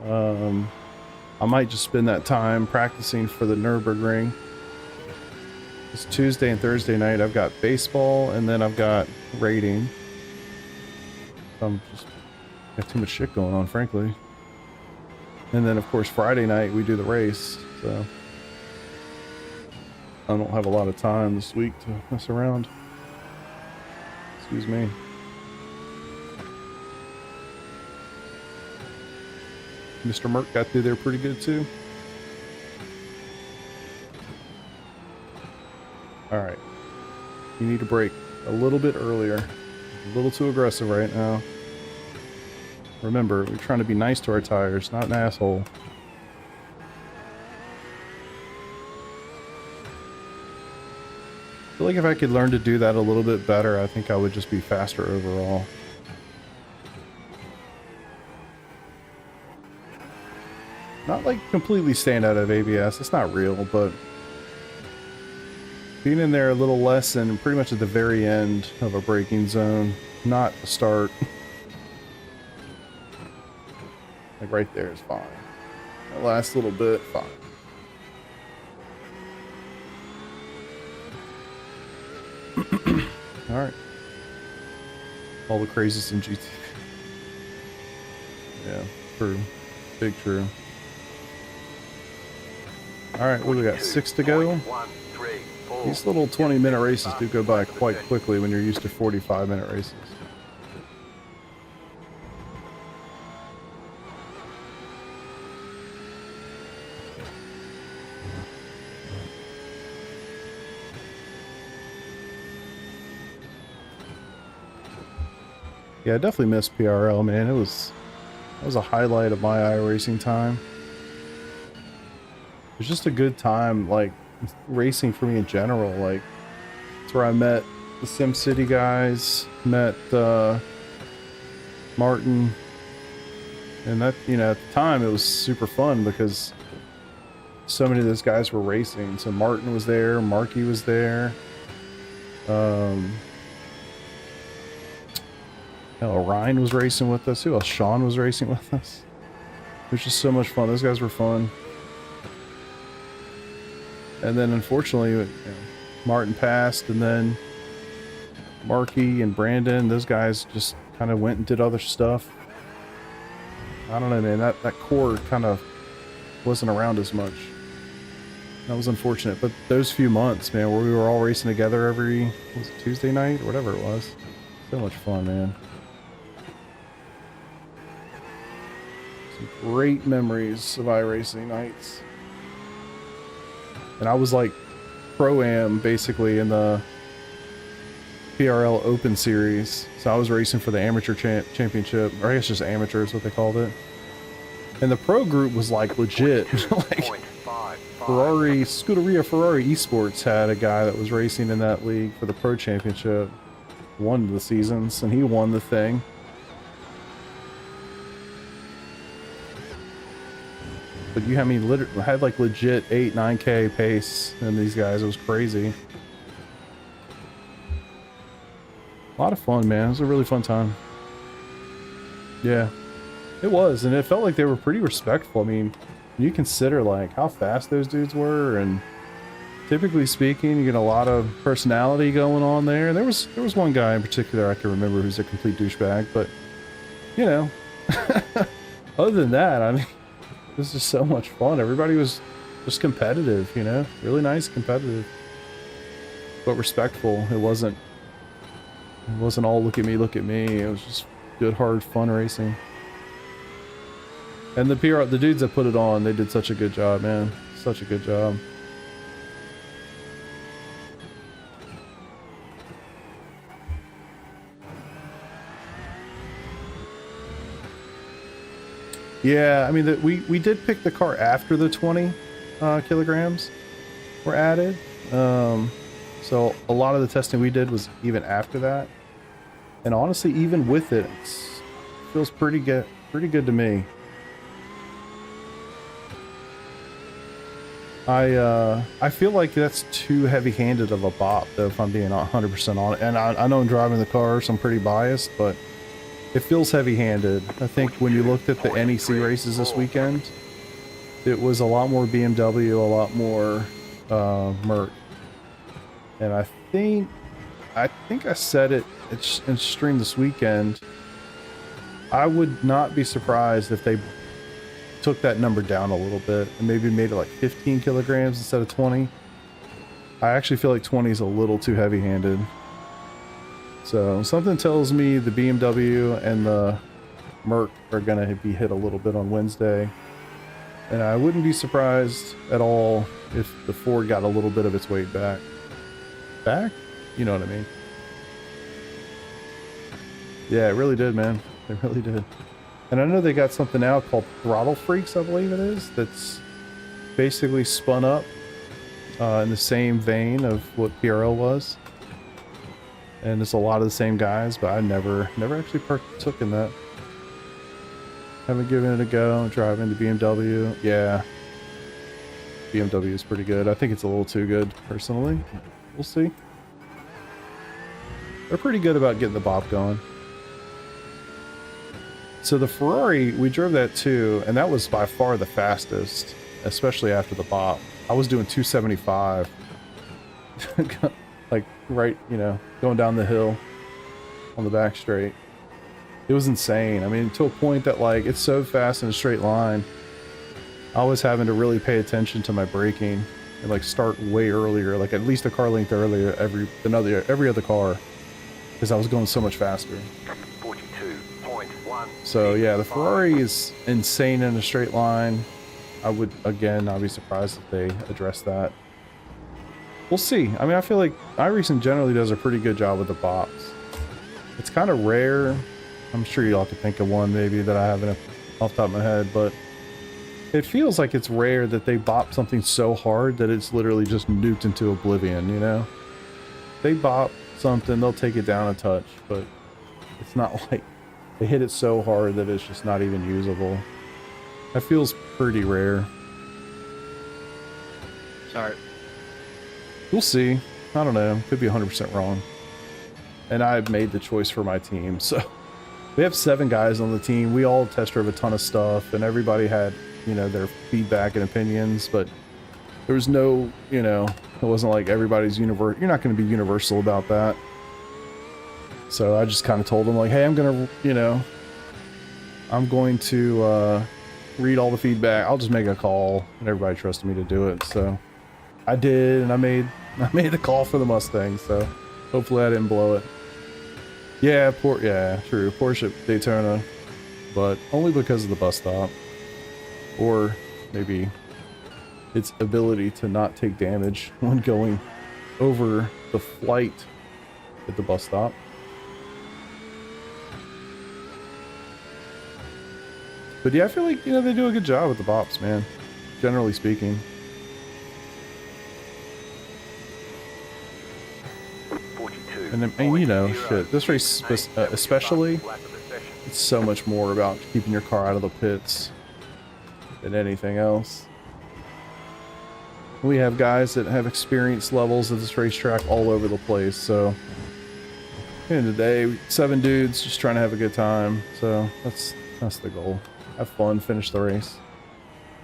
S1: I might just spend that time practicing for the Nürburgring. It's Tuesday and Thursday night. I've got baseball, and then I've got rating. I'm just got too much shit going on, frankly. And then, of course, Friday night we do the race. So I don't have a lot of time this week to mess around. Excuse me. Mr. Merck got through there pretty good too. Alright. You need to brake a little bit earlier. A little too aggressive right now. Remember, we're trying to be nice to our tires, not an asshole. I feel like if I could learn to do that a little bit better, I think I would just be faster overall. Not like completely staying out of ABS, it's not real, but being in there a little less and pretty much at the very end of a braking zone, not the start. Like right there is fine. That last little bit, fine. Alright. All the crazies in GT. Yeah, true. Big true. Alright, what do we got? 6 to go? These little 20-minute races do go by quite quickly when you're used to 45-minute races. Yeah, I definitely miss PRL, man. That was a highlight of my iRacing time. It was just a good time, like, racing for me in general. Like, it's where I met the SimCity guys, met Martin, and that, you know, at the time it was super fun because so many of those guys were racing. So Martin was there, Marky was there, Ryan was racing with us. Who else? Sean was racing with us. It was just so much fun. Those guys were fun. And then unfortunately, you know, Martin passed, and then Marky and Brandon, those guys just kind of went and did other stuff. I don't know, man. That core kind of wasn't around as much. That was unfortunate. But those few months, man, where we were all racing together every, was it Tuesday night or whatever it was. So much fun, man. Some great memories of iRacing nights. And I was like Pro-Am basically in the PRL Open Series. So I was racing for the amateur championship, or I guess just amateur is what they called it. And the pro group was like legit. Like Ferrari, Scuderia Ferrari Esports had a guy that was racing in that league for the pro championship. One of the seasons, and he won the thing. But you had me had like legit 8-9K pace in these guys. It was crazy. A lot of fun, man. It was a really fun time. Yeah, it was, and it felt like they were pretty respectful. I mean, you consider like how fast those dudes were, and typically speaking, you get a lot of personality going on there. There was one guy in particular I can remember who's a complete douchebag, but you know, other than that, I mean, it was just so much fun. Everybody was just competitive, you know, really nice, competitive, but respectful. It wasn't all look at me. It was just good, hard, fun racing. And the dudes that put it on, they did such a good job, man. Such a good job. Yeah, I mean, we did pick the car after the 20 kilograms were added. So a lot of the testing we did was even after that. And honestly, even with it, it feels pretty good to me. I feel like that's too heavy-handed of a bop, though, if I'm being 100% on it. And I know I'm driving the car, so I'm pretty biased, but it feels heavy-handed. I think when you looked at the NEC races this weekend, it was a lot more BMW, a lot more Merc. And I think I said it in stream this weekend. I would not be surprised if they took that number down a little bit and maybe made it like 15 kilograms instead of 20. I actually feel like 20 is a little too heavy-handed. So something tells me the BMW and the Merc are going to be hit a little bit on Wednesday. And I wouldn't be surprised at all if the Ford got a little bit of its weight back. Back? You know what I mean. Yeah, it really did, man. It really did. And I know they got something out called Throttle Freaks, I believe it is, that's basically spun up in the same vein of what PRL was. And it's a lot of the same guys, but I never actually partook in that. Haven't given it a go. Driving the BMW. Yeah. BMW is pretty good. I think it's a little too good, personally. We'll see. They're pretty good about getting the bop going. So the Ferrari, we drove that too, and that was by far the fastest, especially after the bop. I was doing 275. Like, right, you know, going down the hill on the back straight. It was insane. I mean, to a point that, like, it's so fast in a straight line. I was having to really pay attention to my braking and, like, start way earlier, like at least a car length earlier every other car, because I was going so much faster.
S2: 42.1.
S1: So yeah, the Ferrari is insane in a straight line. I'd be surprised if they address that. We'll see. I mean, I feel like iRacing generally does a pretty good job with the bops. It's kind of rare. I'm sure y'all could think of one maybe that I haven't off the top of my head, but it feels like it's rare that they bop something so hard that it's literally just nuked into oblivion, you know? They bop something, they'll take it down a touch, but it's not like they hit it so hard that it's just not even usable. That feels pretty rare.
S4: Sorry.
S1: We'll see. I don't know. Could be 100% wrong. And I made the choice for my team. So we have 7 guys on the team. We all test drove a ton of stuff, and everybody had, you know, their feedback and opinions, but there was no, you know, it wasn't like everybody's universal. You're not going to be universal about that. So I just kind of told them, like, hey, I'm going to, you know, I'm going to read all the feedback. I'll just make a call, and everybody trusted me to do it. So I did, and I made the call for the Mustang, so hopefully I didn't blow it. Yeah, true. Porsche Daytona, but only because of the bus stop. Or maybe its ability to not take damage when going over the flight at the bus stop. But yeah, I feel like, you know, they do a good job with the bops, man. Generally speaking.
S2: 42.
S1: And you know, shit, this race especially, it's so much more about keeping your car out of the pits than anything else. We have guys that have experience levels at this racetrack all over the place, so at the end of the day, 7 dudes just trying to have a good time, so that's the goal. Have fun, finish the race,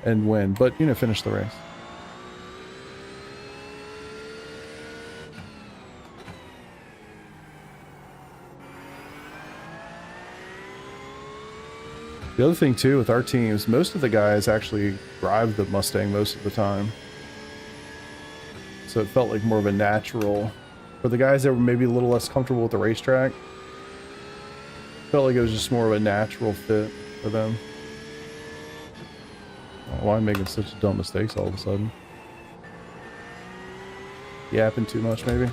S1: and win, but, you know, finish the race. The other thing too with our teams, most of the guys actually drive the Mustang most of the time. So it felt like more of a natural. For the guys that were maybe a little less comfortable with the racetrack, felt like it was just more of a natural fit for them. Why am I making such dumb mistakes all of a sudden? Yapping too much maybe?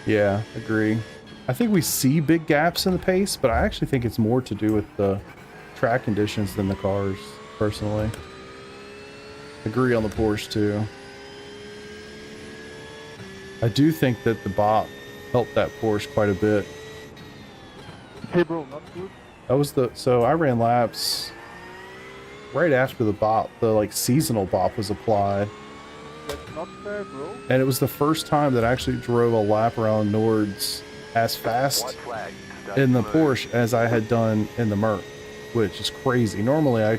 S1: Yeah, agree. I think we see big gaps in the pace, but I actually think it's more to do with the track conditions than the cars, personally. Agree on the Porsche, too. I do think that the bop helped that Porsche quite a bit.
S5: Hey bro, not good.
S1: That was so I ran laps right after the bop, the like seasonal bop was applied.
S5: That's not fair, bro.
S1: And it was the first time that I actually drove a lap around Nords as fast in the Porsche as I had done in the Merc, which is crazy. Normally I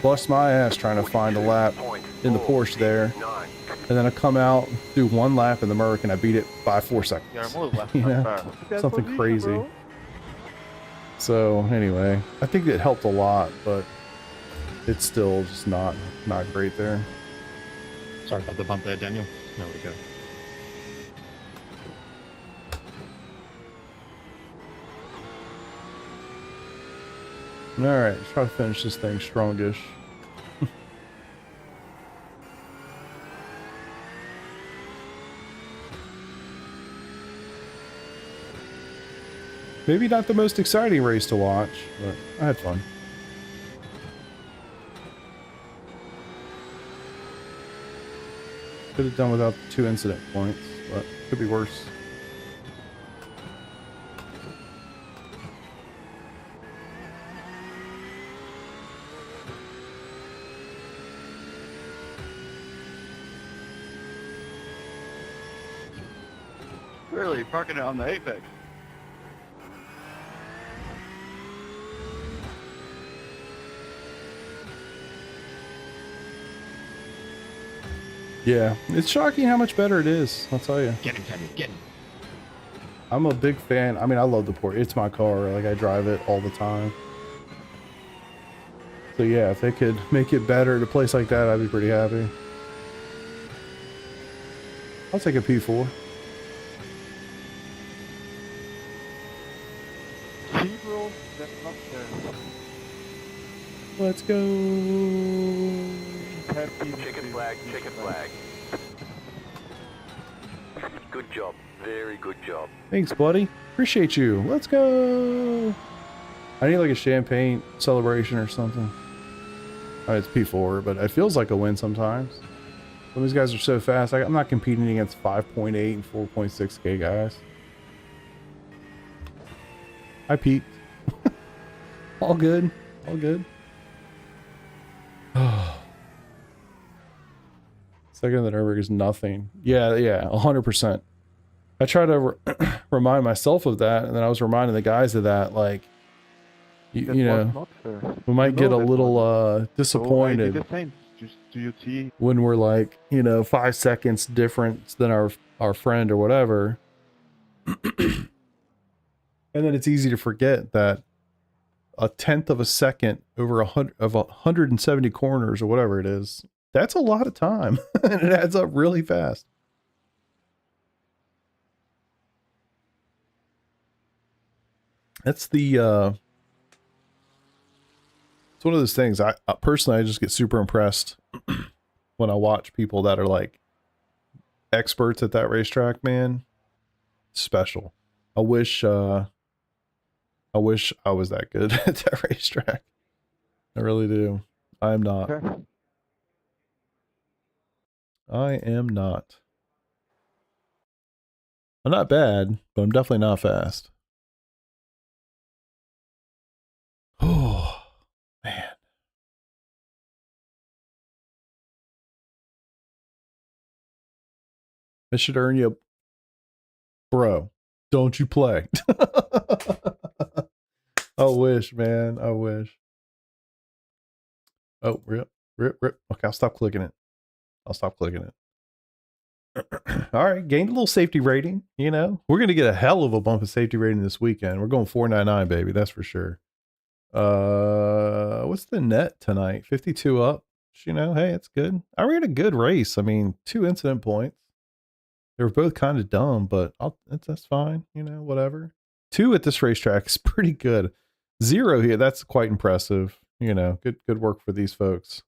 S1: bust my ass trying to find a lap in the Porsche there, and then I come out, do 1 lap in the Merc, and I beat it by 4 seconds.
S4: Your move was
S1: You
S4: not
S1: know?
S4: fair.
S1: Something crazy. So anyway, I think it helped a lot, but it's still just not great there.
S6: Sorry about the bump there, Daniel. There we go.
S1: All right, let's try to finish this thing strongish. Maybe not the most exciting race to watch, but I had fun. Could have done without the 2 incident points, but could be worse.
S4: Really, parking it on the apex.
S1: Yeah, it's shocking how much better it is, I'll tell you.
S6: Get him, Daniel, get him.
S1: I'm a big fan. I mean, I love the Porsche. It's my car. Like, I drive it all the time. So yeah, if they could make it better at a place like that, I'd be pretty happy. I'll take a P4.
S5: See, bro, that's not there.
S1: Let's go.
S2: Chicken flag, chicken flag. Good job. Very good job.
S1: Thanks, buddy. Appreciate you. Let's go. I need like a champagne celebration or something. It's P4, but it feels like a win sometimes. Some of these guys are so fast. I'm not competing against 5.8 and 4.6K guys. I peaked. All good. All good. Second of the Nürburgring is nothing. Yeah, 100%. I try to remind myself of that, and then I was reminding the guys of that. Like, you know, we might get a little disappointed.
S5: So I did the same. Just do you see?
S1: When we're like, 5 seconds difference than our friend or whatever. And then it's easy to forget that a tenth of a second over 170 corners or whatever it is, that's a lot of time. And it adds up really fast. That's the it's one of those things. I personally, I just get super impressed when I watch people that are like experts at that racetrack, man. Special. I wish I was that good at that racetrack. I really do. I am not.
S5: Okay.
S1: I am not. I'm not bad, but I'm definitely not fast. Oh, man. This should earn you a... Bro, don't you play. I wish, man. I wish. Oh, rip. Okay, I'll stop clicking it. All right, gained a little safety rating, We're going to get a hell of a bump of safety rating this weekend. We're going 499, baby. That's for sure. What's the net tonight? 52 up. Hey, it's good. I ran a good race. I mean, 2 incident points. They were both kind of dumb, but that's fine. Whatever. 2 at this racetrack is pretty good. 0 here. That's quite impressive. Good work for these folks.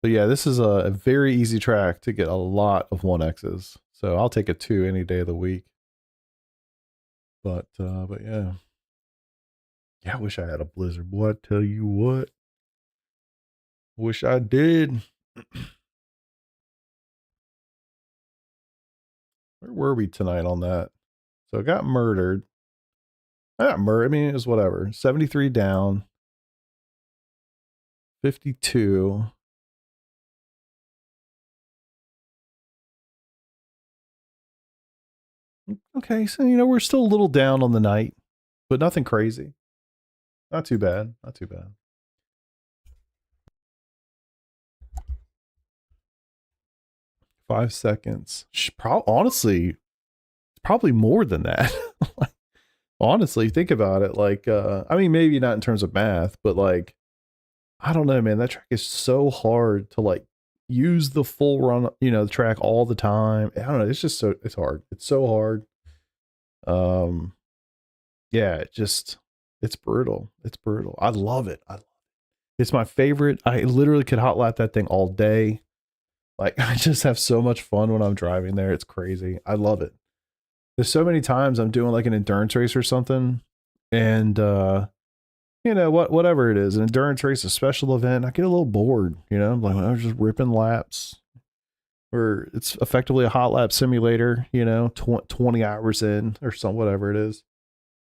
S1: But yeah, this is a very easy track to get a lot of 1Xs. So I'll take a 2 any day of the week. But yeah. Yeah, I wish I had a blizzard. Boy, I tell you what. Wish I did. Where were we tonight on that? So I got murdered. I mean, it was whatever. 73 down. 52. Okay, so, we're still a little down on the night, but nothing crazy. Not too bad. Not too bad. Five seconds. Honestly, probably more than that. Honestly, think about it. Like, I mean, maybe not in terms of math, but like, I don't know, man. That track is so hard to like use the full run, you know, the track all the time. I don't know. It's just it's hard. It's so hard. Yeah, it's brutal. It's brutal. I love it. It's my favorite. I literally could hot lap that thing all day. Like, I just have so much fun when I'm driving there. It's crazy. I love it. There's so many times I'm doing like an endurance race or something, and you know, whatever it is, an endurance race, a special event, I get a little bored, you know, like I was just ripping laps, or it's effectively a hot lap simulator, you know, 20 hours in or some whatever it is,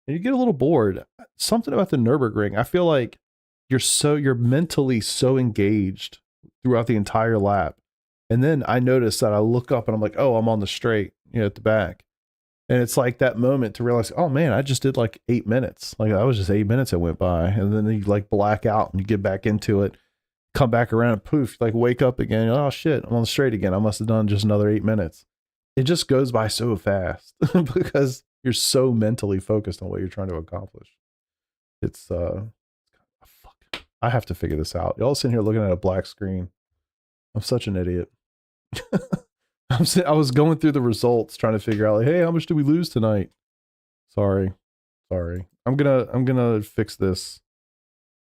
S1: and you get a little bored. Something about the Nürburgring, I feel like you're mentally so engaged throughout the entire lap, and then I notice that I look up and I'm like, oh, I'm on the straight, you know, at the back. And it's like that moment to realize, oh man, I just did like 8 minutes. Like that was just 8 minutes that went by. And then you like black out and you get back into it, come back around and poof, like wake up again. Oh shit, I'm on the straight again. I must have done just another 8 minutes. It just goes by so fast because you're so mentally focused on what you're trying to accomplish. It's, fuck. I have to figure this out. Y'all sitting here looking at a black screen. I'm such an idiot. I was going through the results trying to figure out like, hey, how much did we lose tonight? Sorry. I'm gonna fix this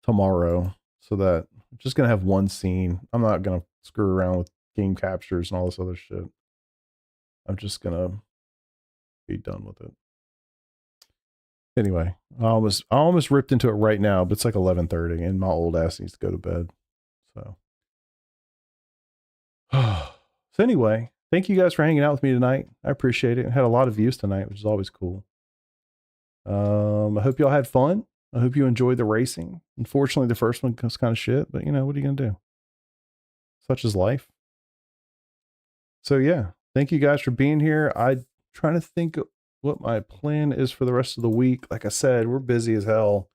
S1: tomorrow so that I'm just gonna have one scene. I'm not gonna screw around with game captures and all this other shit. I'm just gonna be done with it. Anyway, I almost ripped into it right now, but it's like 11:30 and my old ass needs to go to bed. So anyway, thank you guys for hanging out with me tonight. I appreciate it. I had a lot of views tonight, which is always cool. I hope y'all had fun. I hope you enjoyed the racing. Unfortunately, the first one was kind of shit, but you know, what are you going to do? Such is life. So yeah, thank you guys for being here. I'm trying to think what my plan is for the rest of the week. Like I said, we're busy as hell.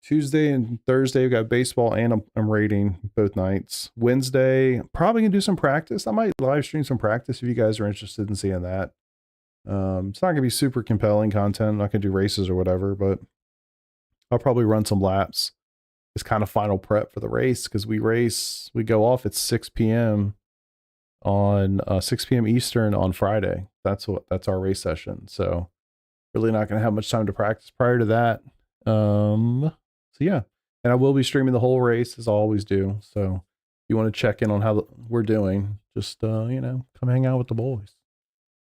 S1: Tuesday and Thursday, we've got baseball and I'm rating both nights. Wednesday, probably gonna do some practice. I might live stream some practice if you guys are interested in seeing that. It's not gonna be super compelling content. I'm not gonna do races or whatever, but I'll probably run some laps. It's kind of final prep for the race because we go off at 6 p.m. on 6 p.m. Eastern on Friday. That's our race session. So really not gonna have much time to practice prior to that. So yeah, and I will be streaming the whole race as I always do. So if you want to check in on how we're doing, just, you know, come hang out with the boys.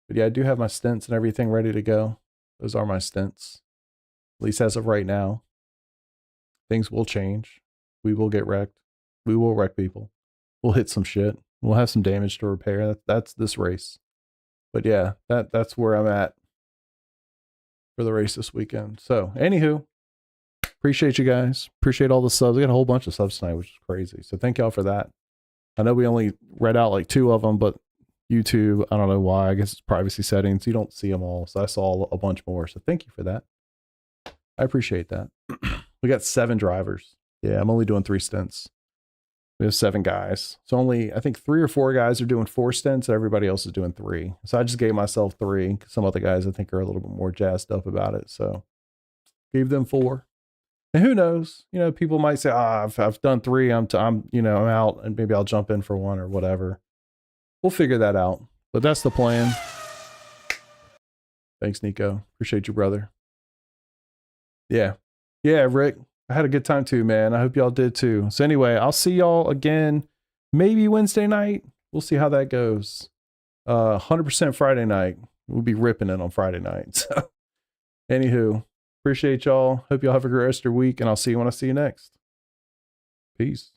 S1: But yeah, I do have my stints and everything ready to go. Those are my stints, at least as of right now. Things will change. We will get wrecked. We will wreck people. We'll hit some shit. We'll have some damage to repair. That's this race. But yeah, that's where I'm at for the race this weekend. So anywho, appreciate you guys. Appreciate all the subs. We got a whole bunch of subs tonight, which is crazy. So thank y'all for that. I know we only read out like 2 of them, but YouTube, I don't know why. I guess it's privacy settings. You don't see them all. So I saw a bunch more. So thank you for that. I appreciate that. We got 7 drivers. Yeah, I'm only doing 3 stints. We have 7 guys. So only, I think 3 or 4 guys are doing 4 stints. And everybody else is doing 3. So I just gave myself 3. Some other guys I think are a little bit more jazzed up about it. So gave them 4. And who knows? You know, people might say, I've done 3. I'm out, and maybe I'll jump in for 1 or whatever. We'll figure that out. But that's the plan. Thanks, Nico. Appreciate you, brother. Yeah, Rick. I had a good time too, man. I hope y'all did too. So anyway, I'll see y'all again, maybe Wednesday night. We'll see how that goes. 100% Friday night. We'll be ripping it on Friday night. So, anywho. Appreciate y'all. Hope y'all have a great rest of your week, and I'll see you when I see you next. Peace.